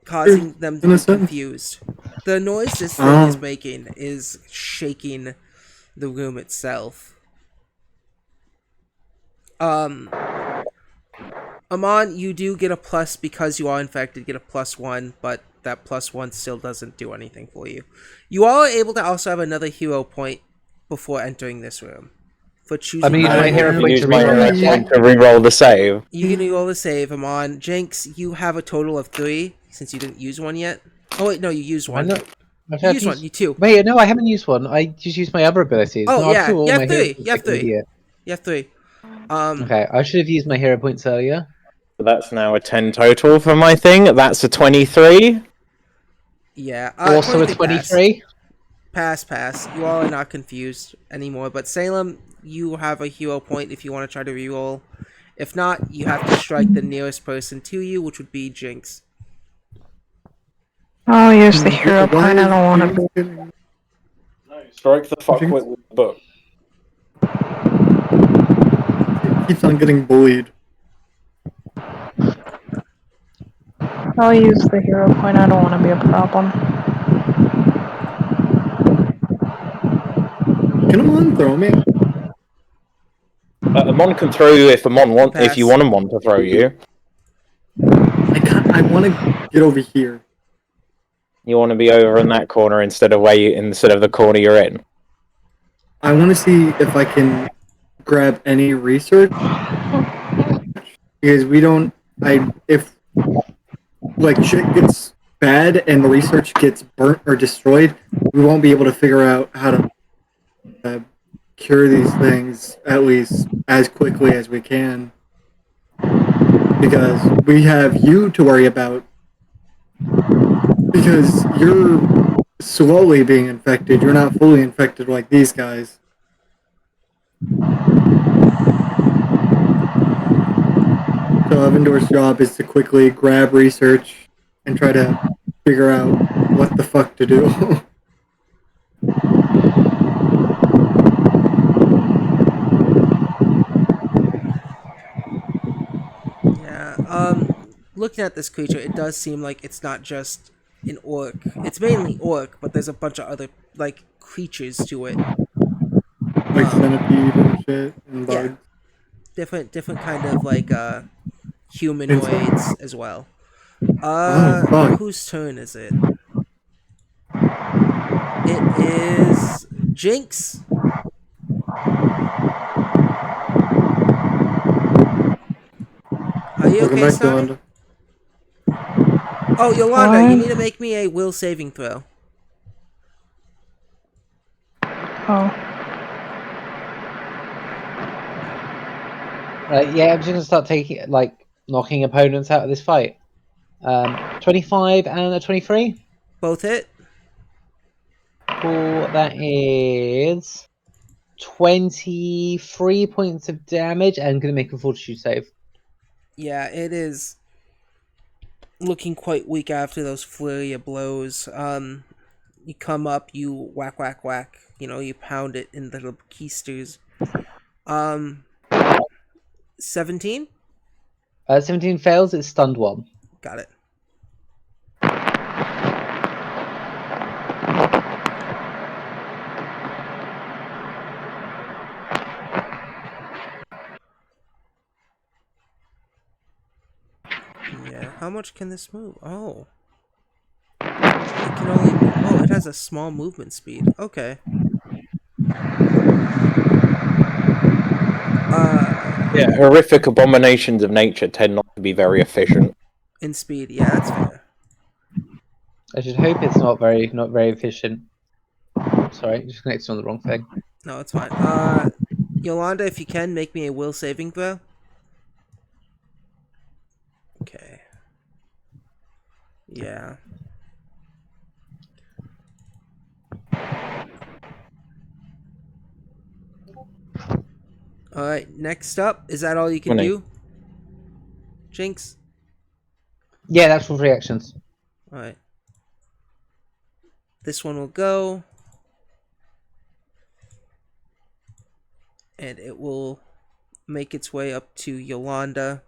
Causing them to In a be sense. confused. The noise this thing is making is shaking the room itself. Amon, you do get a plus because you are infected, get a +1, but that +1 still doesn't do anything for you. You all are able to also have another hero point before entering this room. For choosing I mean, my hero point Use to my reroll hero that check. point to reroll the save. You can roll the save, Amon. Jinx, you have a total of 3 since you didn't use one yet. Oh wait, no, you used one. You used one. You 2. Wait, no, I haven't used one. I just used my other abilities. Oh no, yeah, all you have my hero 3. points You have like an 3. idiot. You have 3. Okay, I should have used my hero points earlier. So that's now a 10 total for my thing. That's a 23. Yeah. Also a 23. Pass. You all are not confused anymore. But Salem, you have a hero point if you want to try to reroll. If not, you have to strike the nearest person to you, which would be Jinx. I'll use the hero point. I don't want to be. Strike the fuckwit with the book. Keeps on getting bullied. I'll use the hero point. I don't want to be a problem. Can Amon throw me? Amon can throw you if if you want Amon to throw you. I want to get over here. You want to be over in that corner instead of the corner you're in. I want to see if I can grab any research because we don't. If like shit gets bad and the research gets burnt or destroyed, we won't be able to figure out how to cure these things at least as quickly as we can. Because we have you to worry about. Because you're slowly being infected. You're not fully infected like these guys. So Evandor's job is to quickly grab research and try to figure out what the fuck to do. Yeah. Looking at this creature, it does seem like it's not just an orc. It's mainly orc, but there's a bunch of other like creatures to it. Like centipede and shit and bugs. Different kind of like humanoids as well. Fuck. Whose turn is it? It is Jinx. Are you Welcome okay, back, Sonny? Yolanda. Oh, Yolanda, you need to make me a will saving throw. Oh. Right, yeah, I'm just gonna start taking knocking opponents out of this fight. 25 and a 23. Both hit. Cool. That is 23 points of damage and going to make a fortitude save. Yeah, it is looking quite weak after those flurry of blows. You come up, you whack, whack, whack. You pound it in the little keisters. 17? 17 fails, it's stunned 1. Got it. Yeah, how much can this move? Oh. It can only move. Oh, it has a small movement speed. Okay. Yeah, horrific abominations of nature tend not to be very efficient. In speed, yeah, that's fair. I should hope it's not very efficient. Sorry, just connected on the wrong thing. No, it's fine. Yolanda, if you can, make me a will saving throw. Okay. Yeah. Alright, next up. Is that all you can do? Jinx? Yeah, that's for 3 actions. Alright. This one will go. And it will make its way up to Yolanda.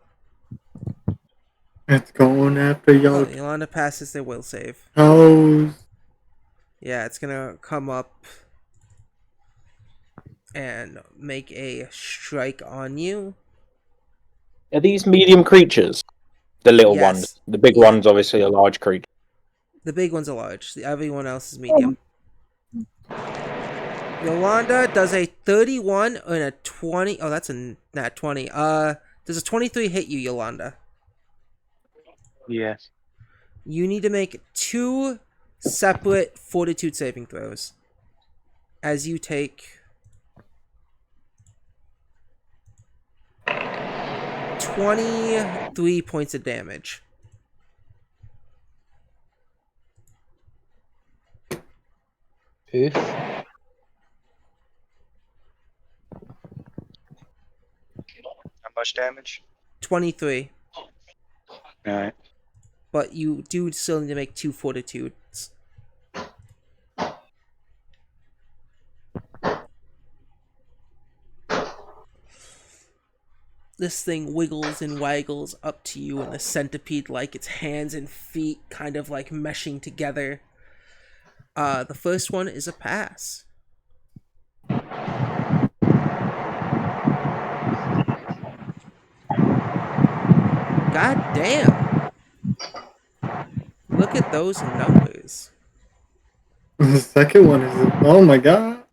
It's going after Oh, y'all. Yolanda passes their will save. Toes. Yeah, it's gonna come up and make a strike on you. Are these medium creatures? The little Yes. ones. The big Yeah. one's obviously a large creature. The big one's a large. Everyone else is medium. Yolanda does a 31 and a 20. Oh, that's a nat 20. Does a 23 hit you, Yolanda? Yes. You need to make 2 separate fortitude saving throws. As you take 23 points of damage. Oof. How much damage? 23. Alright. But you do still need to make 2 fortitudes. This thing wiggles and waggles up to you in the centipede, like its hands and feet kind of like meshing together. The first one is a pass. God damn. Look at those numbers. The second one is. Oh my god.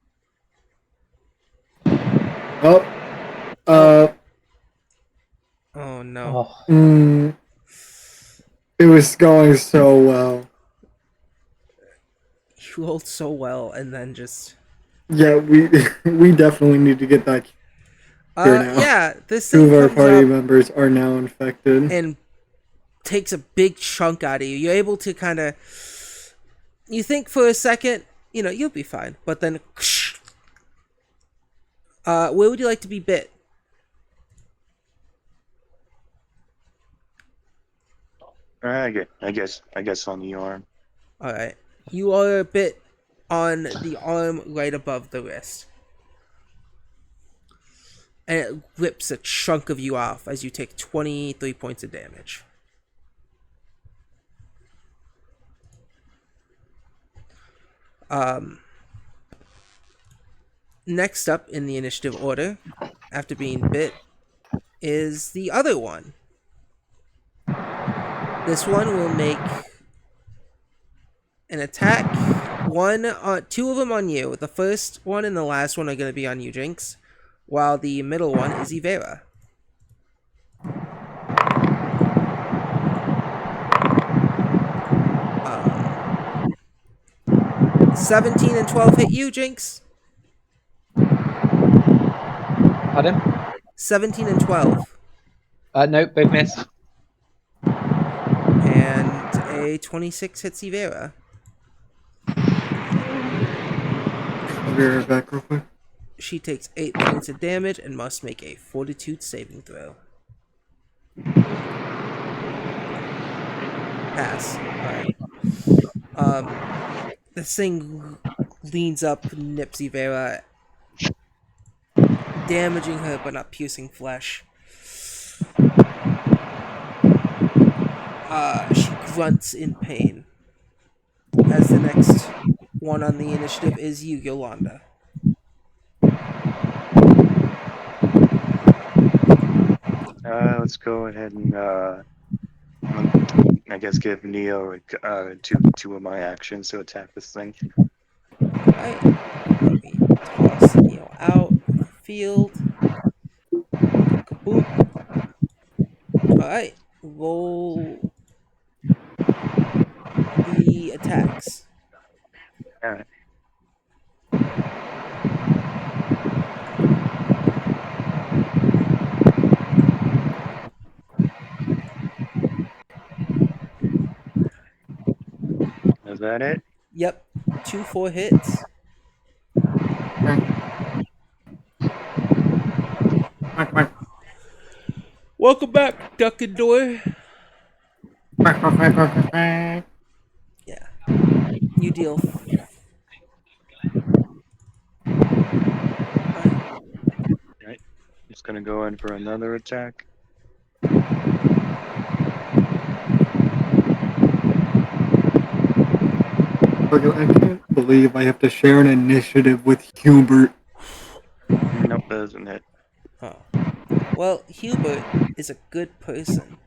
Oh. Oh no. It was going so well. You rolled so well and then just. Yeah, we definitely need to get that here now. Yeah, this 2 thing of our comes party up members are now infected. and takes a big chunk out of you. You're able to kind of. You think for a second, you'll be fine. But then. Where would you like to be bit? I guess on the arm. Alright. You are a bit on the arm right above the wrist. And it rips a chunk of you off as you take 23 points of damage. Next up in the initiative order, after being bit, is the other one. This one will make an attack. 2 of them on you. The first one and the last one are going to be on you, Jinx. While the middle one is Ivera. 17 and 12 hit you, Jinx? Pardon? 17 and 12. Nope, both missed. And a 26 hits Ivera. I'll be right back real quick. She takes 8 points of damage and must make a fortitude saving throw. Pass. Alright. This thing leans up, nips Ivera, damaging her but not piercing flesh. She grunts in pain. As the next one on the initiative is you, Yolanda. Let's go ahead and I guess give Neo two of my actions to attack this thing. Alright. Let me toss Neo out of the field. Kaboop. Alright. Roll the attacks. All right. Is that it? Yep. 2 4 hits. Welcome back, Duck and Door. Yeah. You deal. Alright. Right. Just gonna go in for another attack. I can't believe I have to share an initiative with Hubert. Nope, that doesn't hit. Oh. Well, Hubert is a good person.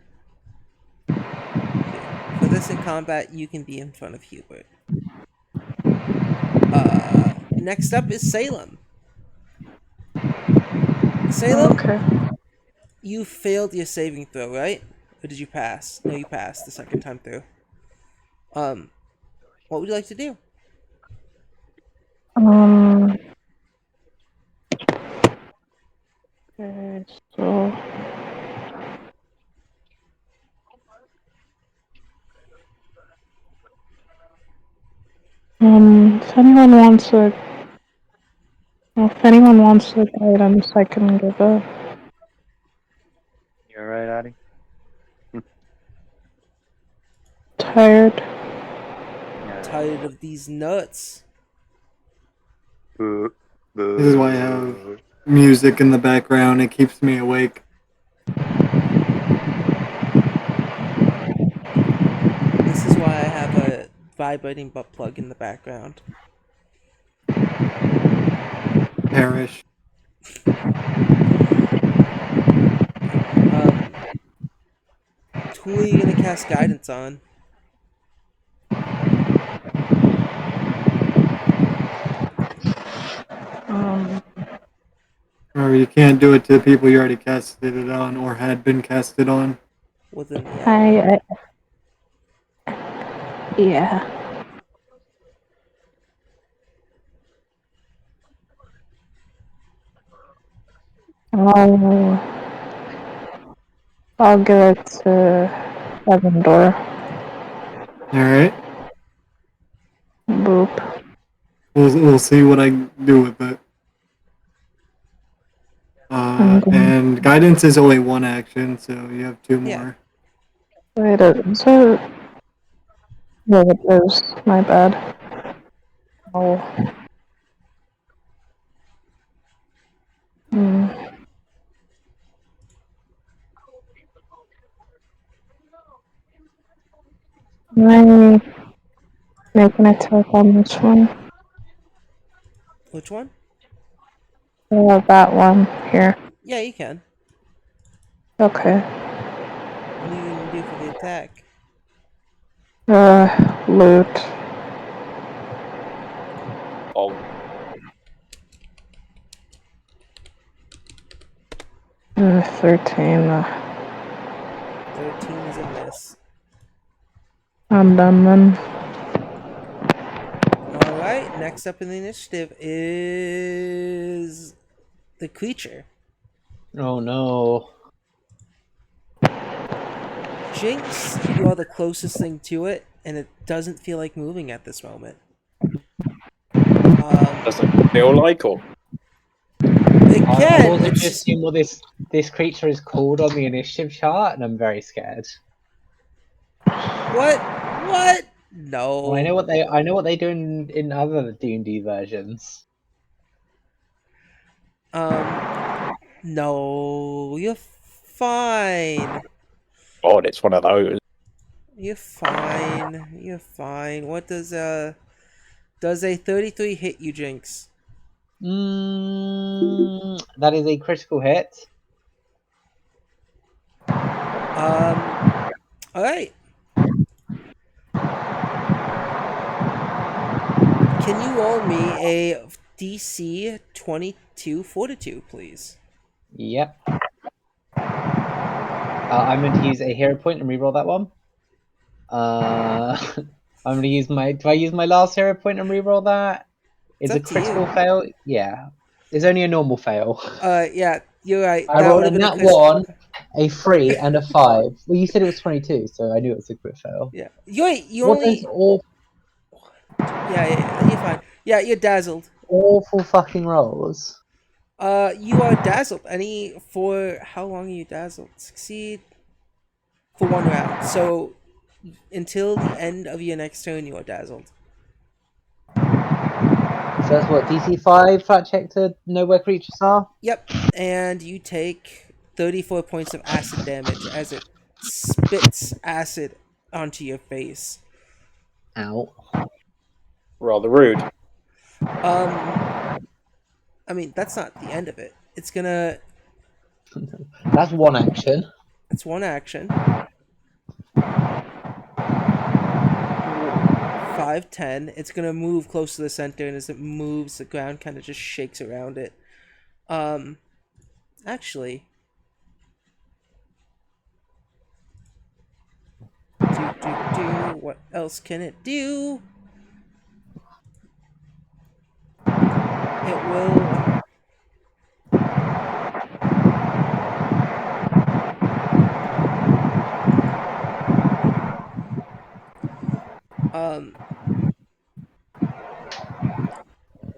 Here. For this in combat, you can be in front of Hubert. Next up is Salem. Salem, Okay. you failed your saving throw, right? Or did you pass? No, you passed the second time through. What would you like to do? Okay, so if anyone wants the guidance, I can give it. You alright, Addy? Tired. Yeah. Tired of these nuts? Boo. Boo. This is why I have music in the background. It keeps me awake. This is why I have a vibrating butt plug in the background. Perish. Who are you gonna cast guidance on? Or you can't do it to the people you already casted it on or had been casted on. Well then, yeah. Yeah. I'll, I'll give it to Evandor. Alright. Boop. We'll see what I do with it. And guidance is only one action, so you have 2 more. Wait, is it? Yeah, it is. My bad. Oh. Can I make an attack on this one? Which one? That one here. Yeah, you can. Okay. What are you gonna do for the attack? Loot. Oh, 13. 13 is a miss. I'm done then. Alright, next up in the initiative is the creature. Oh no. Jinx, you are the closest thing to it, and it doesn't feel like moving at this moment. doesn't feel like or I can. wasn't to It's assume what this creature is called on the initiative chart, and I'm very scared. what? What? No. I know what they do in other D&D versions. No. You're fine. God, it's one of those. You're fine. You're fine. What does a 33 hit you, Jinx? That is a critical hit. All right. Can you roll me a DC 22 Fortitude, please? Yep. I'm going to use a hero point and reroll that one. I'm going to use my. Do I use my last hero point and reroll that? It's a up to you. critical fail. Yeah, it's only a normal fail. Yeah, you're right. I That rolled would a have been a nat crit. one, a 3, and a 5. Well, you said it was 22, so I knew it was a crit fail. Yeah. You What only. those awful, Yeah, you're fine. Yeah, you're dazzled. awful fucking rolls? You are dazzled. For how long are you dazzled? Succeed for 1 round. So until the end of your next turn, you are dazzled. So that's what, DC 5 flat check to know where creatures are? Yep, and you take 34 points of acid damage as it spits acid onto your face. Ow. Rather rude. I mean, that's not the end of it. It's gonna. That's one action. It's one action. 5, 10. It's gonna move close to the center, and as it moves, the ground kind of just shakes around it. Actually, what else can it do? It will.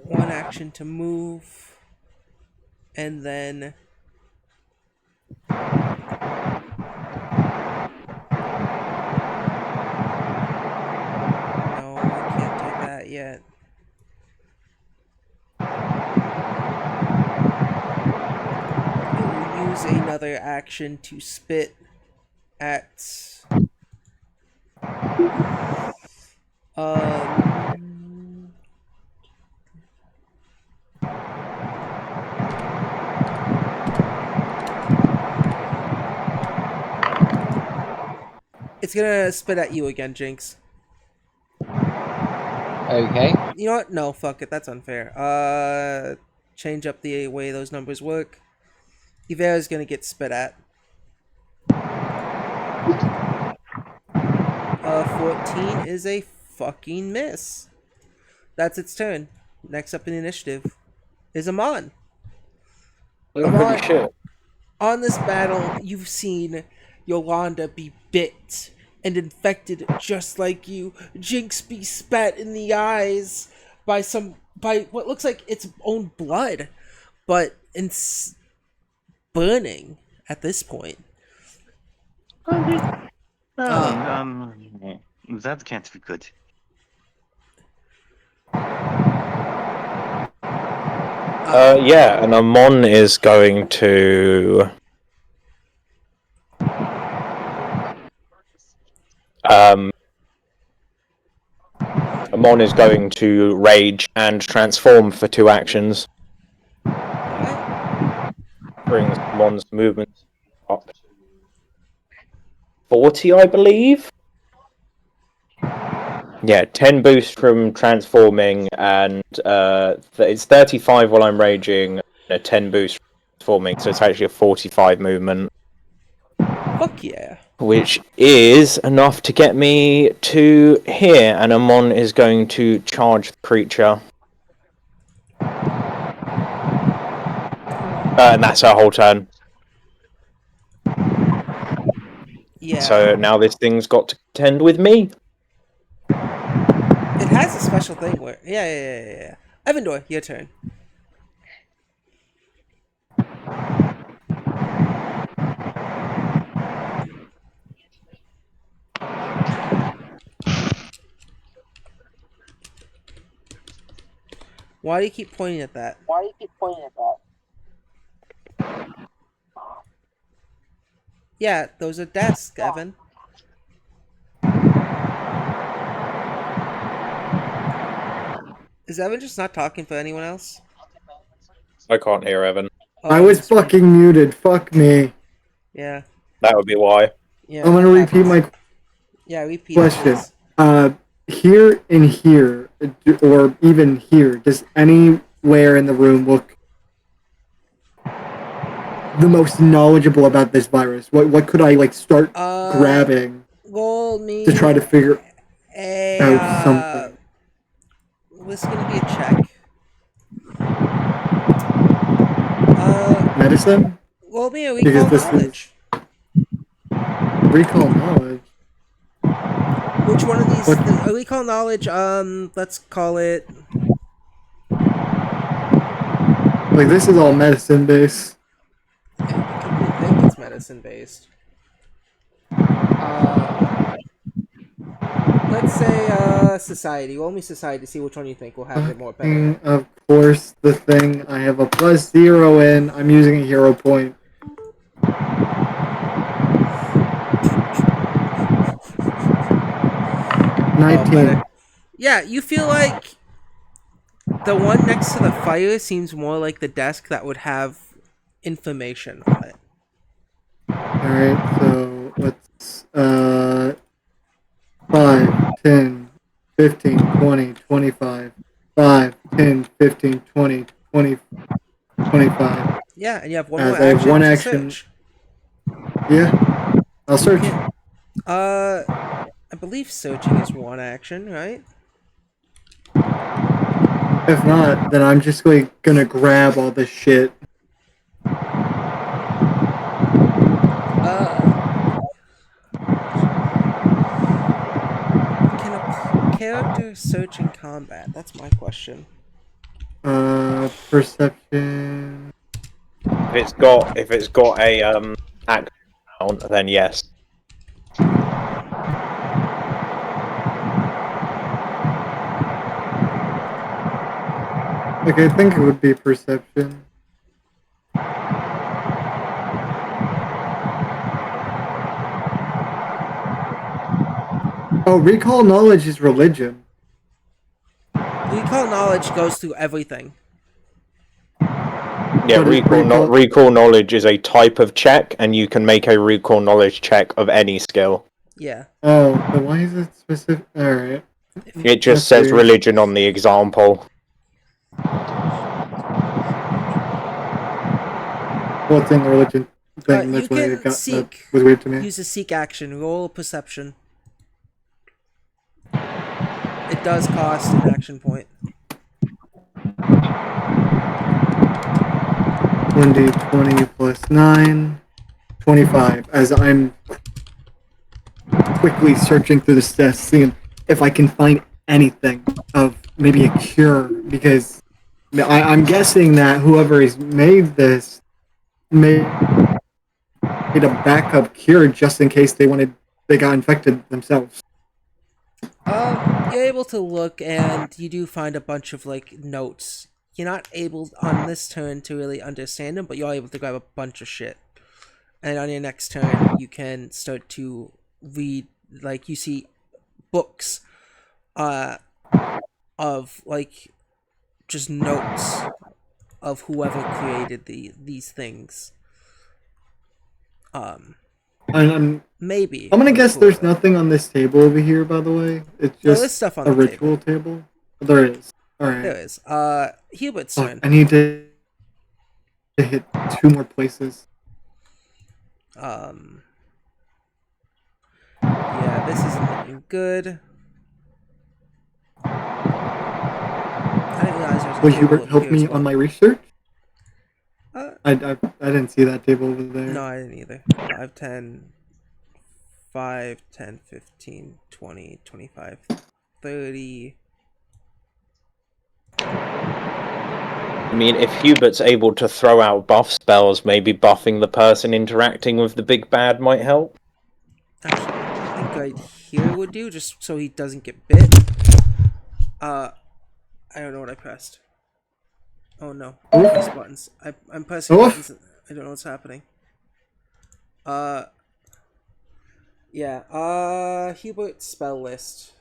One action to move, and then no, I can't do that yet. It will use another action to spit at it's gonna spit at you again, Jinx. Okay. You know what? No, fuck it. That's unfair. Change up the way those numbers work. Ivera's gonna get spit at. 14 is a fucking miss. That's its turn. Next up in the initiative is Amon. Oh, holy shit. On this battle, you've seen Yolanda be bit and infected just like you. Jinx be spat in the eyes by what looks like its own blood, but it's burning at this point. That can't be good. Yeah, and Amon is going to Amon is going to rage and transform for 2 actions. Brings Amon's movement up 40, I believe. Yeah, 10 boost from transforming, and it's 35 while I'm raging, a 10 boost from transforming, so it's actually a 45 movement. Fuck yeah. Which is enough to get me to here, and Amon is going to charge the creature. And that's her whole turn. Yeah. So now this thing's got to contend with me. It has a special thing where... Yeah. Evandor, your turn. Why do you keep pointing at that? Yeah, those are desks, Evan. Is Evan just not talking for anyone else? I can't hear Evan. Oh, I was Evan's speaking. fucking muted. Fuck me. Yeah, That would be why. yeah. I'm that gonna repeat happens. my Yeah, repeat it, question. please. Here and here, or even here, does anywhere in the room look the most knowledgeable about this virus? What could I like start grabbing Roll to try me to figure a. out something? This is gonna be a check. Medicine? Roll me a Because recall this knowledge. is recall knowledge. Which one of these? What? A recall knowledge. Let's call it. Like this is all medicine based. I think it's medicine based. Let's say society. Roll me society to see which one you think will have it more better. Of course, the thing I have a +0 in. I'm using a hero point. Oh, 19. better. Yeah, you feel like the one next to the fire seems more like the desk that would have information on it. Alright, so let's 5, 10, 15, 20, 25. 5, 10, 15, 20, 20, 25. Yeah, and you have one more As I have action one to action. search. Yeah, I'll search. I believe searching is one action, right? If not, then I'm just like gonna grab all this shit. Can a character search in combat? That's my question. Perception. If it's got a action count, then yes. Like I think it would be perception. Oh, recall knowledge is religion. Recall knowledge goes through everything. Yeah, But recall knowledge is a type of check, and you can make a recall knowledge check of any skill. Yeah. Oh, then why is it specific? Alright. It just says religion on the example. Well, it's in the religion thing. You That's why can seek. that was weird to me. Use a seek action. Roll perception. It does cost an action point. 1d20 plus 9. 25. As I'm quickly searching through the desk, seeing if I can find anything of maybe a cure, because I'm guessing that whoever has made this made a backup cure just in case they got infected themselves. You're able to look, and you do find a bunch of like notes. You're not able on this turn to really understand them, but you're able to grab a bunch of shit. And on your next turn, you can start to read, like you see books, of like just notes of whoever created these things. Maybe. I'm gonna guess there's nothing on this table over here. By the way, it's just there's stuff on a the ritual table. There is. All right. There is. Hubert's turn. I need to hit 2 more places. Yeah, this isn't looking good. I didn't realize there was a Will table Hubert help here me as well. on my research? I didn't see that table over there. No, I didn't either. 5, 10, 5, 10, 15, 20, 25, 30. I mean, if Hubert's able to throw out buff spells, maybe buffing the person interacting with the big bad might help. Actually, I think right here would do, just so he doesn't get bit. I don't know what I pressed. Oh no, I pressed buttons. I'm pressing buttons. I don't know what's happening. Yeah, Hubert spell list.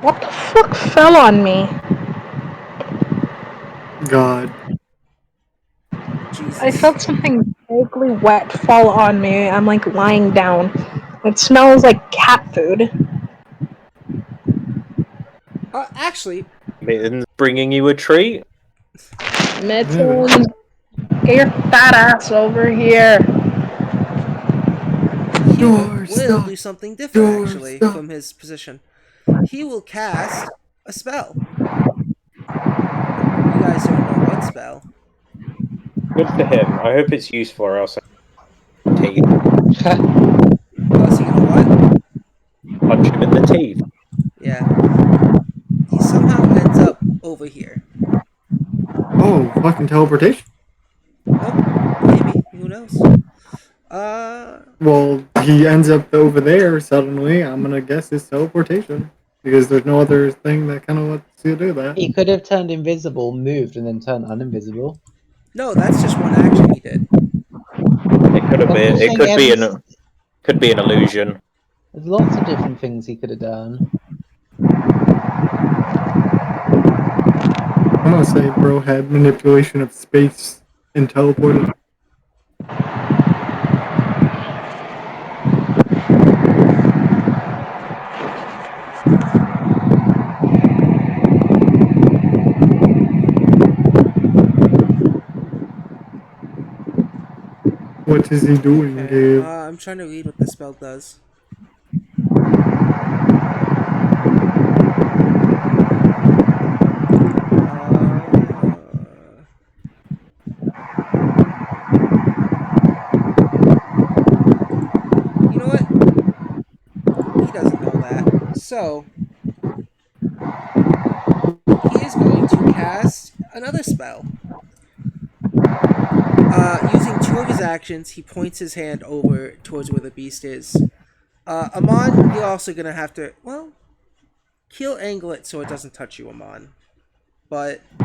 What the fuck fell on me? God. Jesus. I felt something vaguely wet fall on me. I'm like lying down. It smells like cat food. Actually, Mitten's bringing you a treat. Mittens, get your fat ass over here. Hubert will Stop. do something different, actually, Stop. from his position. He will cast a spell. You guys don't know what spell. Good for him. I hope it's useful, or else teeth. Oh, is he gonna what? Punch him in the teeth. Yeah. He somehow ends up over here. Oh, fucking teleportation. Oh, maybe. Who knows? Well, he ends up over there suddenly. I'm gonna guess it's teleportation. Because there's no other thing that kind of lets you do that. He could have turned invisible, moved, and then turned uninvisible. No, that's just one action he did. It could have I'm been. just It saying, could be an illusion. there's lots of different things he could have done. I'm gonna say bro had manipulation of space and teleported. What is he doing, Okay. Gabe? I'm trying to read what the spell does. You know what? He doesn't know that. So, he is going to cast another spell. Using two of his actions, he points his hand over towards where the beast is. Amon, you're also gonna have to, well, he'll angle it so it doesn't touch you, Amon. But it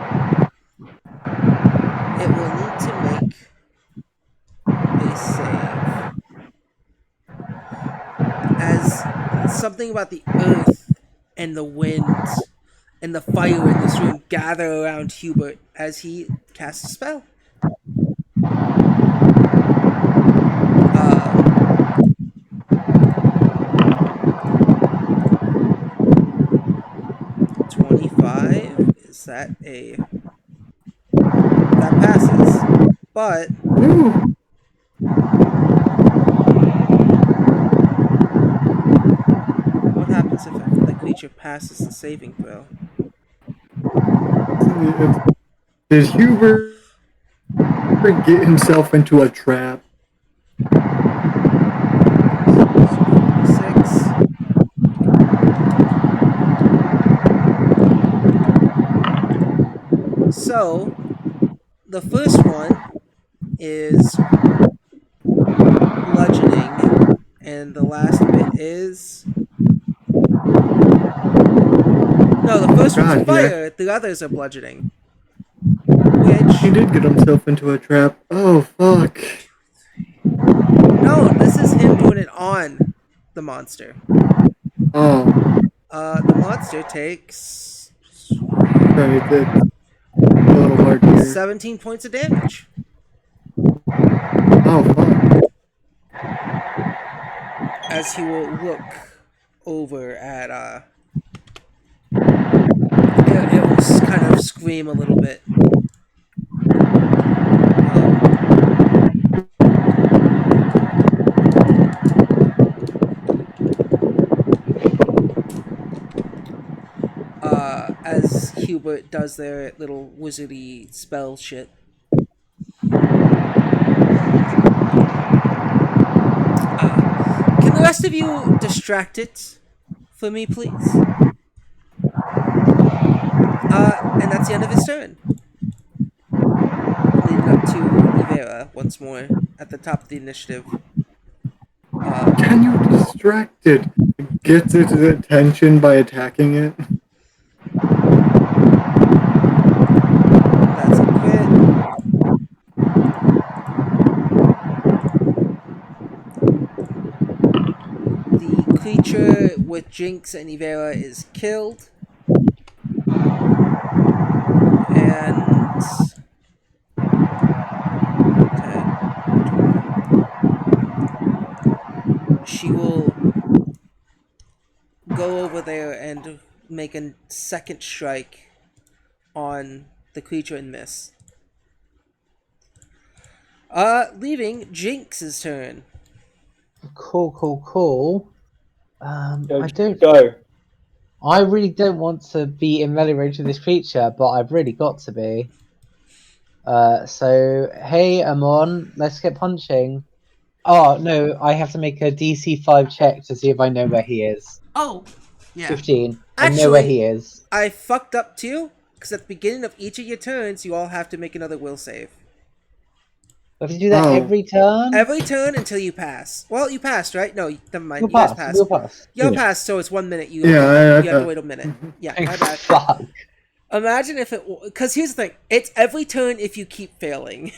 will need to make a save. As something about the earth and the wind and the fire in this room gather around Hubert as he casts a spell. 25. Is that a... That passes. But... What happens if the creature passes the saving throw? Did Hubert get himself into a trap? 6. So, the first one is bludgeoning, and the last bit is... No, the first one's fire, the others are bludgeoning. Which... He did get himself into a trap. Oh, fuck. No, this is him doing it on the monster. Oh. The monster takes... Sorry, it's a little hard here. 17 points of damage. Oh, fuck. As he will look over at, it will kind of scream a little bit. As Hubert does their little wizardy spell shit. Can the rest rest of you distract it for me, please. And that's the end of his turn. Leading up to Ivera once more at the top of the initiative. Can you distract it? Get its attention by attacking it? That's a crit. The creature with Jinx and Ivera is killed. And 10, 20. She will go over there and make a second strike on the creature and miss. Leaving Jinx's turn. Cool. I don't. Go. I really don't want to be in melee range with this creature, but I've really got to be. So hey, Amon, let's get punching. Oh no, I have to make a DC 5 check to see if I know where he is. Oh, yeah. 15. I know where he is. I fucked up too, because at the beginning of each of your turns, you all have to make another will save. I have to do that every turn? Every turn until you pass. Well, you passed, right? No, never mind. You'll You guys pass. passed. You'll pass. You'll pass, so it's 1 minute. You Yeah, have to wait a minute. Yeah, my bad. Fuck. Imagine if it... Because here's the thing. It's every turn if you keep failing.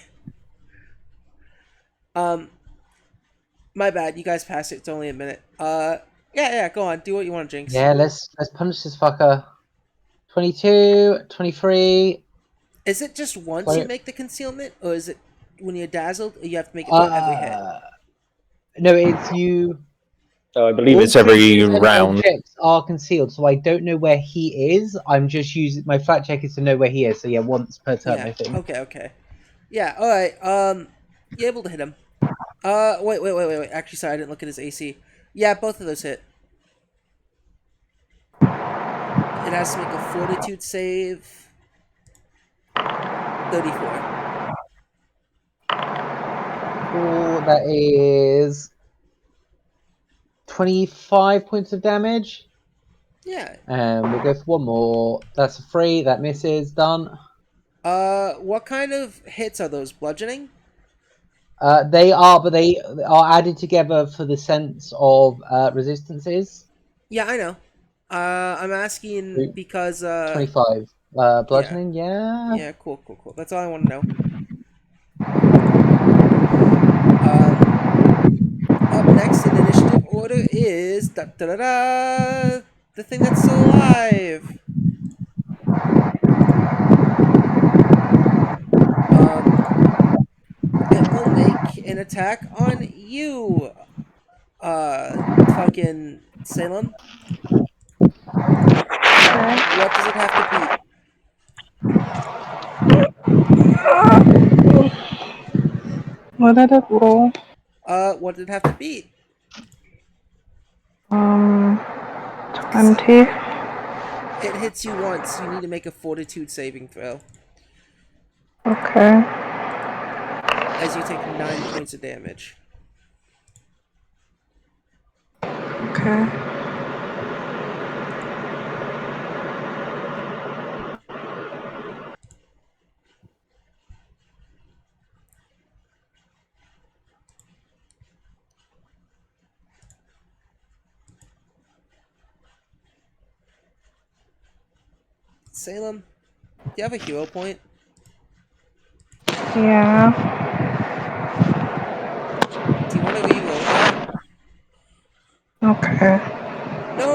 My bad. You guys passed it. It's only a minute. Yeah, go on. Do what you want, Jinx. Yeah, let's punch this fucker. 22, 23. Is it just once 20. you make the concealment? Or is it when you're dazzled? Or you have to make it for every hit? No, it's you. So I believe All it's every creatures and round. objects are concealed, so I don't know where he is. I'm just using my flat check is to know where he is. So yeah, once per turn, I think. Okay. Yeah, alright. You're able to hit him. Wait. Actually, sorry, I didn't look at his AC. Yeah, both of those hit. It has to make a fortitude save. 34. Cool, that is 25 points of damage. Yeah. And we'll go for one more. That's a 3. That misses. Done. What kind of hits are those? Bludgeoning? They are, but they are added together for the sense of resistances. Yeah, I know. I'm asking because 25. Bludgeoning, yeah. Yeah, cool. That's all I want to know. Up next in initiative order is the thing that's still alive. It will make an attack on you, fucking Salem. What does it have to beat? What did it roll? What did it have to beat? 20. It hits you once. You need to make a fortitude saving throw. Okay. As you take 9 points of damage. Okay. Salem, do you have a hero point? Yeah. Do you want to re-roll that? Okay. No.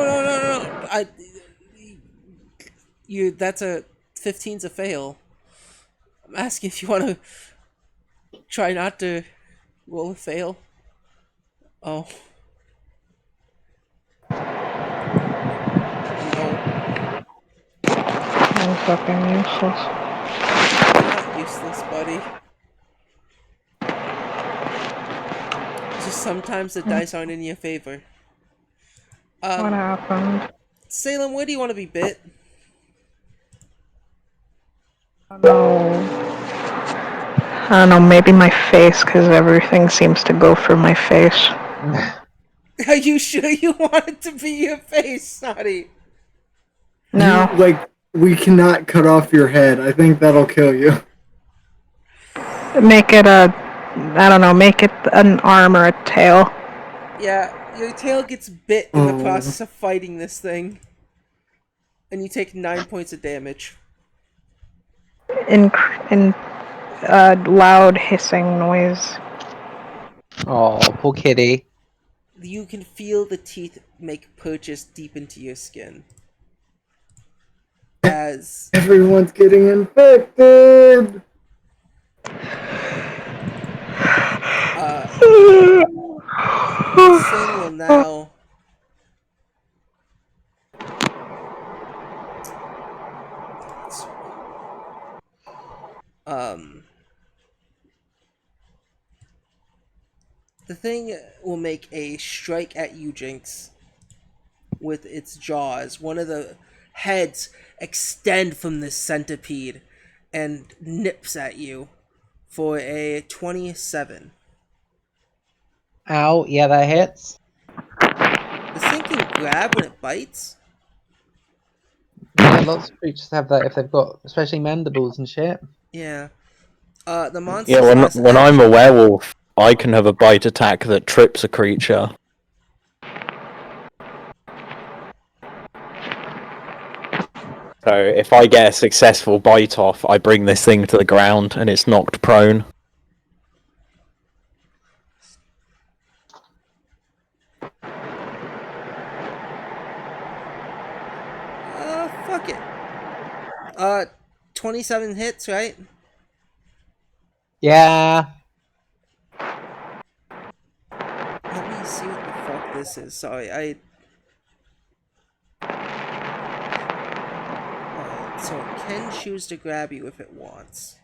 That's a 15's a fail. I'm asking if you want to try not to roll a fail. Oh. No. I'm fucking useless. You're not useless, buddy. Just sometimes the dice aren't in your favor. What happened? Salem, where do you want to be bit? I don't know, maybe my face, because everything seems to go for my face. Are you sure you want it to be your face, Snotty? No. We cannot cut off your head. I think that'll kill you. Make it I don't know, make it an arm or a tail. Yeah, your tail gets bit in the process of fighting this thing. And you take 9 points of damage. In loud hissing noise. Oh, poor kitty. You can feel the teeth make purchase deep into your skin. As everyone's getting infected. This thing will now the thing will make a strike at you, Jinx, with its jaws. One of the heads extend from this centipede and nips at you for a 27. Ow, yeah, that hits. This thing can grab when it bites. Yeah, lots of creatures have that if they've got, especially mandibles and shit. Yeah. The monster's Yeah, last when I'm a action- werewolf, I can have a bite attack that trips a creature. So if I get a successful bite off, I bring this thing to the ground and it's knocked prone. Fuck it. 27 hits, right? Yeah. Let me see what the fuck this is. Sorry, so it can choose to grab you if it wants.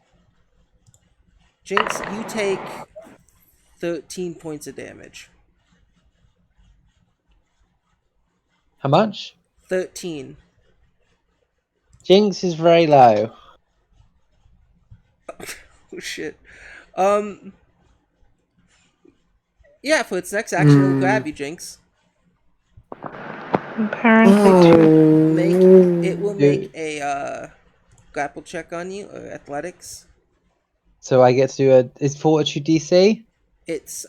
Jinx, you take 13 points of damage. How much? 13. Jinx is very low. Oh shit. Yeah, for its next action, it'll grab you, Jinx. Apparently It will make a grapple check on you, or athletics. So I get to do is Fortitude DC?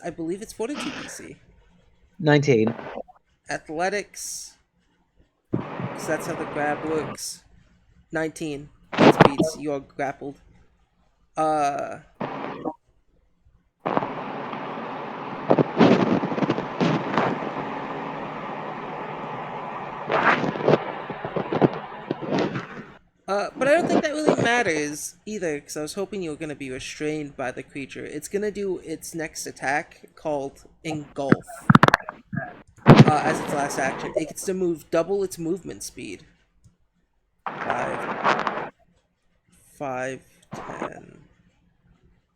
I believe it's Fortitude DC. 19. Athletics, because that's how the grab works. 19. That beats. You are grappled. But I don't think that really matters either, because I was hoping you were going to be restrained by the creature. It's going to do its next attack, called Engulf. As its last action. It gets to move double its movement speed. 5, 10,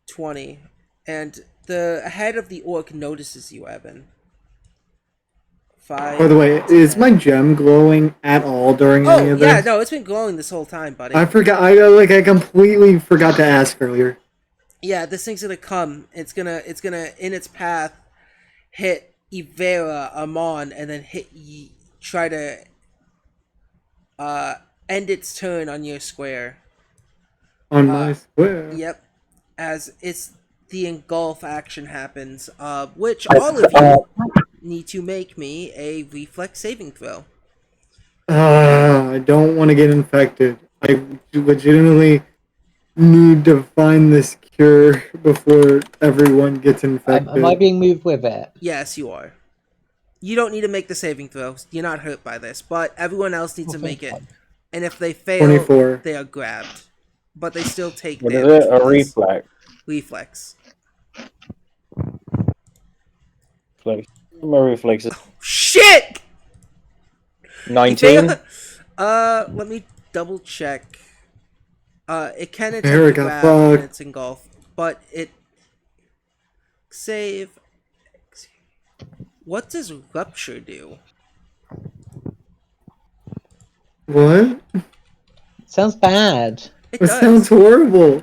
20. And the head of the orc notices you, Evan. 5. By the way, 10. is my gem glowing at all during any of this? Yeah, no, it's been glowing this whole time, buddy. I forgot. I completely forgot to ask earlier. Yeah, this thing's gonna come. It's gonna in its path hit Ivera, Amon, and then try to end its turn on your square. On my square. Yep. As the engulf action happens, which all of you need to make me a reflex saving throw. I don't want to get infected. I legitimately need to find this cure before everyone gets infected. Am I being moved with it? Yes, you are. You don't need to make the saving throws. You're not hurt by this, but everyone else needs to make it. And if they fail, 24. They are grabbed. But they still take What is damage. it? A reflex? Reflex. My reflex is Shit! 19. Let me double check. It can attempt to Erica, grab fuck. when it's engulfed, but it save. What does rupture do? What? Sounds bad. It That does. sounds horrible.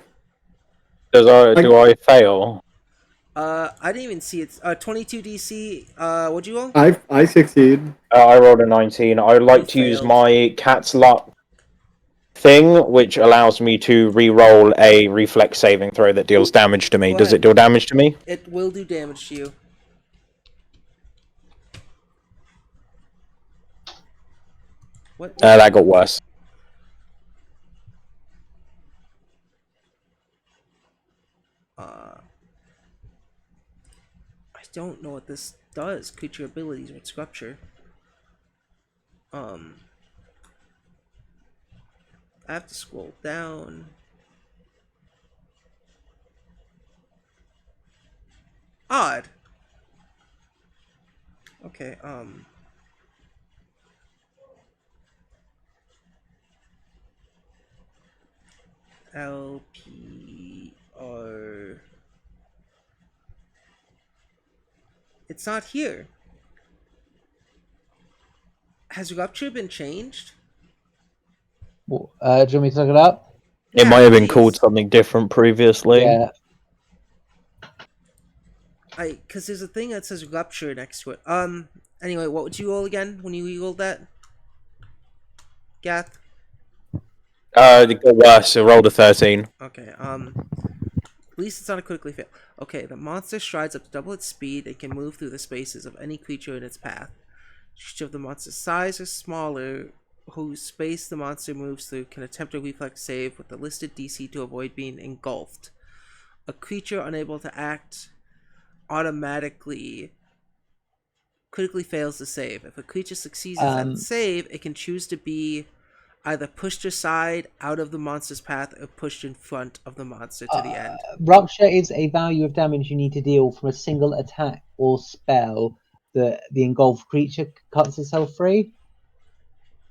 Do I fail? I didn't even see it. 22 DC. What'd you roll? I succeed. I rolled a 19. I would like to use failed. my cat's luck thing, which allows me to re-roll a reflex saving throw that deals damage to me. Go Does ahead. it deal damage to me? It will do damage to you. What? That got worse. I don't know what this does. Creature abilities with sculpture. I have to scroll down. Odd. Okay, LPR. It's not here. Has Rupture been changed? Do you want me to look it up? It might have been called something different previously. Yeah. Cause there's a thing that says Rupture next to it. Anyway, what would you roll again when you re-rolled that? Gath? It got worse. It rolled a 13. Okay, at least it's not a critically fail. Okay, the monster strides up to double its speed and can move through the spaces of any creature in its path. Each of the monster's size or smaller, whose space the monster moves through, can attempt a reflex save with the listed DC to avoid being engulfed. A creature unable to act automatically critically fails the save. If a creature succeeds at that save, it can choose to be either pushed aside out of the monster's path or pushed in front of the monster to the end. Rupture is a value of damage you need to deal from a single attack or spell that the engulfed creature cuts itself free.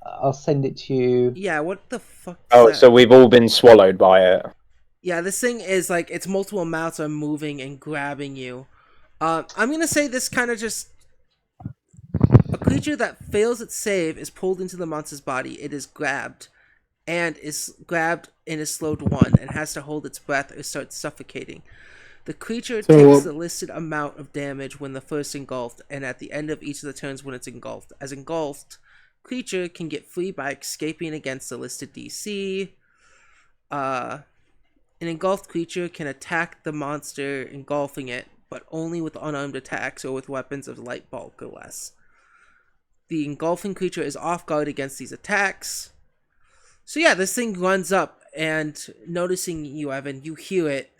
I'll send it to you. Yeah, what the fuck? So we've all been swallowed by it. Yeah, this thing is like its multiple mouths are moving and grabbing you. I'm gonna say this kind of just a creature that fails its save is pulled into the monster's body. It is grabbed, and is grabbed and is slowed to 1 and has to hold its breath or start suffocating. The creature takes the listed amount of damage when the first engulfed, and at the end of each of the turns when it's engulfed. As engulfed, creature can get free by escaping against the listed DC. An engulfed creature can attack the monster engulfing it, but only with unarmed attacks or with weapons of light bulk or less. The engulfing creature is off guard against these attacks. So yeah, this thing runs up, and noticing you, Evan, you hear it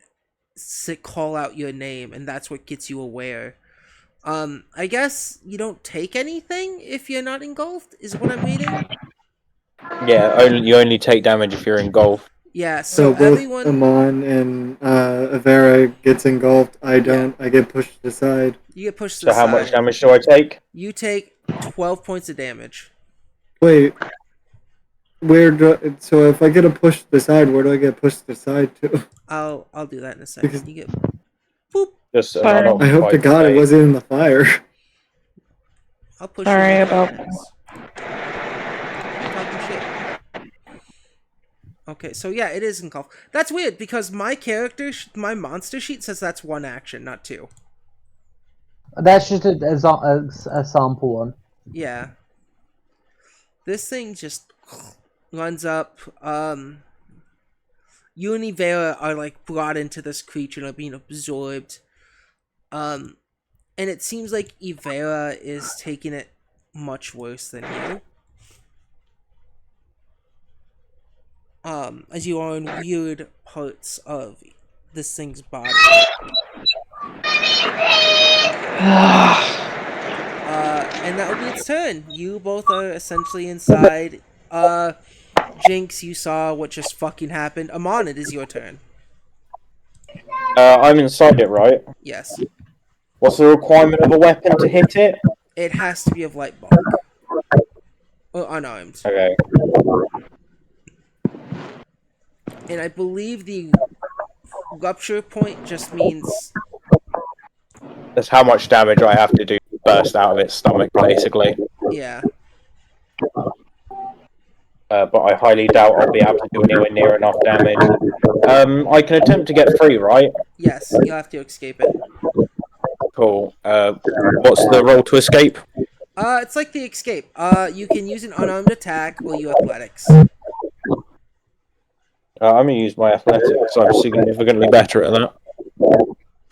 call out your name, and that's what gets you aware. I guess you don't take anything if you're not engulfed, is what I'm reading? Yeah, you only take damage if you're engulfed. Yeah, so both everyone... Amon and Avera gets engulfed. I don't. Yeah. I get pushed aside. You get pushed to the side. So how much damage do I take? You take 12 points of damage. Wait. So if I get a push to the side, where do I get pushed to the side to? I'll do that in a second. Because you get boop. Just I hope to God it wasn't in the fire. I'll push Sorry you about talking shit. Okay, so yeah, it is engulfed. That's weird because my character, my monster sheet says that's 1 action, not 2. That's just a sample one. Yeah. This thing just runs up. You and Ivera are like brought into this creature and are being absorbed. And it seems like Ivera is taking it much worse than you. As you are in weird parts of this thing's body. And that will be its turn. You both are essentially inside. Jinx, you saw what just fucking happened. Amon, it is your turn. I'm inside it, right? Yes. What's the requirement of a weapon to hit it? It has to be of light bulk. Or unarmed. Okay. And I believe the rupture point just means... That's how much damage I have to do to burst out of its stomach, basically. Yeah. But I highly doubt I'll be able to do anywhere near enough damage. I can attempt to get free, right? Yes, you'll have to escape it. Cool. What's the roll to escape? It's like the escape. You can use an unarmed attack or you athletics. I'm gonna use my athletics. I'm significantly better at that.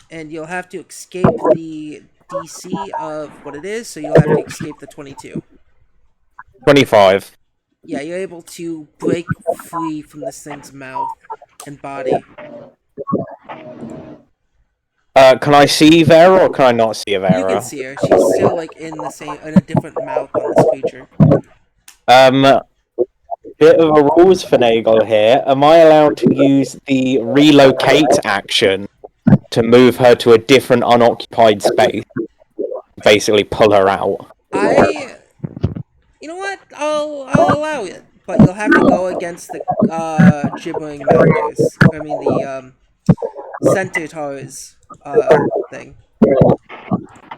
And you'll have to escape the DC of what it is, so you'll have to escape the 22. 25. Yeah, you're able to break free from this thing's mouth and body. Can I see Vera or can I not see You can Vera? see her. She's still like in a different mouth on this creature. Bit of a rules finagle here. Am I allowed to use the relocate action to move her to a different unoccupied space? Basically, pull her out. You know what? I'll allow it, but you'll have to go against the gibbering mounders. I mean the centaurs thing.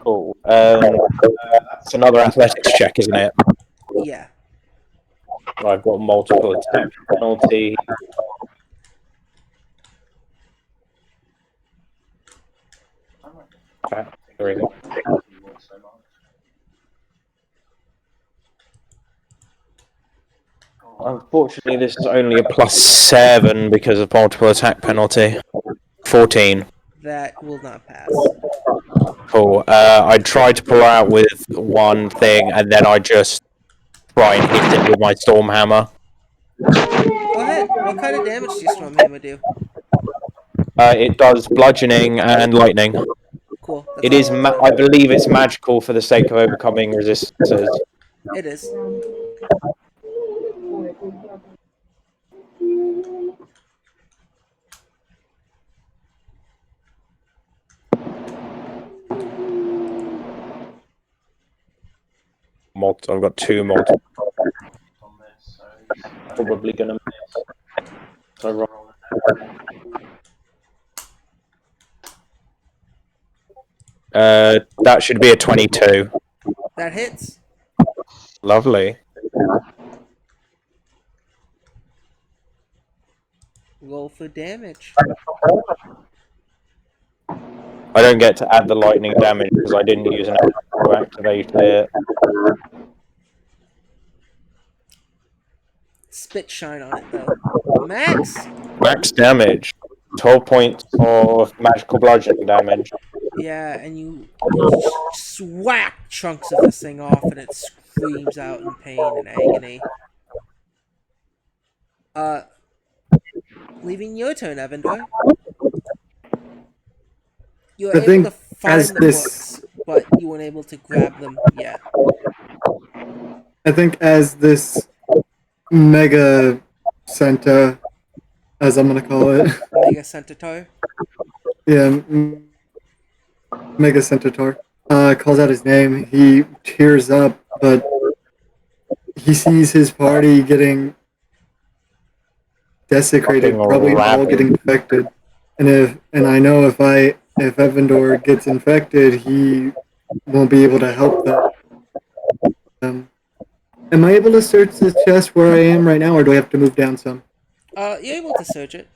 Cool. It's another athletics check, isn't it? Yeah. I've got multiple attack penalty. Okay, there we go. Unfortunately, this is only a +7 because of multiple attack penalty. 14. That will not pass. Cool. I tried to pull her out with one thing, and then I just try and hit it with my storm hammer. Go ahead. What kind of damage does your storm hammer do? It does bludgeoning and lightning. Cool. It is. I believe it's magical for the sake of overcoming resistances. It is. I've got 2 multiple. Probably gonna miss. So roll. That should be a 22. That hits. Lovely. Roll for damage. I don't get to add the lightning damage because I didn't use an action to activate it. Spit shine on it though. Max. Max damage. 12 points of magical bludgeoning damage. Yeah, and you swhack chunks of this thing off, and it screams out in pain and agony. Leaving your turn, Evandor. You were able to find the books, but you weren't able to grab them yet. I think as this Mega Centa, as I'm gonna call it. Mega Centaur? Yeah, Mega Centaur. Calls out his name. He tears up, but he sees his party getting desecrated, probably all getting infected. And I know if Evandor gets infected, he won't be able to help them. Am I able to search this chest where I am right now, or do I have to move down some? You're able to search it.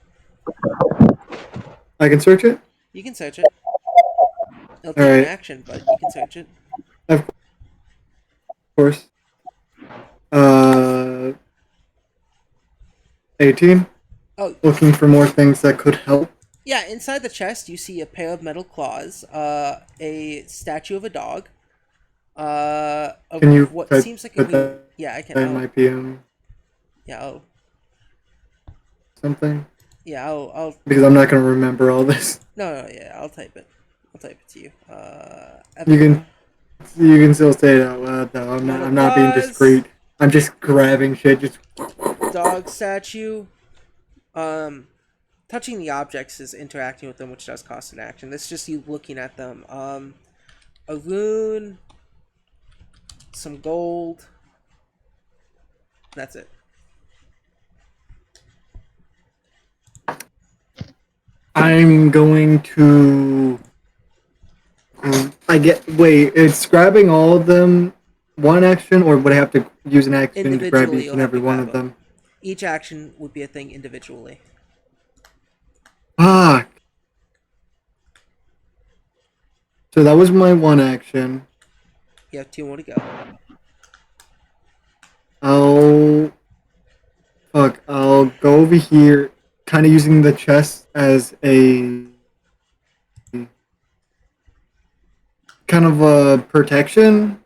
I can search it? You can search it. It'll take an action, but you can search it. Of course. 18? Oh. Looking for more things that could help. Yeah, inside the chest you see a pair of metal claws, a statue of a dog, Can you what type seems like a that? yeah, I can. That might be yeah, something. Yeah, I'll because I'm not gonna remember all this. No, yeah, I'll type it. I'll type it to you. You can still say it out loud though. I'm not being discreet. I'm just grabbing shit. Just dog statue. Touching the objects is interacting with them, which does cost an action. This is just you looking at them. A rune, some gold. That's it. I'm going to. Wait, it's grabbing all of them one action, or would I have to use an action to grab each and every one of them? Each action would be a thing individually. Fuck. So that was my one action. You have 2 more to go. I'll I'll go over here, kind of using the chest as a kind of a protection,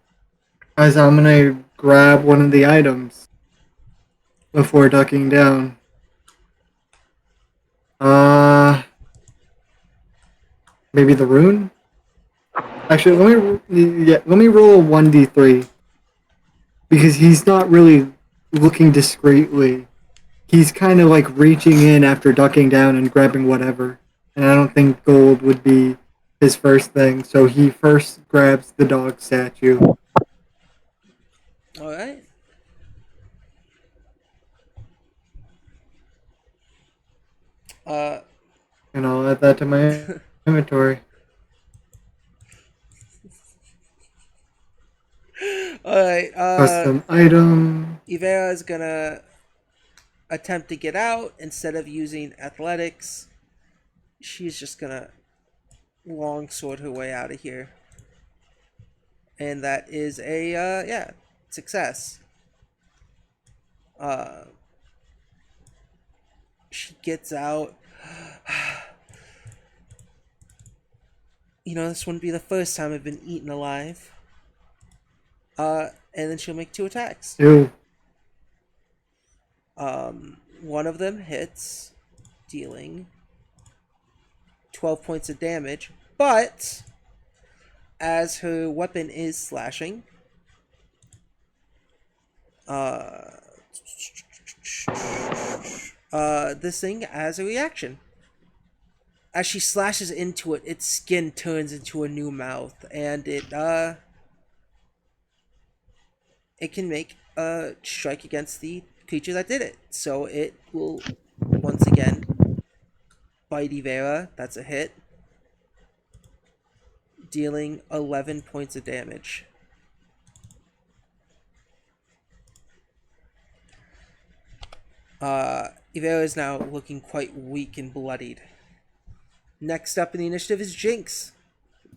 as I'm gonna grab one of the items before ducking down. Uh, maybe the rune. Actually, let me roll a 1d3 because he's not really looking discreetly. He's kind of like reaching in after ducking down and grabbing whatever. And I don't think gold would be his first thing. So he first grabs the dog statue. All right. And I'll add that to my inventory. All right. Custom item. Ivera is gonna attempt to get out instead of using athletics. She's just gonna longsword her way out of here, and that is a success. She gets out. This wouldn't be the first time I've been eaten alive. And then she'll make 2 attacks. Ew. One of them hits, dealing 12 points of damage, but as her weapon is slashing, this thing has a reaction. As she slashes into it, its skin turns into a new mouth, and it can make a strike against the creature that did it. So it will once again bite Ivera. That's a hit, dealing 11 points of damage. Ivera is now looking quite weak and bloodied. Next up in the initiative is Jinx.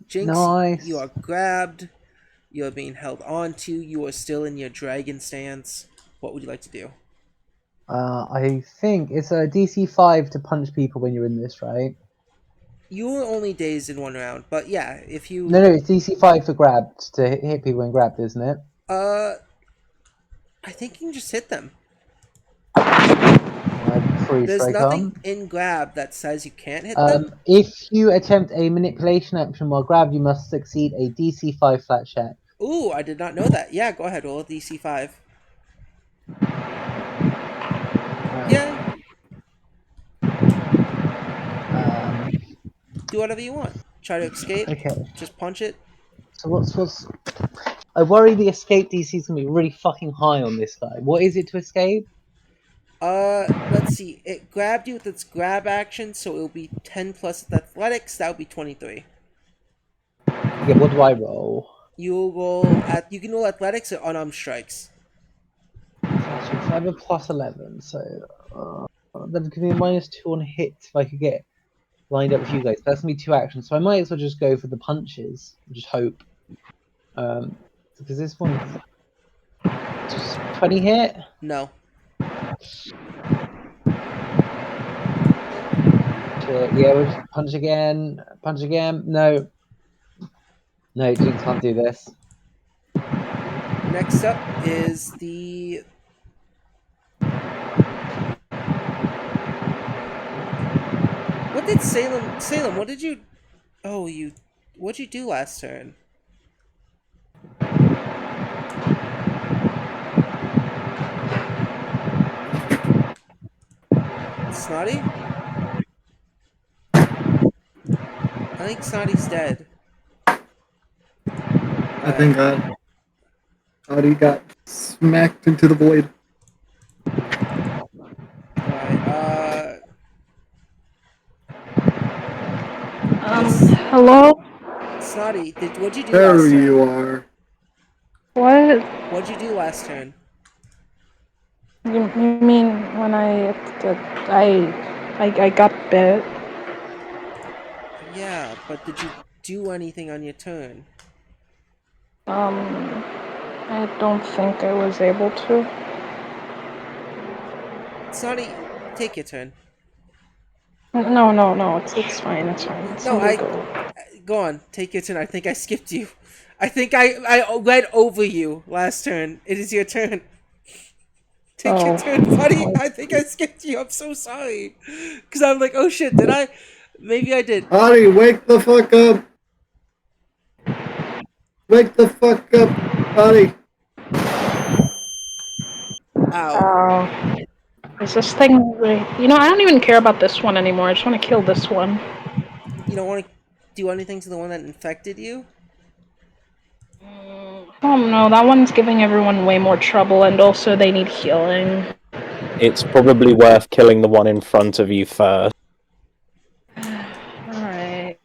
Jinx, Nice. you are grabbed. You are being held onto. You are still in your dragon stance. What would you like to do? I think it's a DC 5 to punch people when you're in this, right? You were only dazed in 1 round, but yeah, if you... No, it's DC 5 for grab, to hit people when grabbed, isn't it? I think you can just hit them. There's nothing in grab that says you can't hit them. If you attempt a manipulation action while grabbed, you must succeed a DC 5 flat check. Ooh, I did not know that. Yeah, go ahead, roll a DC 5. Yeah. Do whatever you want. Try to escape. Okay. Just punch it. So what's... I worry the escape DC is going to be really fucking high on this guy. What is it to escape? Let's see. It grabbed you with its grab action, so it'll be 10 plus athletics. That would be 23. Yeah, what do I roll? You can roll athletics or unarmed strikes. So I have a plus 11, so that'd give me a -2 on hits if I could get lined up with you guys. That's gonna be 2 actions, so I might as well just go for the punches. Just hope. Because this one just 20 hit. No. Yeah, we'll just punch again. Punch again. No. No, Jinx can't do this. Next up is the... What did Salem, what did you... Oh, what'd you do last turn? Snotty? I think Snotty's dead. I think Audi got smacked into the void. Alright, Hello? Snotty, what'd you do There last turn? you are. What? What'd you do last turn? You mean when I got bit? Yeah, but did you do anything on your turn. I don't think I was able to. Sonny, take your turn. No. It's fine. It's fine. No, Somebody go. go on. Take your turn. I think I skipped you. I think I went over you last turn. It is your turn. Take your Oh. turn, buddy. I think I skipped you. I'm so sorry. Because I'm like, oh shit, did I? Maybe I did. Adi, wake the fuck up! Wake the fuck up, Adi! Ow. Is this thing? You know, I don't even care about this one anymore. I just want to kill this one. You don't want to do anything to the one that infected you? I don't know. That one's giving everyone way more trouble, and also they need healing. It's probably worth killing the one in front of you first. Alright.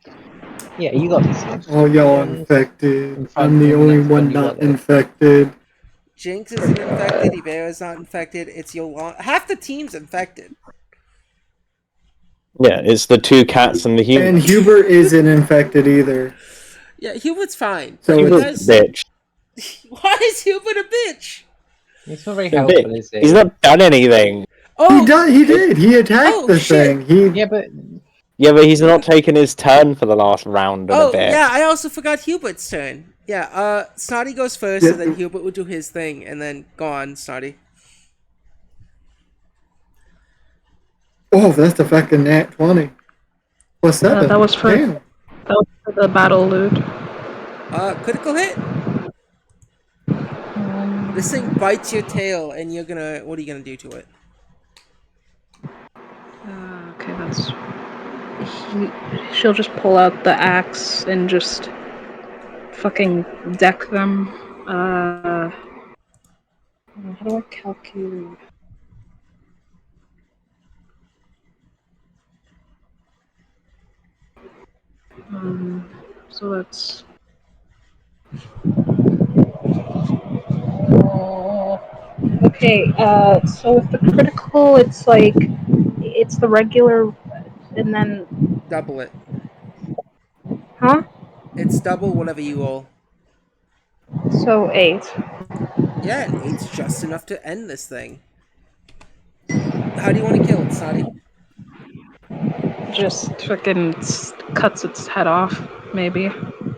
Yeah, you got this. Just All the y'all ones infected. in I'm front the and the only next one. one You got not this. infected. Jinx isn't infected. Ivera's not infected. It's Yolanda. Half the team's infected. Yeah, it's the two cats and the human. And Hubert isn't infected either. Yeah, Hubert's fine. So You Hubert's guys... a bitch. Why is Hubert a bitch? It's not very He's a helpful, bitch. is it? He's not done anything. Oh, He did. He attacked Oh, the shit. thing. Yeah, but Yeah, but he's not taken his turn for the last round and a Oh, bit. yeah, I also forgot Hubert's turn. Yeah, Snotty goes first, Yeah. and then Hubert will do his thing, and then go on, Snotty. Oh, that's a fucking nat 20. Plus 7. That was for Damn. the battle loot. Critical hit. This thing bites your tail, and you're gonna... What are you gonna do to it? Okay, that's. She'll just pull out the axe and just fucking deck them. How do I calculate? So that's. Okay, so with the critical, it's like. It's the regular, and then. Double it. Huh? It's double whatever you roll. So 8. Yeah, and 8's just enough to end this thing. How do you want to kill it, Snotty? Just fucking cuts its head off, maybe.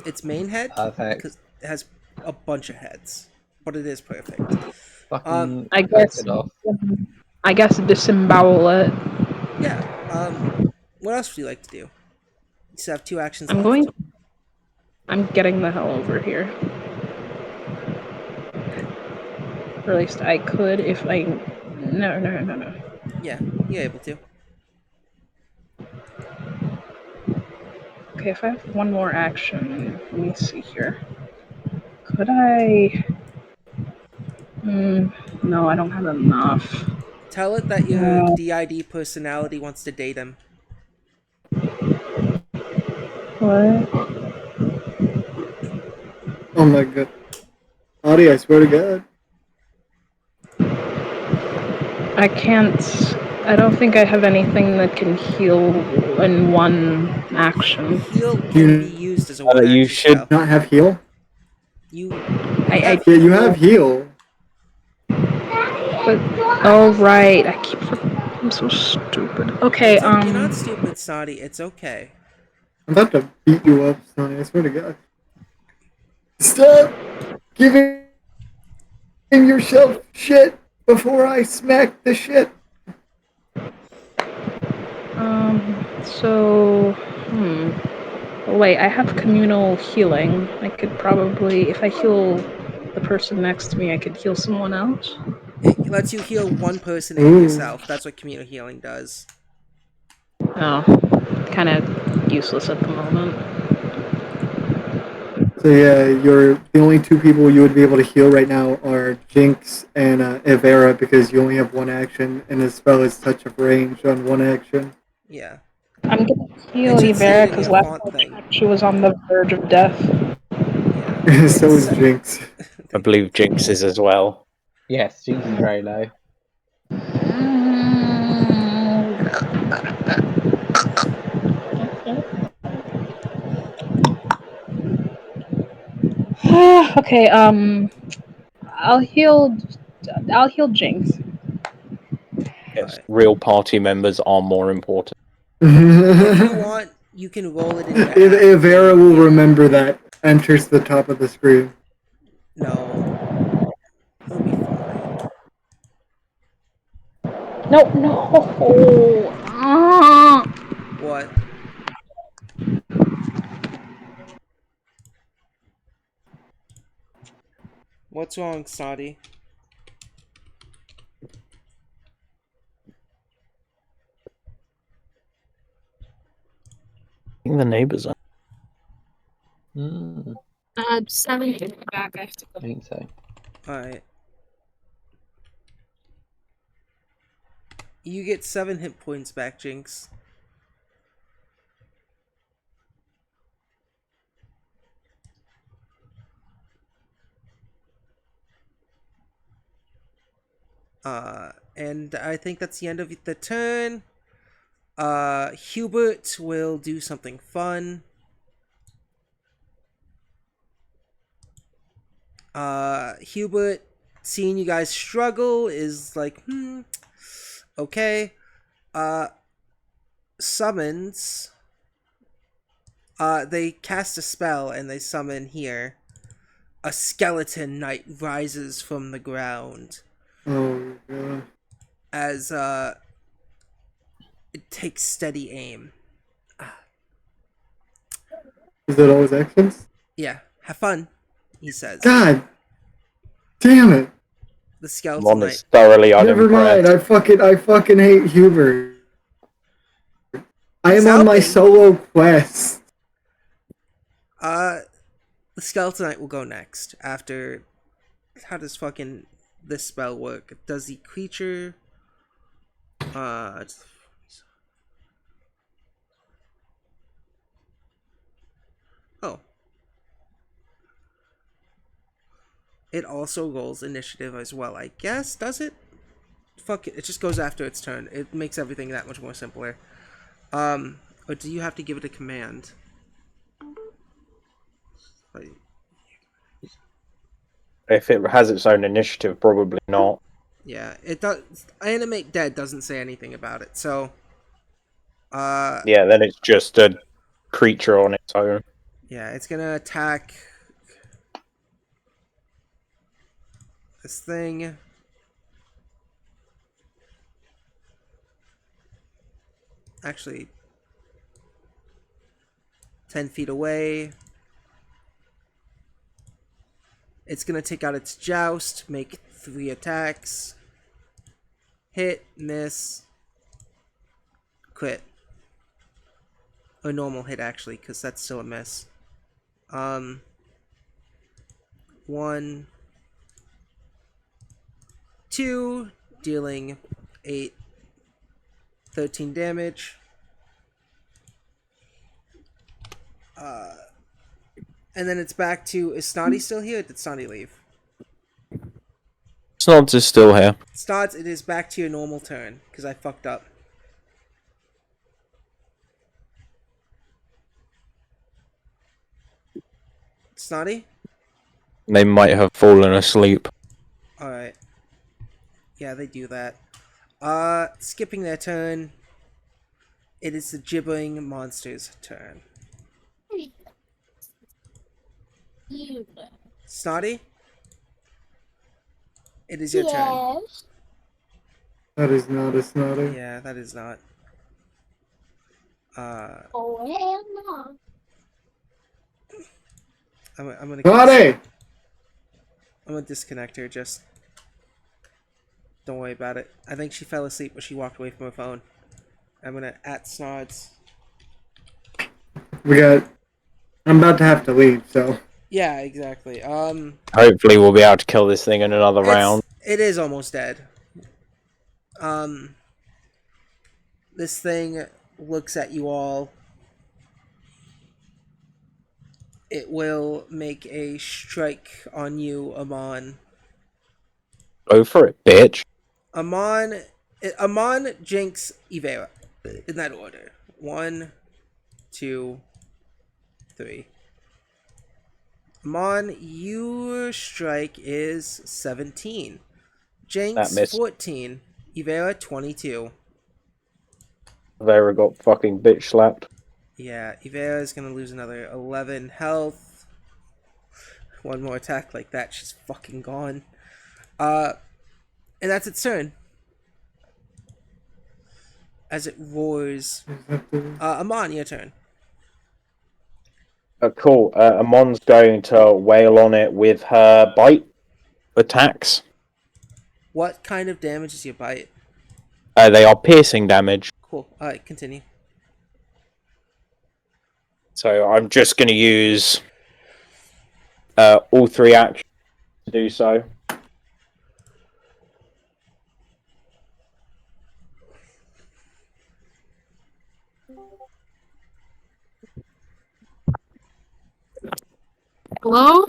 Its main head? perfect. Because it has a bunch of heads. But it is perfect. Fucking I cuts guess. it off. I guess disembowel it. Yeah, what else would you like to do? You still have 2 actions I'm left. going. I'm getting the hell over here. Or at least I could if I. No. Yeah, you're able to. Okay, if I have one more action, let me see here. Could I? No, I don't have enough. Tell it that your Uh, DID personality wants to date him. what? Oh my god. Adi, I swear to God. I can't. I don't think I have anything that can heal in one action. Heal Do can be you used as a one You action should. spell. not have heal? You I have Yeah, you heal. have heal. But oh right, I keep. I'm so stupid. Okay, You're not stupid, Snotty. It's okay. I'm about to beat you up, Sonny. I swear to God. Stop giving yourself shit before I smack the shit. So, oh, wait, I have communal healing. I could probably, if I heal the person next to me, I could heal someone else. It lets you heal one person and Ooh. yourself. That's what communal healing does. Oh, kind of useless at the moment. So yeah, you're the only 2 people you would be able to heal right now are Jinx and Evera because you only have one action and the spell is touch of range on one action. Yeah. I'm gonna heal It should say Ivera it in because your last font I thing. checked, she was on the verge of death. Yeah. So is Jinx. I believe Jinx is as well. Yes, Jinx is very low. Okay. I'll heal. I'll heal Jinx. Yes, Alright. real party members are more important. If you want, you can roll it in your app. Ivera will Yeah. remember that. Enters the top of the screen. No. It'll be fine. No, no. Ah. What? What's wrong, Snotty? I think the neighbors are. Mm, 7 back. I have to I go. think so. Alright. You get 7 hit points back, Jinx. And I think that's the end of the turn. Hubert will do something fun. Hubert, seeing you guys struggle, is like, okay. Summons. They cast a spell and they summon here. A skeleton knight rises from the ground Oh god. as it takes steady aim. Is that all his actions? Yeah, have fun, he says. God damn it. The skeleton Mon knight. is thoroughly Never mind. unimpressed. I fucking hate Hubert. I am on my Helping. solo quest. The skeleton knight will go next after. How does fucking this spell work? Does the creature oh. It also rolls initiative as well, I guess, does it? Fuck it, it just goes after its turn. It makes everything that much more simpler. Or do you have to give it a command? Like, If it has its own initiative, probably not. yeah, it does. Animate dead doesn't say anything about it, so. Yeah, then it's just a creature on its own. Yeah, it's gonna attack this thing. Actually, 10 feet away. It's gonna take out its joust, make 3 attacks. Hit, miss, crit. A normal hit, actually, because that's still a miss. 1, 2, dealing 8, 13 damage. And then it's back to, is Snotty still here? Or did Snotty leave? Snods is still here. Snods, it is back to your normal turn, because I fucked up. Snotty? They might have fallen asleep. Alright. Yeah, they do that. Skipping their turn. It is the gibbering monster's turn. You. Snotty? It is your turn. That is not a snotty. Yeah, that is not. Oh, hell no. I'm gonna Snotty! I'm gonna disconnect her, just don't worry about it. I think she fell asleep when she walked away from her phone. I'm gonna @Snods. I'm about to have to leave, so. Yeah, exactly. Hopefully we'll be able to kill this thing in another round. It is almost dead. This thing looks at you all. It will make a strike on you, Amon. Go for it, bitch. Amon, Jinx, Ivera. In that order. 1, 2, 3. Mon, your strike is 17. That Jinx, missed. 14. Ivera, 22. Vera got fucking bitch slapped. Yeah, Ivera is gonna lose another 11 health. One more attack like that, she's fucking gone. And that's its turn. As it roars. Amon, your turn. Cool. Amon's going to wail on it with her bite attacks. What kind of damage is your bite? They are piercing damage. Cool. Alright, continue. So I'm just going to use all 3 actions to do so. Hello?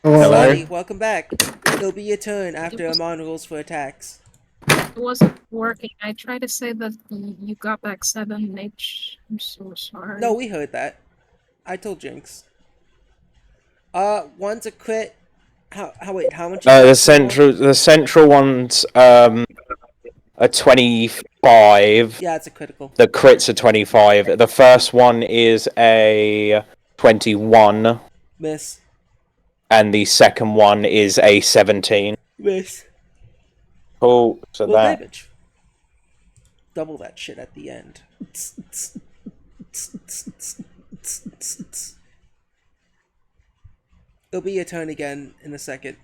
Hello? Sonny, welcome back. It'll be your turn after Amon rolls for attacks. It wasn't working. I tried to say that you got back 7 H. I'm so sorry. No, we heard that. I told Jinx. One's a crit. Wait, how much? The central one's a 25. Yeah, it's a critical. The crits are 25. The first one is a 21. Miss. And the second one is a 17. Miss. Cool. So Roll that damage. Double that shit at the end. It'll be your turn again in a second.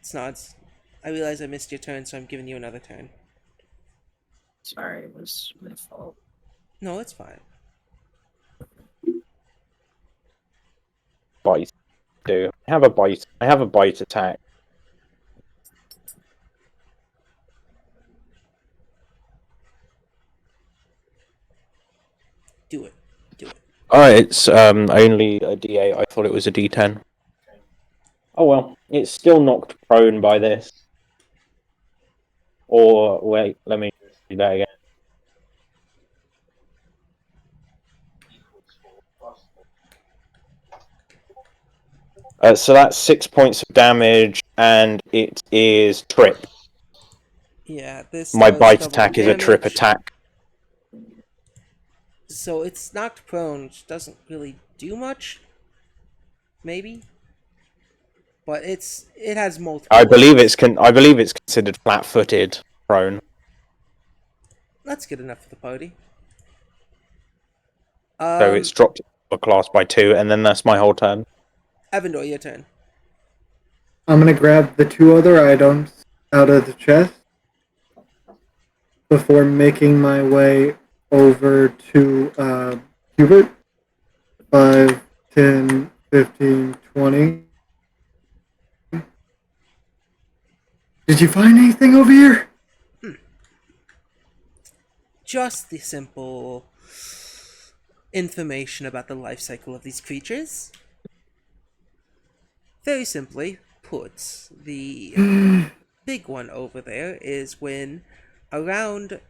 Snods. I realize I missed your turn, so I'm giving you another turn. Sorry, it was my fault. No, it's fine. bite. Do I have a bite? I have a bite attack. Do it. Do it. Alright, it's only a D8. I thought it was a D10. Oh well, it's still knocked prone by this. Or wait, let me do that again. So that's 6 points of damage, and it is trip. Yeah, this. My does bite double attack is a trip damage. attack. So it's knocked prone, which doesn't really do much. Maybe. But it has multiple. I believe ways. it's considered flat-footed prone. That's good enough for the party. So it's dropped a class by 2, and then that's my whole turn. Avendor, your turn. I'm gonna grab the 2 other items out of the chest before making my way over to Hubert. 5, 10, 15, 20. Did you find anything over here? Just the simple information about the life cycle of these creatures. Very simply put, the big one over there is when around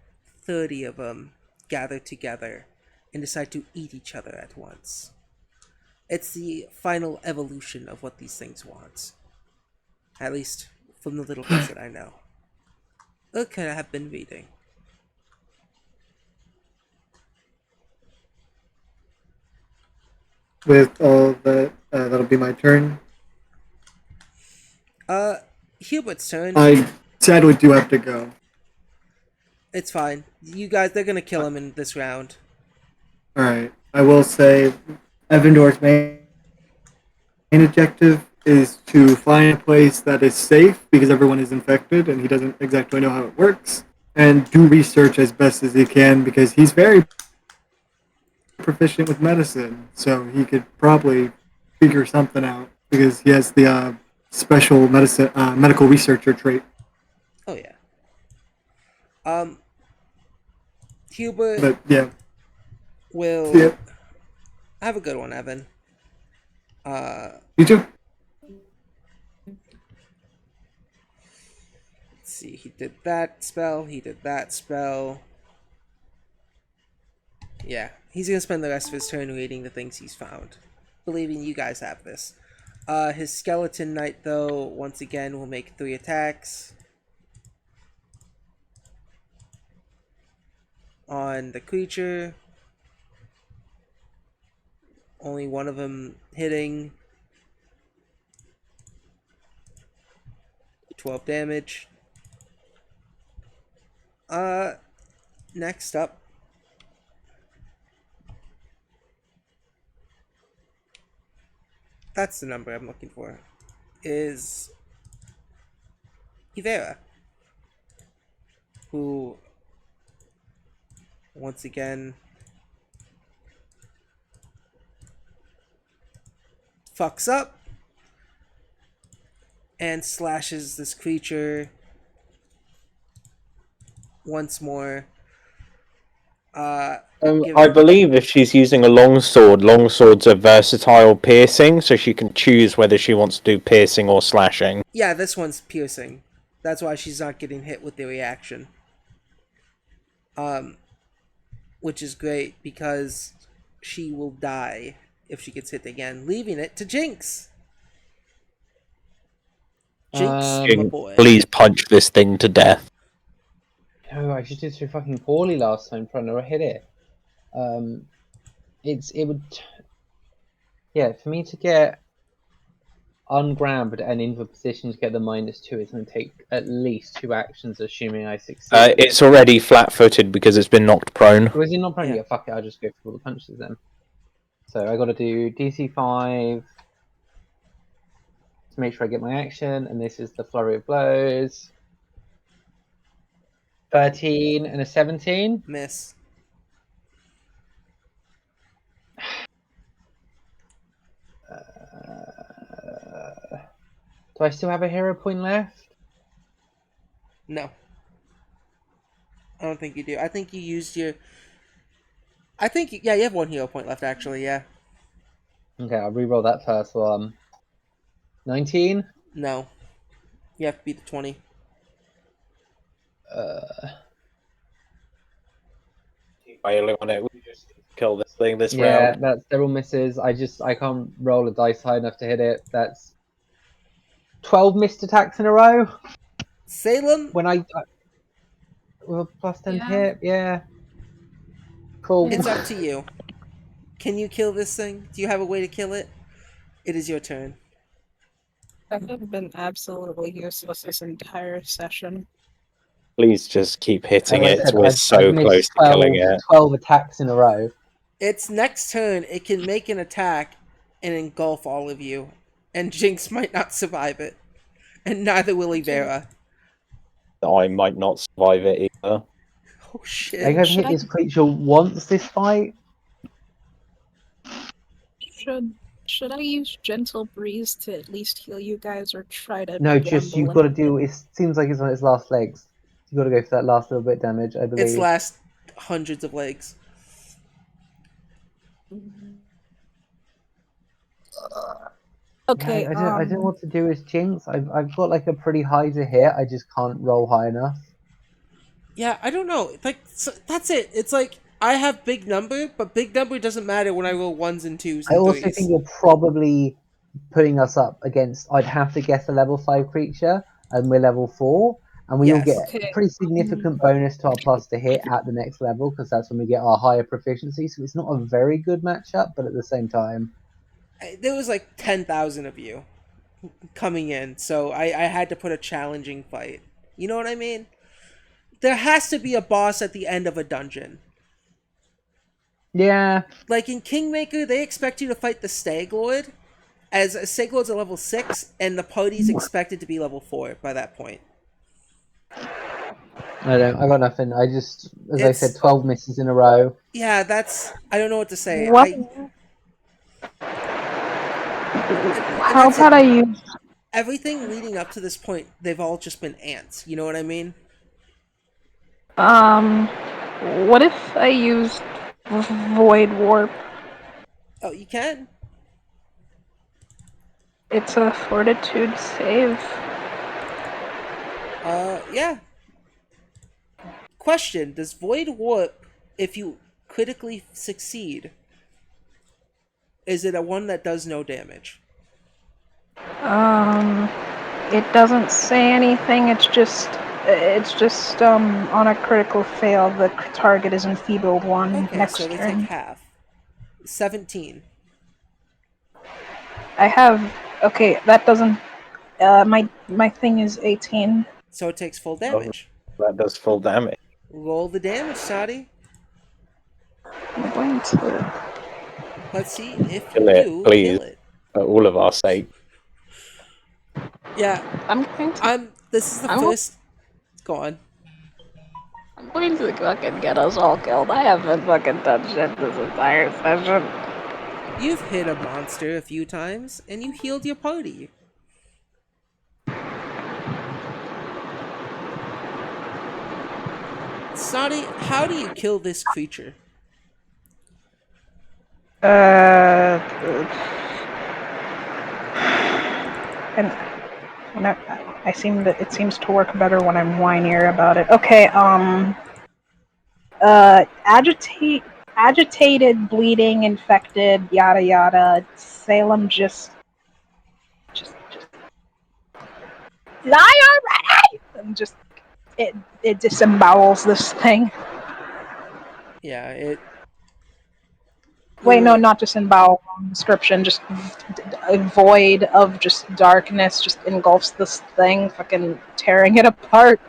30 of them gather together and decide to eat each other at once. It's the final evolution of what these things want. At least from the little bits that I know. Or could I have been reading? With all that, that'll be my turn. Hubert's turn. I sadly do have to go. It's fine. You guys, they're gonna kill him in this round. Alright. I will say Evandor's main objective is to find a place that is safe because everyone is infected and he doesn't exactly know how it works, and do research as best as he can because he's very proficient with medicine, so he could probably figure something out because he has the special medical researcher trait. Oh yeah. Hubert But yeah, will yeah, have a good one, Evan. you too. Let's see. He did that spell. He did that spell. Yeah, he's gonna spend the rest of his turn reading the things he's found. Believing you guys have this. His skeleton knight, though, once again will make 3 attacks on the creature. Only one of them hitting. 12 damage. Next up. That's the number I'm looking for. Is Ivera, who once again fucks up and slashes this creature once more. I believe if she's using a longswords are versatile piercing, so she can choose whether she wants to do piercing or slashing. Yeah, this one's piercing. That's why she's not getting hit with the reaction. Which is great because she will die if she gets hit again, leaving it to Jinx. Jinx, my boy. Please punch this thing to death. Oh, I just did so fucking poorly last time trying to hit it. It would, yeah, for me to get ungrabbed and into a position to get the -2, it's going to take at least 2 actions, assuming I succeed. It's already flat-footed because it's been knocked prone. Was he not prone? Yeah, fuck it, I'll just go for all the punches then. So I got to do DC 5 to make sure I get my action, and this is the flurry of blows. 13 and a 17. Miss. Do I still have a hero point left? No. I don't think you do. I think you used your... yeah, you have 1 hero point left, actually, yeah. Okay, I'll reroll that first one. 19? No. You have to beat the 20. I only want to kill this thing this Yeah, round. that's several misses. I can't roll a dice high enough to hit it. That's 12 missed attacks in a row. Salem? When I with a +10 hit, yeah. Cool. It's up to you. Can you kill this thing? Do you have a way to kill it? It is your turn. I have been absolutely useless this entire session. Please just keep hitting As I it. said, We're I've so missed close to killing it. 12 attacks in a row. Its next turn, it can make an attack and engulf all of you. And Jinx might not survive it. And neither will Ivera. I might not survive it either. Oh shit. I think I've hit this creature once this fight. Should I use Gentle Breeze to at least heal you guys, or try to No, just you've got to do. It seems like it's on its last legs. You've got to go for that last little bit of damage, I believe. Its last hundreds of legs. Okay. I don't know what to do as Jinx. I've got like a pretty high to hit. I just can't roll high enough. Yeah, I don't know. Like, so that's it. It's like, I have big number, but big number doesn't matter when I roll 1s and 2s and I also 3s. think you're probably putting us up against, I'd have to guess, a level 5 creature, and we're level 4, and we will get a pretty significant bonus to our plus to hit at the next level, because that's when we get our higher proficiency, so it's not a very good matchup, but at the same time... There was like 10,000 of you coming in, so I had to put a challenging fight. You know what I mean? There has to be a boss at the end of a dungeon. Yeah. Like in Kingmaker, they expect you to fight the Stag Lord, as Stag Lord's a level 6, and the party's expected to be level 4 by that point. I got nothing. I just, as I said, 12 misses in a row. Yeah, that's... I don't know what to say. How about I use... Everything leading up to this point, they've all just been ants. You know what I mean? What if I use Void Warp? Oh, you can? It's a Fortitude save. Yeah. Question, does Void Warp, if you critically succeed, is it a one that does no damage? It doesn't say anything. It's just on a critical fail. The target is enfeebled one Okay, so next they take turn. half. 17. I have okay. That doesn't. My thing is 18. So it takes full Oh, damage. that does full damage. Roll the damage, Sadi. I'm going to. Let's see if Kill it, you please, kill it. for all of our sake. Yeah, I'm going to. this is the I'm, first. Go on. I'm going to fucking get us all killed. I haven't fucking touched shit this entire session. You've hit a monster a few times, and you healed your party. Sadi, how do you kill this creature? Uh, and no, it seems to work better when I'm whinier about it. Okay, agitated, bleeding, infected, yada yada. Salem just die already, and just it disembowels this thing. Yeah, it. Wait, no, Your not disembowel. Wrong description. Just a void of just darkness just engulfs this thing, fucking tearing it apart.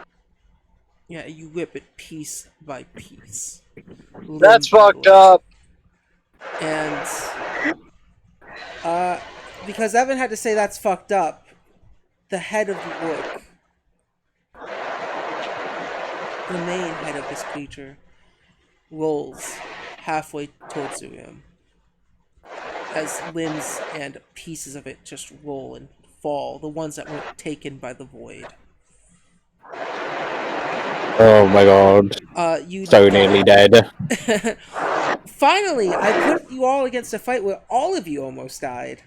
Yeah, you rip it piece by piece, limb That's by fucked limb, up. and uh, because Evan had to say that's fucked up, the head of the orc, the main head of this creature, rolls halfway towards the room as limbs and pieces of it just roll and fall, the ones that weren't taken by the void. Oh my god. You So nearly dead. finally, I put you all against a fight where all of you almost died.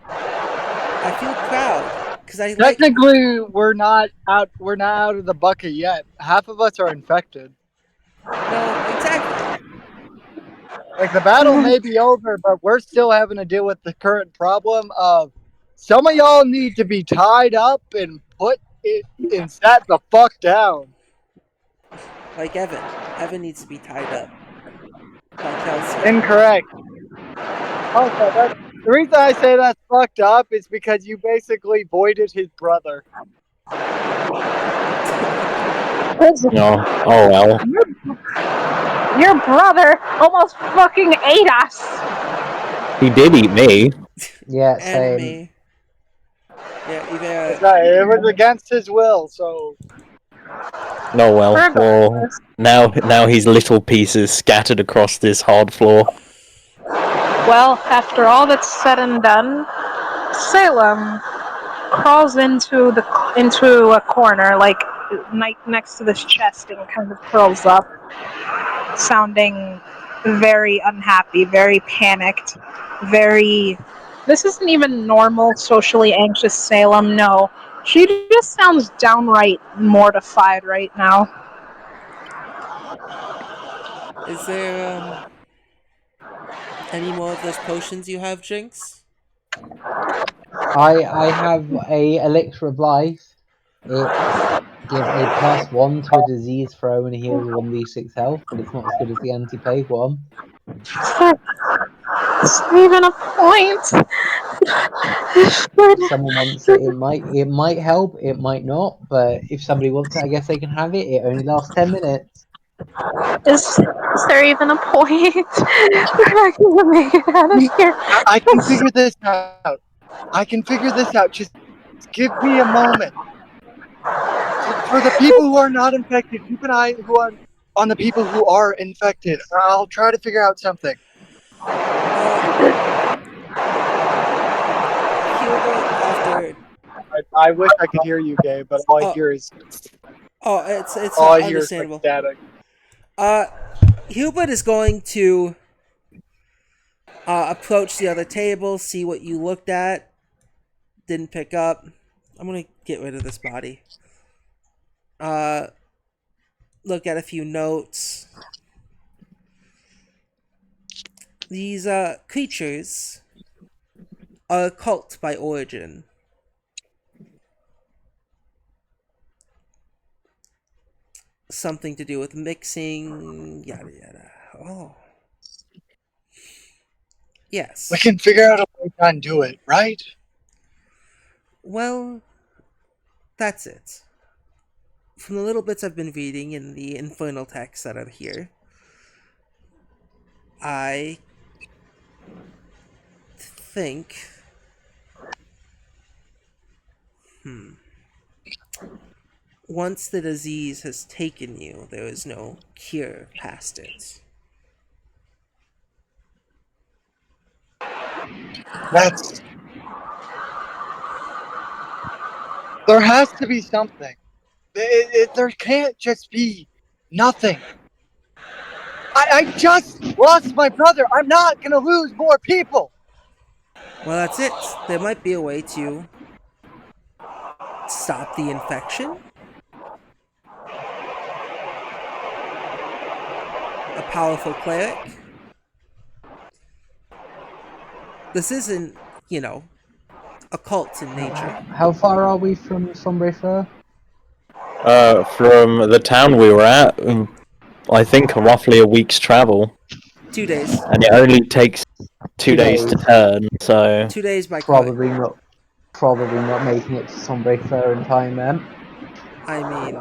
I feel proud because I like. Technically, we're not out. We're not out of the bucket yet. Half of us are infected. No, exactly. Like the battle may be over, but we're still having to deal with the current problem of some of y'all need to be tied up and put it and sat the fuck down. Like Evan. Evan needs to be tied up by Kelsey. Incorrect. Also, the reason I say that's fucked up is because you basically voided his brother. No. Oh well. Your brother almost fucking ate us. He did eat me. Yeah, And same. me. Yeah, either. It's not, it was against his will, so No well. Well, Regardless, now he's little pieces scattered across this hard floor. well, after all that's said and done, Salem crawls into a corner, like next to this chest, and kind of curls up, sounding very unhappy, very panicked, very. This isn't even normal, socially anxious Salem. No, she just sounds downright mortified right now. Is there, any more of those potions you have, Jinx? I have a elixir of life. It's give a +1 to a disease throw and heals 1d6 health, but it's not as good as the anti-plague one. It's not even a point. If someone wants it, it might help, it might not, but if somebody wants it, I guess they can have it. It only lasts 10 minutes. Is there even a point? We're not gonna make it out of here. I can figure this out. I can figure this out. Just give me a moment. For the people who are not infected, keep an eye on the people who are infected. I'll try to figure out something. Hubert, after. I wish I could hear you, Gabe, but all I Oh, hear is it's all I hear is like understandable. static. Hubert is going to approach the other table, see what you looked at, didn't pick up. I'm gonna get rid of this body. Look at a few notes. These creatures are a cult by origin. something to do with mixing, yada yada. Oh. Yes. We can figure out a way to undo it, right? Well, that's it. From the little bits I've been reading in the infernal texts that are here, I think. Once the disease has taken you, there is no cure past it. That's. There has to be something. There can't just be nothing. I just lost my brother. I'm not gonna lose more people. Well, that's it. There might be a way to stop the infection. A powerful cleric. This isn't, occult in nature. How far are we from Sombre Fur? From the town we were at, I think roughly a week's travel, 2 days. and it only takes 2 days to turn. So 2 days by cart. Probably not making it to Sombre Fur in time then. I mean,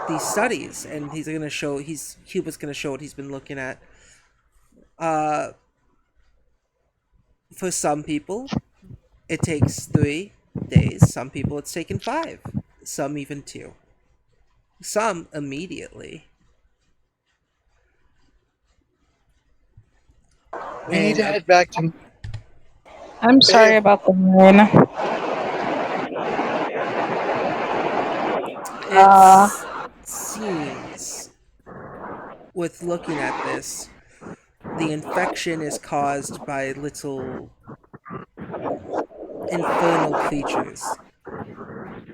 these studies, and he's gonna show. Hubert's gonna show what he's been looking at. For some people, it takes 3 days. Some people, it's taken 5. Some even 2. Some immediately. We need to head back to. I'm sorry about the rain. It seems, with looking at this, the infection is caused by little infernal creatures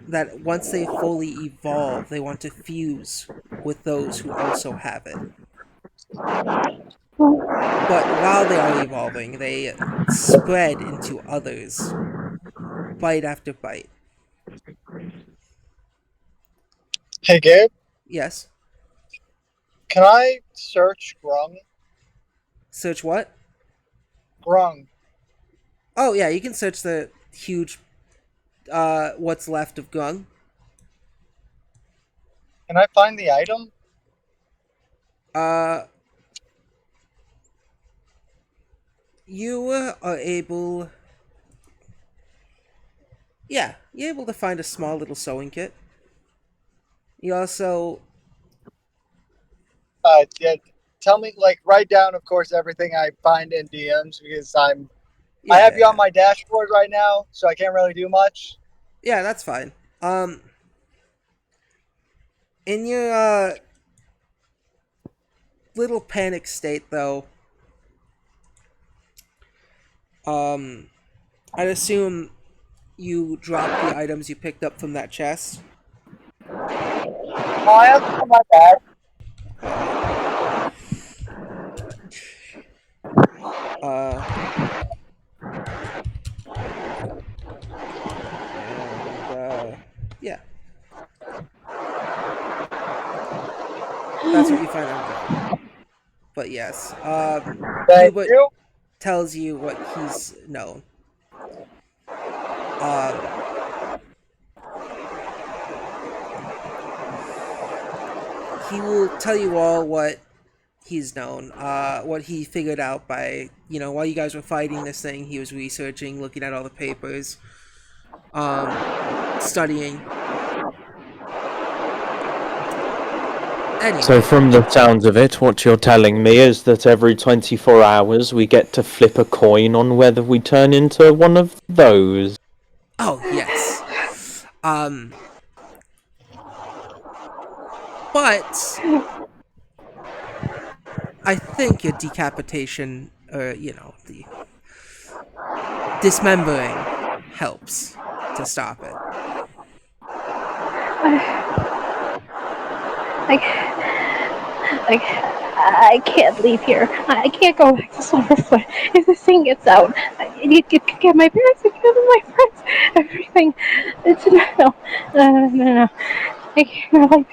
that once they fully evolve, they want to fuse with those who also have it. But while they are evolving, they spread into others, bite after bite. Hey, Gabe. Yes? Can I search Grung? Search what? Grung. Oh, yeah, you can search the huge, what's left of Gung. Can I find the item? You are able... Yeah, you're able to find a small little sewing kit. You also... Yeah, tell me, write down, of course, everything I find in DMs because I Yeah, have you on my dashboard right now, so I can't really do much. Yeah, that's fine. In your, little panic state, though, I'd assume you dropped the items you picked up from that chest. No, I have them on my bag. Yeah. That's what you find on ground. But yes, Hubert tells you what he's known. He will tell you all what he's known, what he figured out by, while you guys were fighting this thing, he was researching, looking at all the papers, studying. Anyway. So from the sounds of it, what you're telling me is that every 24 hours we get to flip a coin on whether we turn into one of those. Oh, yes. But I think your decapitation, or, the dismembering helps to stop it. I can't leave here. I can't go back to Silverfoot. If this thing gets out, you could get my parents, you get my friends, everything. It's no. I can't,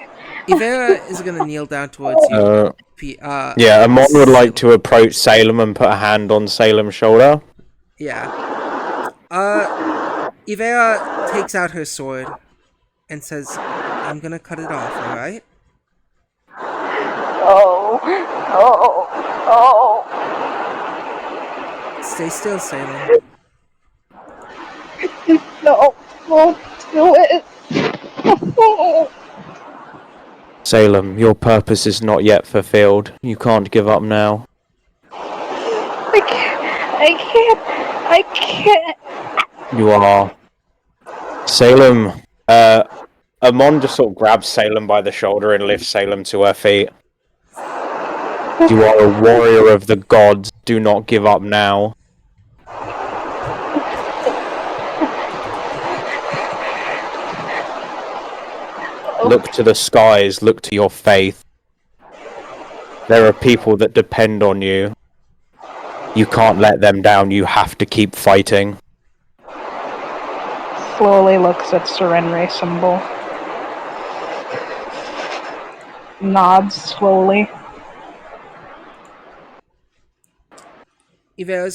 Ivera is gonna kneel down towards you. Yeah, Amon would like Salem. to approach Salem and put a hand on Salem's shoulder. Yeah. Ivera takes out her sword and says, "I'm gonna cut it off. All right." Oh, oh, oh. Stay still, Salem. No, won't do it. Salem, your purpose is not yet fulfilled. You can't give up now. I can't. You are. Salem, Amon just sort of grabs Salem by the shoulder and lifts Salem to her feet. You are a warrior of the gods. Do not give up now. Look to the skies. Look to your faith. There are people that depend on you. You can't let them down. You have to keep fighting. Slowly looks at surrender symbol. Nods slowly.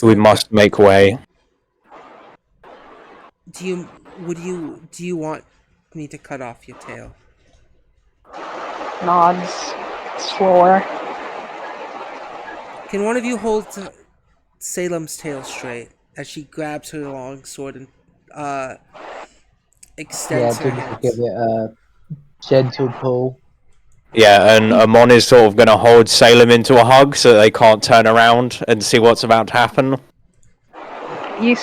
We must make way. Do you want me to cut off your tail? Nods slower. Can one of you hold Salem's tail straight as she grabs her long sword and extends her Jim hands? will give it a gentle pull. Yeah, and Amon is sort of going to hold Salem into a hug so that they can't turn around and see what's about to happen. You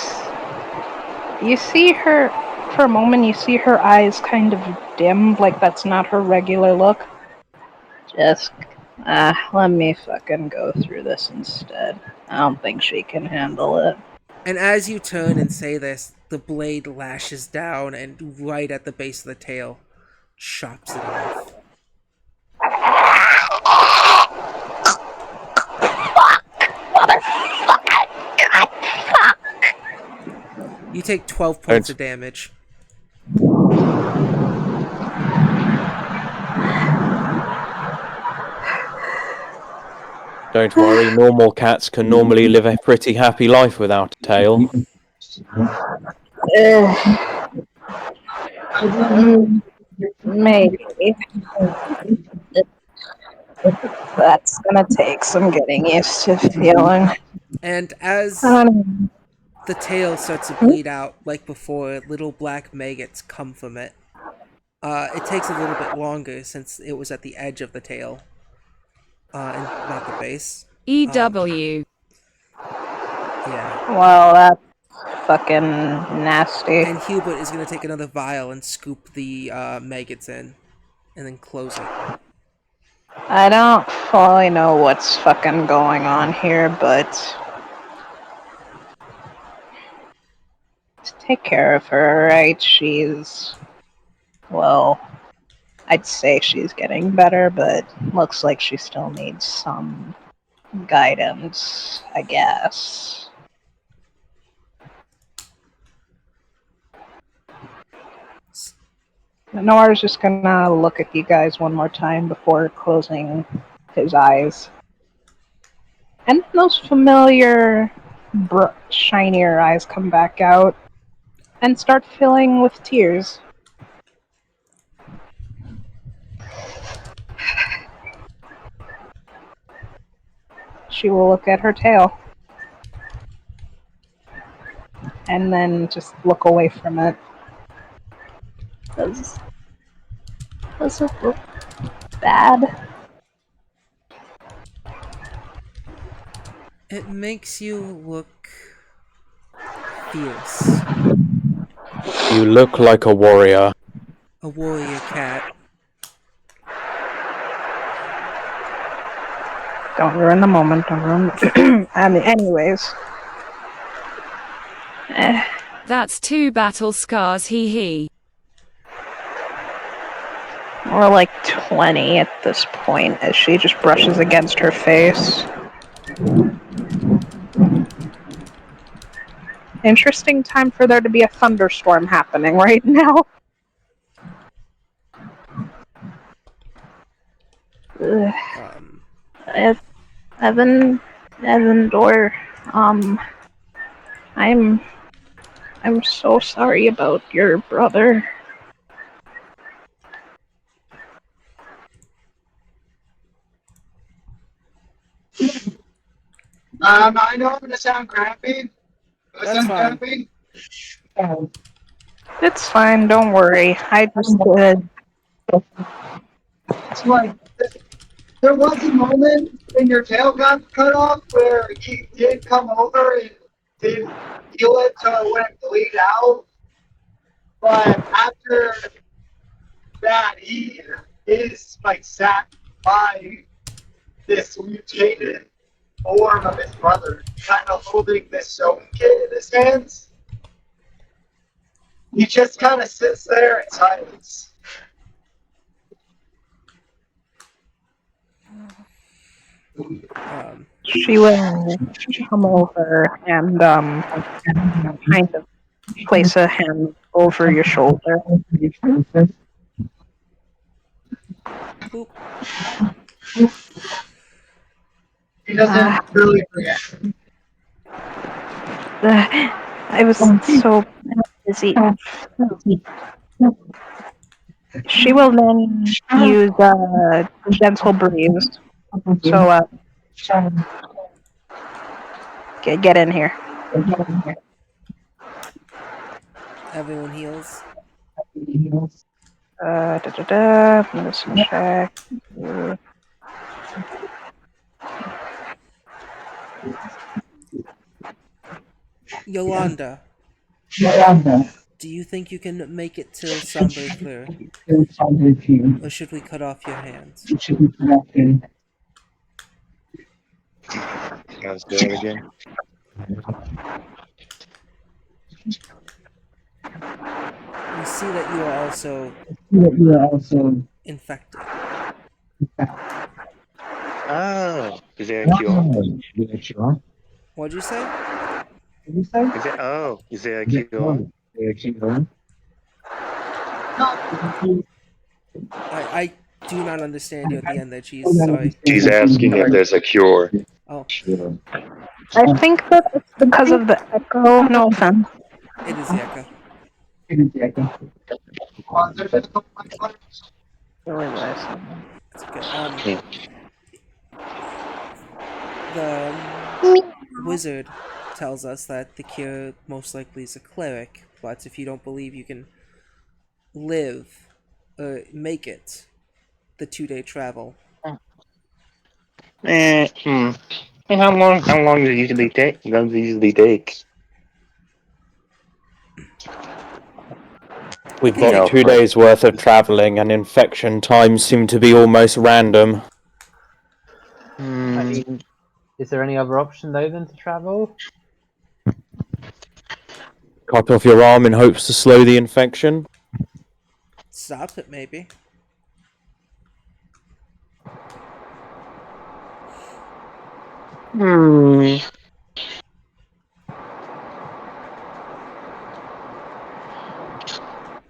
see her, for a moment, you see her eyes kind of dim, like that's not her regular look. Just, let me fucking go through this instead. I don't think she can handle it. And as you turn and say this, the blade lashes down and right at the base of the tail, chops it off. You take 12 points of damage. Don't worry, normal cats can normally live a pretty happy life without a tail. Maybe. That's gonna take some getting used to feeling. And as the tail starts to bleed out, like before, little black maggots come from it. It takes a little bit longer since it was at the edge of the tail, and not the base. EW. Yeah. Well, that's fucking nasty. And Hubert is going to take another vial and scoop the maggots in, and then close it. I don't fully know what's fucking going on here, but take care of her, right? She's, well, I'd say she's getting better, but looks like she still needs some guidance, I guess. Noir's just gonna look at you guys one more time before closing his eyes. And those familiar, shinier eyes come back out and start filling with tears. She will look at her tail. And then just look away from it. Does it look bad? It makes you look fierce. You look like a warrior. A warrior cat. Don't ruin the moment, don't ruin anyways. That's 2 battle scars, hee. More like 20 at this point as she just brushes against her face. Interesting time for there to be a thunderstorm happening right now. Ugh. Um, Evan, Evandor, I'm so sorry about your brother. I know I'm gonna sound crappy. that's fine. It's fine, don't worry. I just It's like there was a moment when your tail got cut off where he did come over and did heal it so it wouldn't bleed out. But after that, he is like sat by this mutated form of his brother, kind of holding this sewing kit in his hands. He just kind of sits there in silence. she will come over and kind of place a hand over your shoulder. Boop. He doesn't really react. I was so busy. She will then use gentle breeze. So get in here. Everyone heals. Medicine check. Yolanda, do you think you can make it till Somber Clear? Or should we cut off your hands? Let's do it again. We see that you are also infected. Oh, is there a cure? What'd you say? Is there a cure? I do not understand you at the end there, Cheese. Sorry. She's asking if there's a cure. Oh, I think that it's because of the echo. No offense. it is the echo. Really was. It's okay. The wizard tells us that the cure most likely is a cleric, but if you don't believe you can live, make it, the 2-day travel. And how long does it usually take? Does it usually take? We've You know, got 2 days worth of travelling, and infection times seem to be almost random. I mean, is there any other option though than to travel? Cut off your arm in hopes to slow the infection. Stop it, maybe.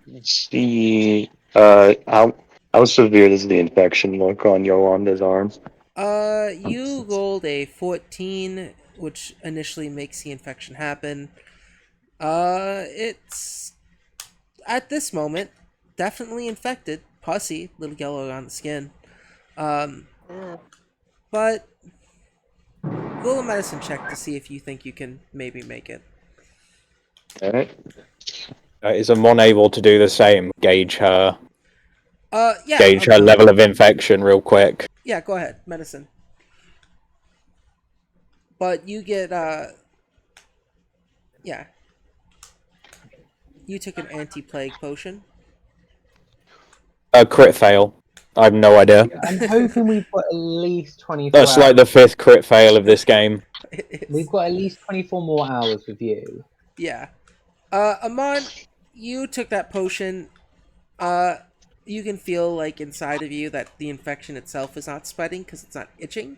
Let's see. How severe does the infection look on Yolanda's arm? You rolled a 14, which initially makes the infection happen. It's at this moment definitely infected, pussy, little yellow on the skin. But roll a medicine check to see if you think you can maybe make it. Alright. Is Amon able to do the same? Gauge her Yeah. level of infection real quick. Yeah, go ahead, medicine. But you get yeah. You took an anti-plague potion. A crit fail. I have no idea. I'm hoping we've got at least 24 That's hours. like the 5th crit fail of this game. We've got at least 24 more hours with you. Yeah. Amon, you took that potion. You can feel like inside of you that the infection itself is not spreading because it's not itching.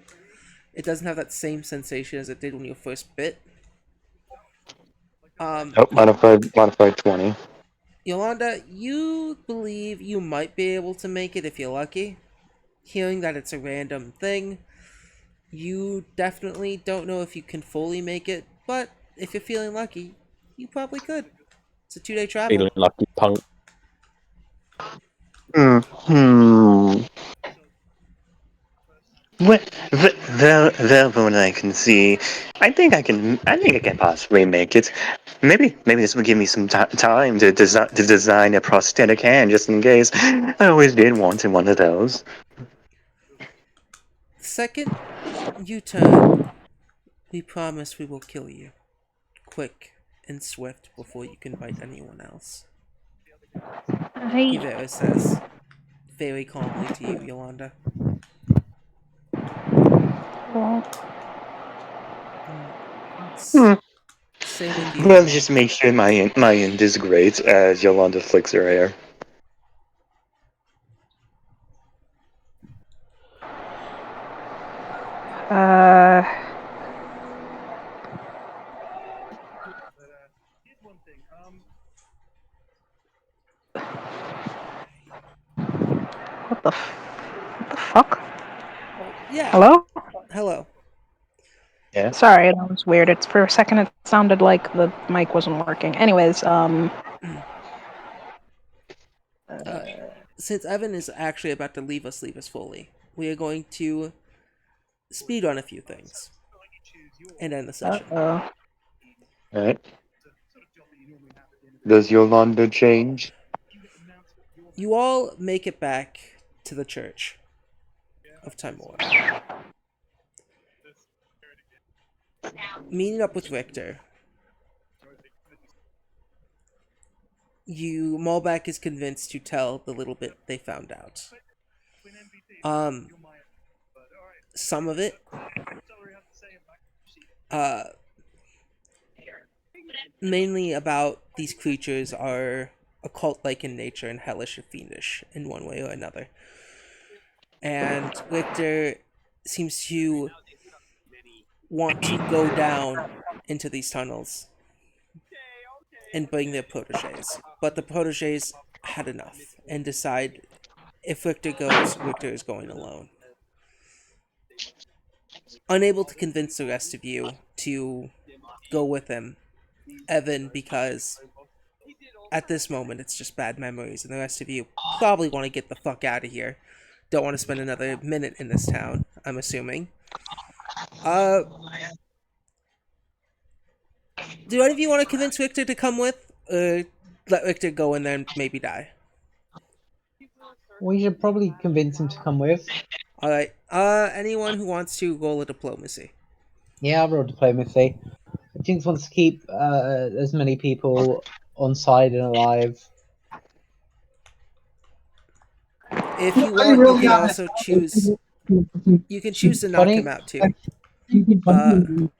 It doesn't have that same sensation as it did when you first bit. Modified 20. Yolanda, you believe you might be able to make it if you're lucky. hearing that it's a random thing, you definitely don't know if you can fully make it, but if you're feeling lucky, you probably could. It's a 2-day travel. Feeling lucky, punk. Hmm. Well, from what I can see, I think I can. I think I can possibly make it. Maybe this will give me some time to design a prosthetic hand, just in case. I always did want one of those. The second you turn, we promise we will kill you. Quick and swift before you can bite anyone else. I Ivera says, very calmly to you, Yolanda. well, S- Hmm. Same with you, Well, Yvette. just make sure my end is great as Yolanda flicks her hair. uh, what the fuck? Oh, yeah. Hello? Hello. Yeah. Sorry, that was weird. It's for a second it sounded like the mic wasn't working. Anyways, Uh, since Evan is actually about to leave us fully, we are going to speed on a few things and end the session. uh-oh. Alright. Does Yolanda change? You all make it back to the church of Timor. Meeting up with Victor, Malbec is convinced to tell the little bit they found out. Some of it, uh, mainly about these creatures are occult-like in nature and hellish or fiendish in one way or another. And Victor seems to want to go down into these tunnels and bring their proteges. But the proteges had enough and decide if Victor goes, Victor is going alone. Unable to convince the rest of you to go with him, Evan, because at this moment it's just bad memories, and the rest of you probably want to get the fuck out of here. Don't want to spend another minute in this town, I'm assuming. Do any of you want to convince Victor to come with? Or let Victor go and then maybe die? We should probably convince him to come with. Alright. Anyone who wants to roll a diplomacy? Yeah, I'll roll diplomacy. Jinx wants to keep as many people on side and alive. If you I want, you really can haven't. also choose. You can choose to knock 20? him out too. 20.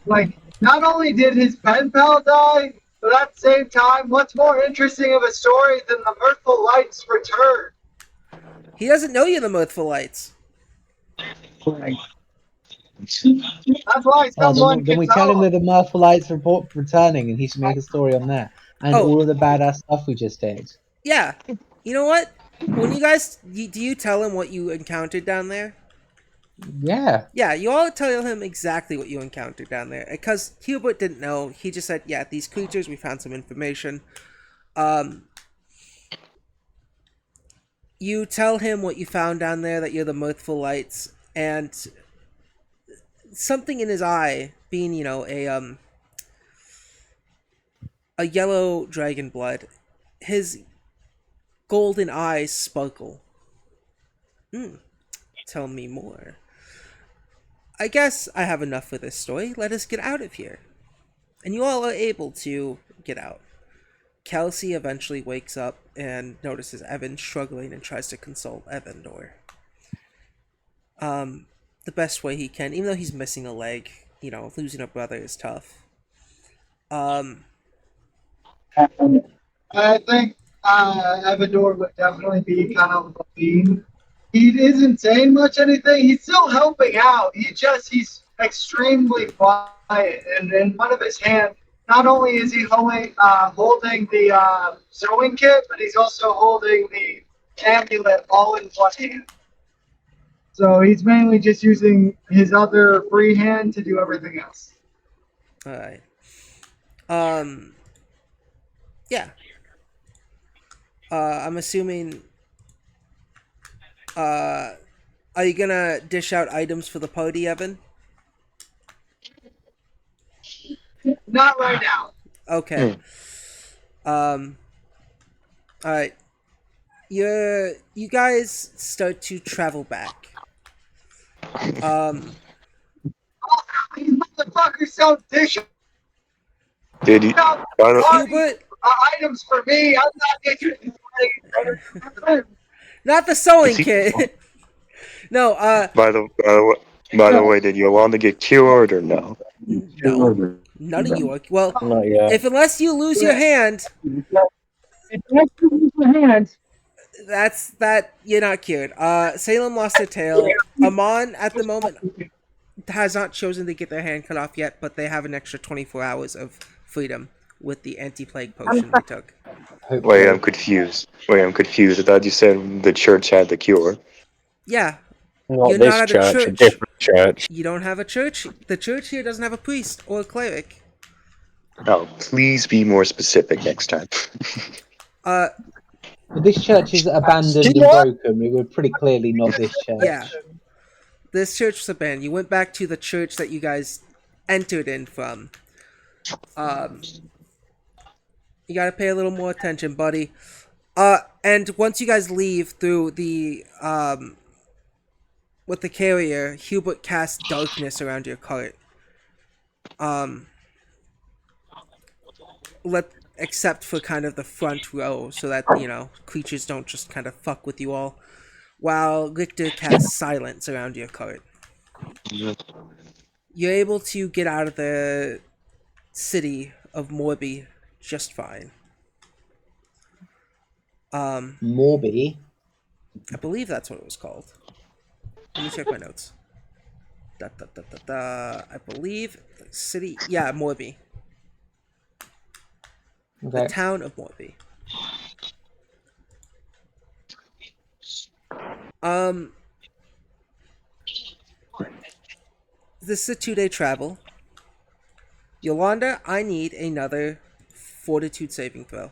Like, not only did his pen pal die, but at the same time, what's more interesting of a story than the Mirthful Light's return? He doesn't know you're the Mirthful Lights. That's why someone Then could we tell him tell him. that the Mirthful Lights report returning, and he should make a story on that, and Oh. all of the badass stuff we just did. Yeah. You know what? When you guys, do you tell him what you encountered down there? Yeah. Yeah, you all tell him exactly what you encountered down there. Because Hubert didn't know. He just said, yeah, these creatures, we found some information. You tell him what you found down there, that you're the Mirthful Lights, and something in his eye, being, a yellow dragon blood, his golden eyes sparkle. Tell me more. I guess I have enough for this story. Let us get out of here. And you all are able to get out. Kelsey eventually wakes up and notices Evan struggling and tries to console Evan the best way he can, even though he's missing a leg. Losing a brother is tough. I think Evador would definitely be kind of a fiend. He isn't saying much anything. He's still helping out. He's extremely quiet, and in one of his hands not only is he holding the sewing kit, but he's also holding the amulet all in one hand. So he's mainly just using his other free hand to do everything else. All right. Um. Yeah. I'm assuming. Are you gonna dish out items for the party, Evan? Not right now. Okay. Um. All right. You guys start to travel back. Um. These motherfuckers don't dish Did you? out By the, party Hubert, items for me. I'm not dishing not the sewing is he, kit. No. by the way, did Yolanda get cured or no? No. None of you are. Well, Not yet. if unless you lose your hand, hands. that you're not cured. Salem lost her tail. Amon at the moment has not chosen to get their hand cut off yet, but they have an extra 24 hours of freedom with the anti-plague potion they took. Wait, I'm confused. I'm confused. I thought you said the church had the cure. Yeah, Not you're this not at a church, a church. different church. You don't have a church. The church here doesn't have a priest or a cleric. Oh, please be more specific next time. Uh, But this church is abandoned and broken. It would pretty clearly not this church. yeah. This church was abandoned. You went back to the church that you guys entered in from. You gotta pay a little more attention, buddy. And once you guys leave through the with the carrier, Hubert casts darkness around your cart. Except for kind of the front row, so that creatures don't just kind of fuck with you all. While Richter casts silence around your cart. You're able to get out of the city of Morby just fine. Morby. I believe that's what it was called. Let me check my notes. I believe the city. Yeah, Morby. Okay. The town of Morby. This is a 2-day travel. Yolanda, I need another fortitude saving throw.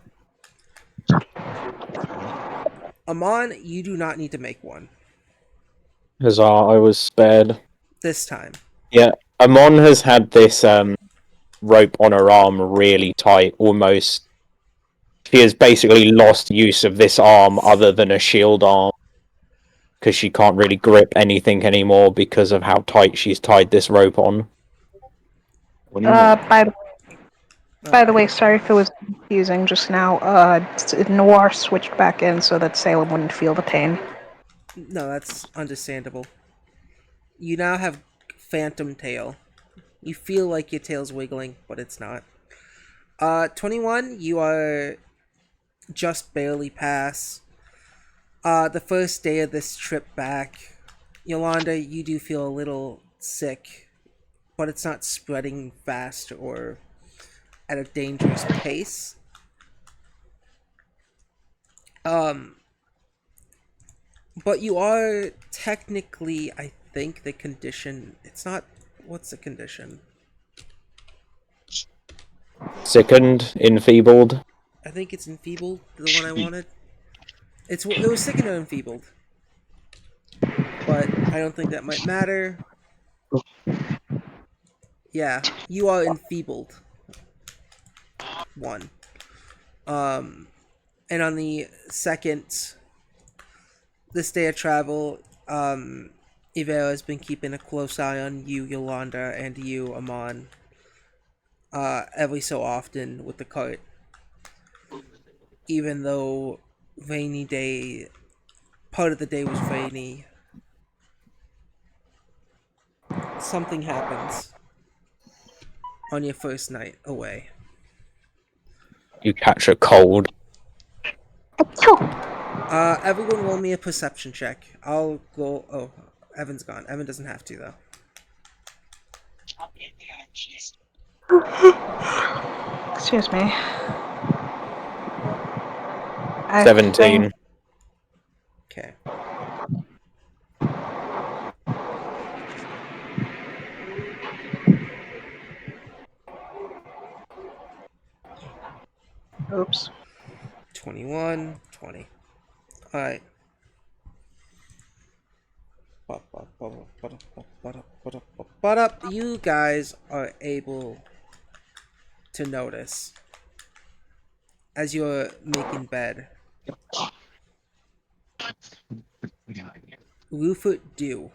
Amon, you do not need to make one. Huzzah, I was spared. This time. Yeah, Amon has had this rope on her arm really tight, almost. She has basically lost use of this arm other than a shield arm. Because she can't really grip anything anymore because of how tight she's tied this rope on. By the way, sorry if it was confusing just now. Noir switched back in so that Salem wouldn't feel the pain. No, that's understandable. You now have phantom tail. You feel like your tail's wiggling, but it's not. 21, you are just barely past. The first day of this trip back, Yolanda, you do feel a little sick, but it's not spreading fast or at a dangerous pace. But you are technically, I think the condition, it's not, what's the condition? Sickened, enfeebled. I think it's enfeebled, the one I wanted. It was sickened or enfeebled. But I don't think that might matter. Yeah, you are enfeebled. 1. And on the second, this day of travel, Ivera has been keeping a close eye on you, Yolanda, and you, Amon. Every so often with the cart. Even though rainy day, part of the day was rainy, something happens on your first night away. You catch a cold. Everyone roll me a perception check. I'll go. Oh, Evan's gone. Evan doesn't have to, though. Excuse me. I 17. think Okay. oops. 21, 20. Alright. You guys are able to notice as you're making bed. Rufus Dew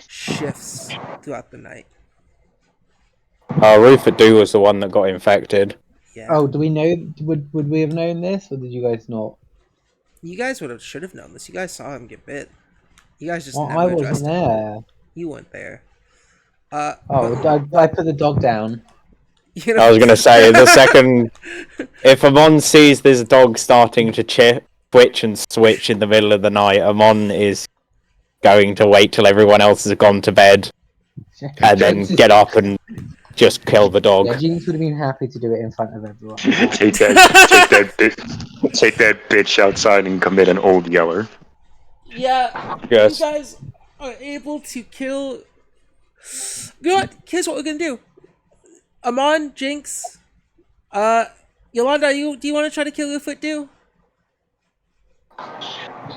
shifts throughout the night. Rupert Dew was the one that got infected. Yeah. Oh, do we know? Would we have known this, or did you guys not? You guys should have known this. You guys saw him get bit. You guys just Well, never I addressed wasn't it. there. You weren't there. Oh, I put the dog down. You know, I was going to say, the second... If Amon sees this dog starting to twitch and switch in the middle of the night, Amon is going to wait till everyone else has gone to bed and then get up and just kill the dog. Yeah, Jinx would have been happy to do it in front of everyone. take that bitch outside and commit an old yeller. Yeah, Yes. you guys are able to kill. You know what? Here's what we're gonna do. Amon, Jinx, Yolanda, do you want to try to kill Rufus Dew?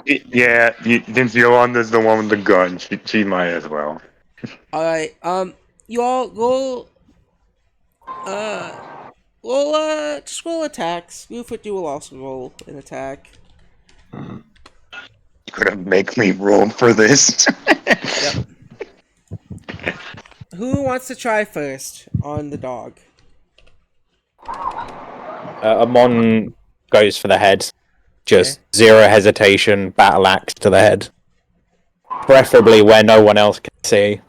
Yeah, since Yolanda's the one with the gun, she might as well. All right. You all just roll attacks. Rufus Dew will also roll an attack. You're gonna make me roll for this. Yep. Who wants to try first on the dog? Amon goes for the head. Just zero hesitation, battle axe to the head. Preferably where no one else can see.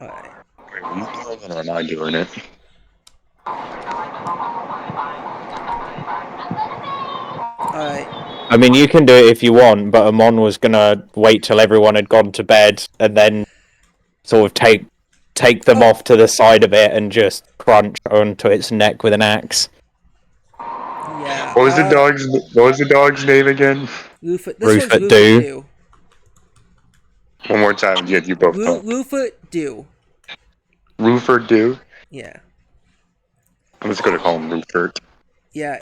Alright. Wait, are you doing it or am I doing it? Alright. I mean, you can do it if you want, but Amon was gonna wait till everyone had gone to bed and then sort of take them off to the side of it and just crunch onto its neck with an axe. Yeah. What was the dog's name again? This one's Rufus Rufus Dew. Dew. One more time, you both talk. Rufus Dew. Rufert Dew? Yeah. I'm just gonna call him Rufert. Yeah.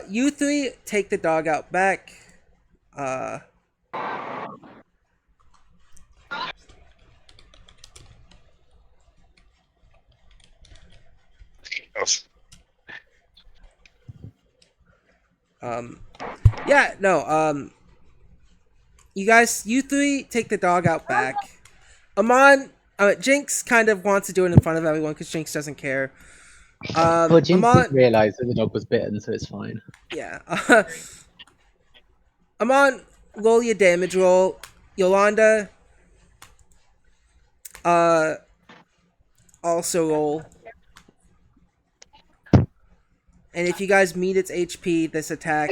You three take the dog out back. Yeah, no, you three take the dog out back. Amon, Jinx kind of wants to do it in front of everyone because Jinx doesn't care. Well, Jinx Amon, didn't realise that the dog was bitten, so it's fine. yeah. Amon, roll your damage roll. Yolanda, also roll. And if you guys meet its HP, this attack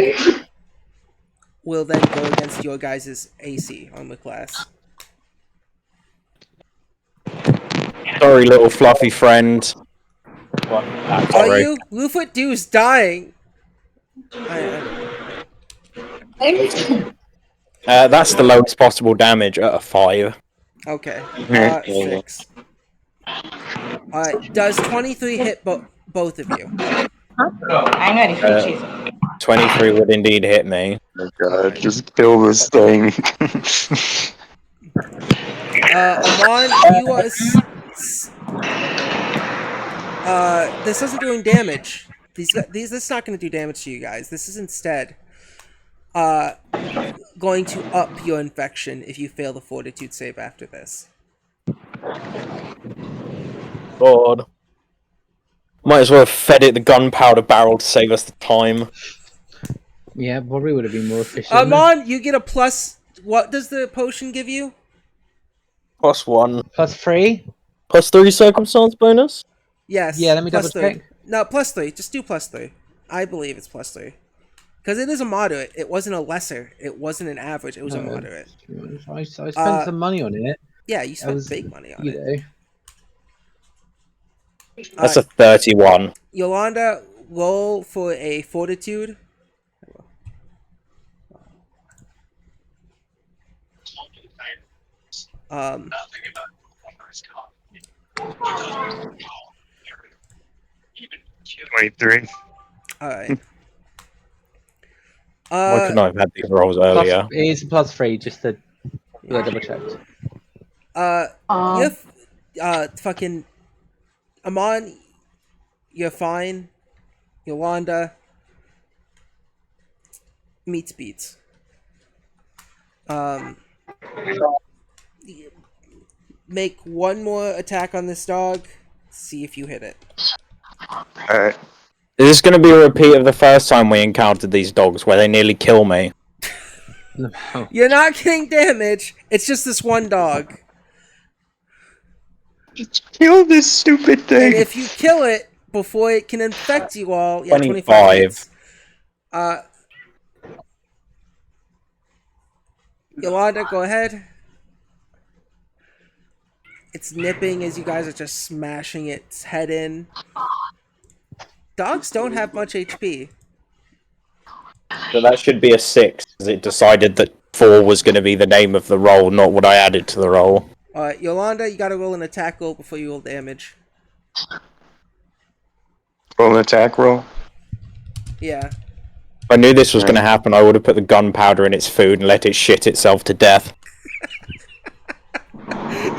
will then go against your guys' AC on the class. Sorry, little fluffy friend. Are you? Rufus Dew's dying. That's the lowest possible damage at a 5. Okay. 6. Alright, does 23 hit both of you? I'm ready for cheese. 23 would indeed hit me. Oh god, just kill this thing. Amon, you are... this isn't doing this is not going to do damage to you guys. This is instead going to up your infection if you fail the fortitude save after this. God. Might as well have fed it the gunpowder barrel to save us the time. Yeah, probably would have been more efficient. Amon, you get a plus... What does the potion give you? +1. +3? +3 circumstance bonus? Yes. Yeah, let me double +3. check. No, +3. Just do +3. I believe it's +3. Because it is a moderate. It wasn't a lesser. It wasn't an average. It was a moderate. I spent some money on it. Yeah, you spent big money on it. That's a 31. Yolanda, roll for a fortitude. Um, 23. all right. Why couldn't I have had these rolls earlier? It is +3, just to double checked. You're fucking Amon. You're fine. Yolanda meets beats. Make one more attack on this dog. See if you hit it. Alright. Is this going to be a repeat of the first time we encountered these dogs where they nearly kill me? No. You're not getting damage. It's just this one dog. Kill this stupid thing. And if you kill it before it can infect you all, 25 hits. Yolanda, go ahead. It's nipping as you guys are just smashing its head in. Dogs don't have much HP. So that should be a 6, because it decided that 4 was going to be the name of the roll, not what I added to the roll. Alright, Yolanda, you gotta roll an attack roll before you roll damage. Roll an attack roll. Yeah. If I knew this was going to happen, I would have put the gunpowder in its food and let it shit itself to death.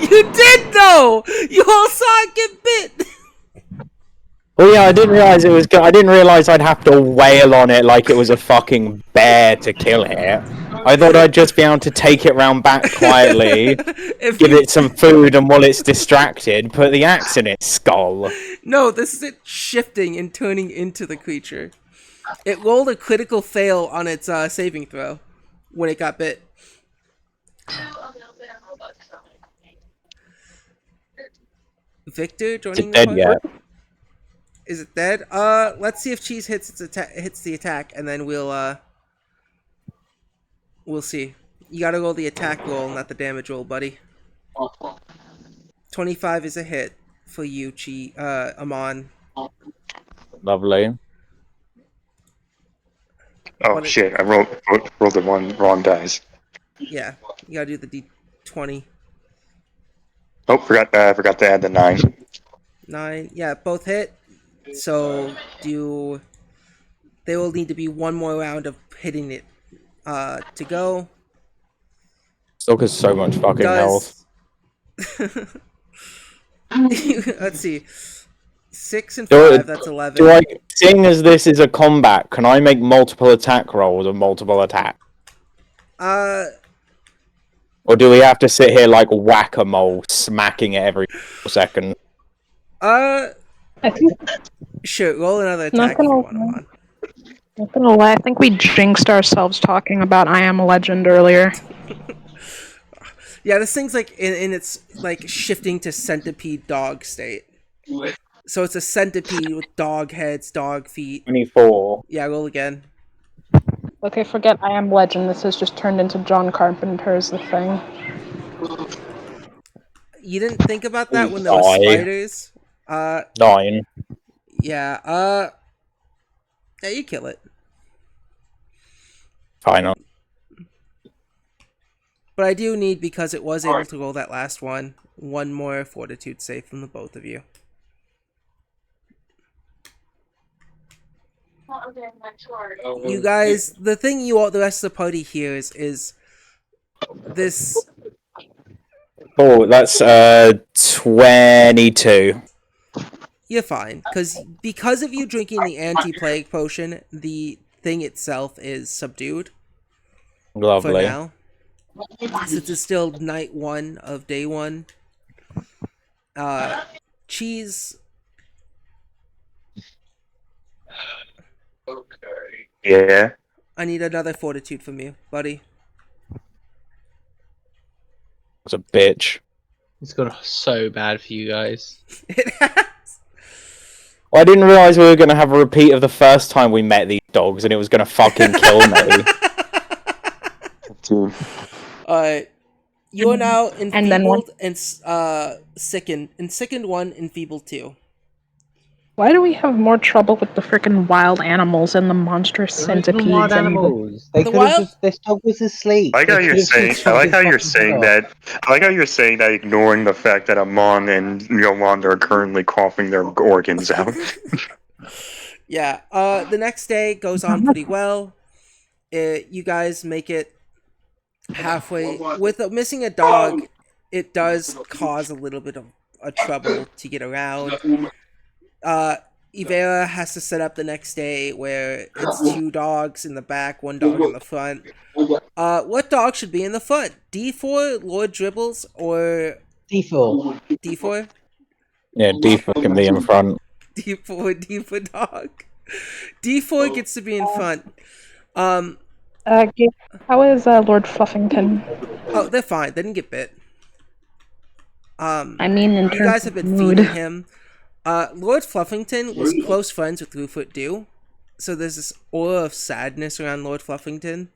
You did though! You all saw it get bit! Well, yeah, I didn't realize it was. I didn't realize I'd have to wail on it like it was a fucking bear to kill it. I thought I'd just be able to take it round back quietly, give it some food, and while it's distracted, put the axe in its skull. No, this is it shifting and turning into the creature. It rolled a critical fail on its saving throw when it got bit. Victor joining the Dead party? yet? Is it dead? Let's see if Cheese hits the attack, and then we'll see. You gotta roll the attack roll, not the damage roll, buddy. 25 is a hit for you, Amon. Lovely. Oh shit! I rolled the wrong dice. Yeah, you gotta do the D20. Oh, forgot to add the 9. 9. Yeah, both hit. So they will need to be one more round of hitting it to go. Still has so much fucking health. Let's see. 6 and 5, that's 11. Seeing as this is a combat, can I make multiple attack rolls or multiple attack? Or do we have to sit here like whack-a-mole, smacking it every second? I think, Sure, roll another attack not if you gonna, want them on. not gonna lie, I think we jinxed ourselves talking about I Am a Legend earlier. Yeah, this thing's like in its like shifting to centipede dog state. So it's a centipede with dog heads, dog feet. 24. Yeah, roll again. Okay, forget I Am Legend, this has just turned into John Carpenter's The Thing. You didn't think about that when there were 5. spiders? 9. Yeah, yeah, you kill it. Fine. But I do need, because it was able to roll that last one more fortitude save from the both of you. You guys, the thing the rest of the party hears is this. Oh, that's 22. You're fine, because of you drinking the anti-plague potion, the thing itself is subdued. Lovely. For now. Since it's still night 1 of day 1. Cheese. Okay. Yeah. I need another fortitude from you, buddy. It's a bitch. It's gone so bad for you guys. It has. Well, I didn't realize we were going to have a repeat of the first time we met these dogs, and it was going to fucking kill me. You are now enfeebled then and sickened. And sickened 1, enfeebled 2. Why do we have more trouble with the freaking wild animals and the monstrous There aren't even wild centipedes and animals. They The could have wild. just. This dog was asleep. I like They how could you're have saying. just I told like this how you're fucking saying dog. that. I like how you're saying that, ignoring the fact that Amon and Yolanda are currently coughing their organs out. Yeah. The next day goes on pretty well. You guys make it halfway. With missing a dog, it does cause a little bit of a trouble to get around. Ivera has to set up the next day where it's 2 dogs in the back, 1 dog in the front. What dog should be in the front? D4, Lord Dribbles, or D4. D4? Yeah, D4 can be in front. D4, D4 dog. D4 gets to be in front. Gabe, how is Lord Fluffington? Oh, they're fine. They didn't get bit. I mean, in You terms guys have of been mood. feeding him. Lord Fluffington was close friends with Rufus Dew, so there's this aura of sadness around Lord Fluffington.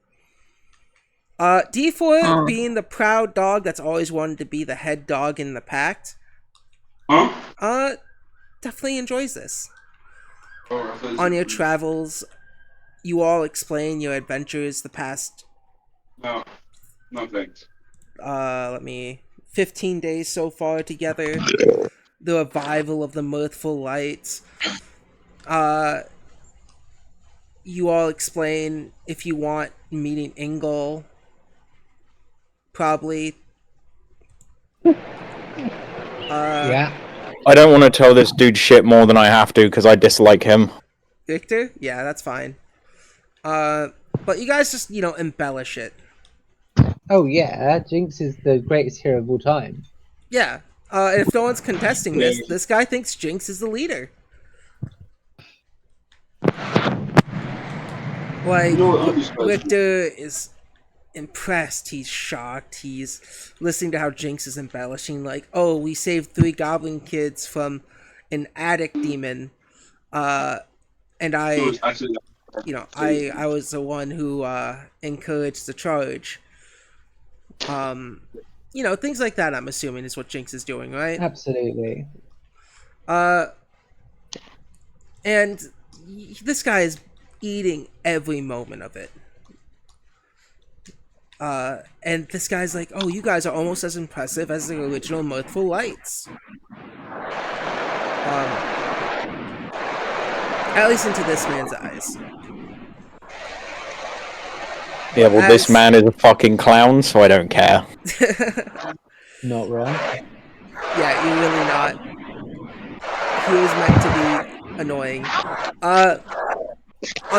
D4 being the proud dog that's always wanted to be the head dog in the pack, definitely enjoys this. On your travels, you all explain your adventures the past. No, no thanks. 15 days so far together. The revival of the mirthful lights. You all explain if you want meeting Ingle. Probably. Yeah. I don't want to tell this dude shit more than I have to because I dislike him. Victor? Yeah, that's fine. But you guys just, embellish it. Oh yeah, Jinx is the greatest hero of all time. Yeah. And if no one's contesting this guy thinks Jinx is the leader. Like, Victor is impressed. He's shocked. He's listening to how Jinx is embellishing. Like, oh, we saved 3 goblin kids from an attic demon. And I was the one who encouraged the charge. Things like that, I'm assuming, is what Jinx is doing, right? Absolutely. And this guy is eating every moment of it. And this guy's like, oh, you guys are almost as impressive as the original Mirthful Lights. At least into this man's eyes. Yeah, well, this man is a fucking clown, so I don't care. Not wrong. Yeah, you're really not. He was meant to be annoying. On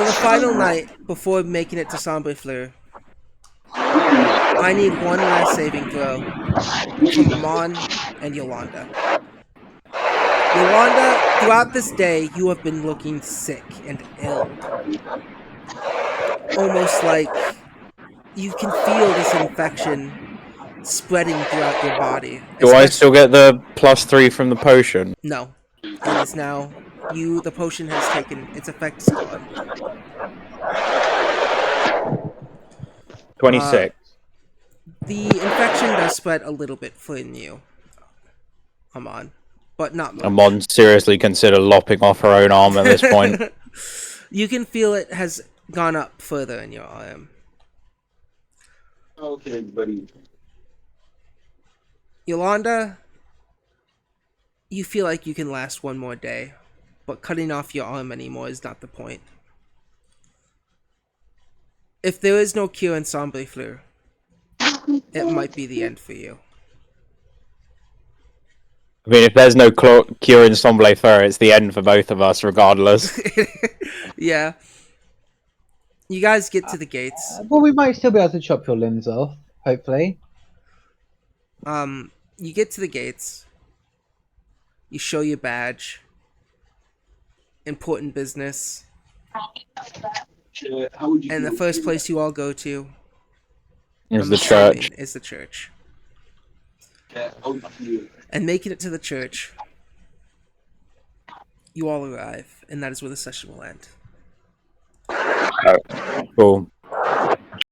the final night, before making it to Sombrefleur, I need one last saving throw from Amon and Yolanda. Yolanda, throughout this day, you have been looking sick and ill. Almost like you can feel this infection spreading throughout your body. Do I still get the +3 from the potion? No. It is now. The potion has taken, its effect is gone. 26. The infection does spread a little bit from you, Amon, but not much. Amon seriously consider lopping off her own arm at this point. You can feel it has gone up further in your arm. Okay, buddy. Yolanda, you feel like you can last one more day, but cutting off your arm anymore is not the point. If there is no cure in Sombrefleur, it might be the end for you. I mean, if there's no cure in Sombrefleur, it's the end for both of us, regardless. Yeah. You guys get to the gates. Well, we might still be able to chop your limbs off, hopefully. You get to the gates. You show your badge. Important business. And the first place you all go to Is the church. Is the church. And making it to the church, you all arrive, and that is where the session will end. Cool.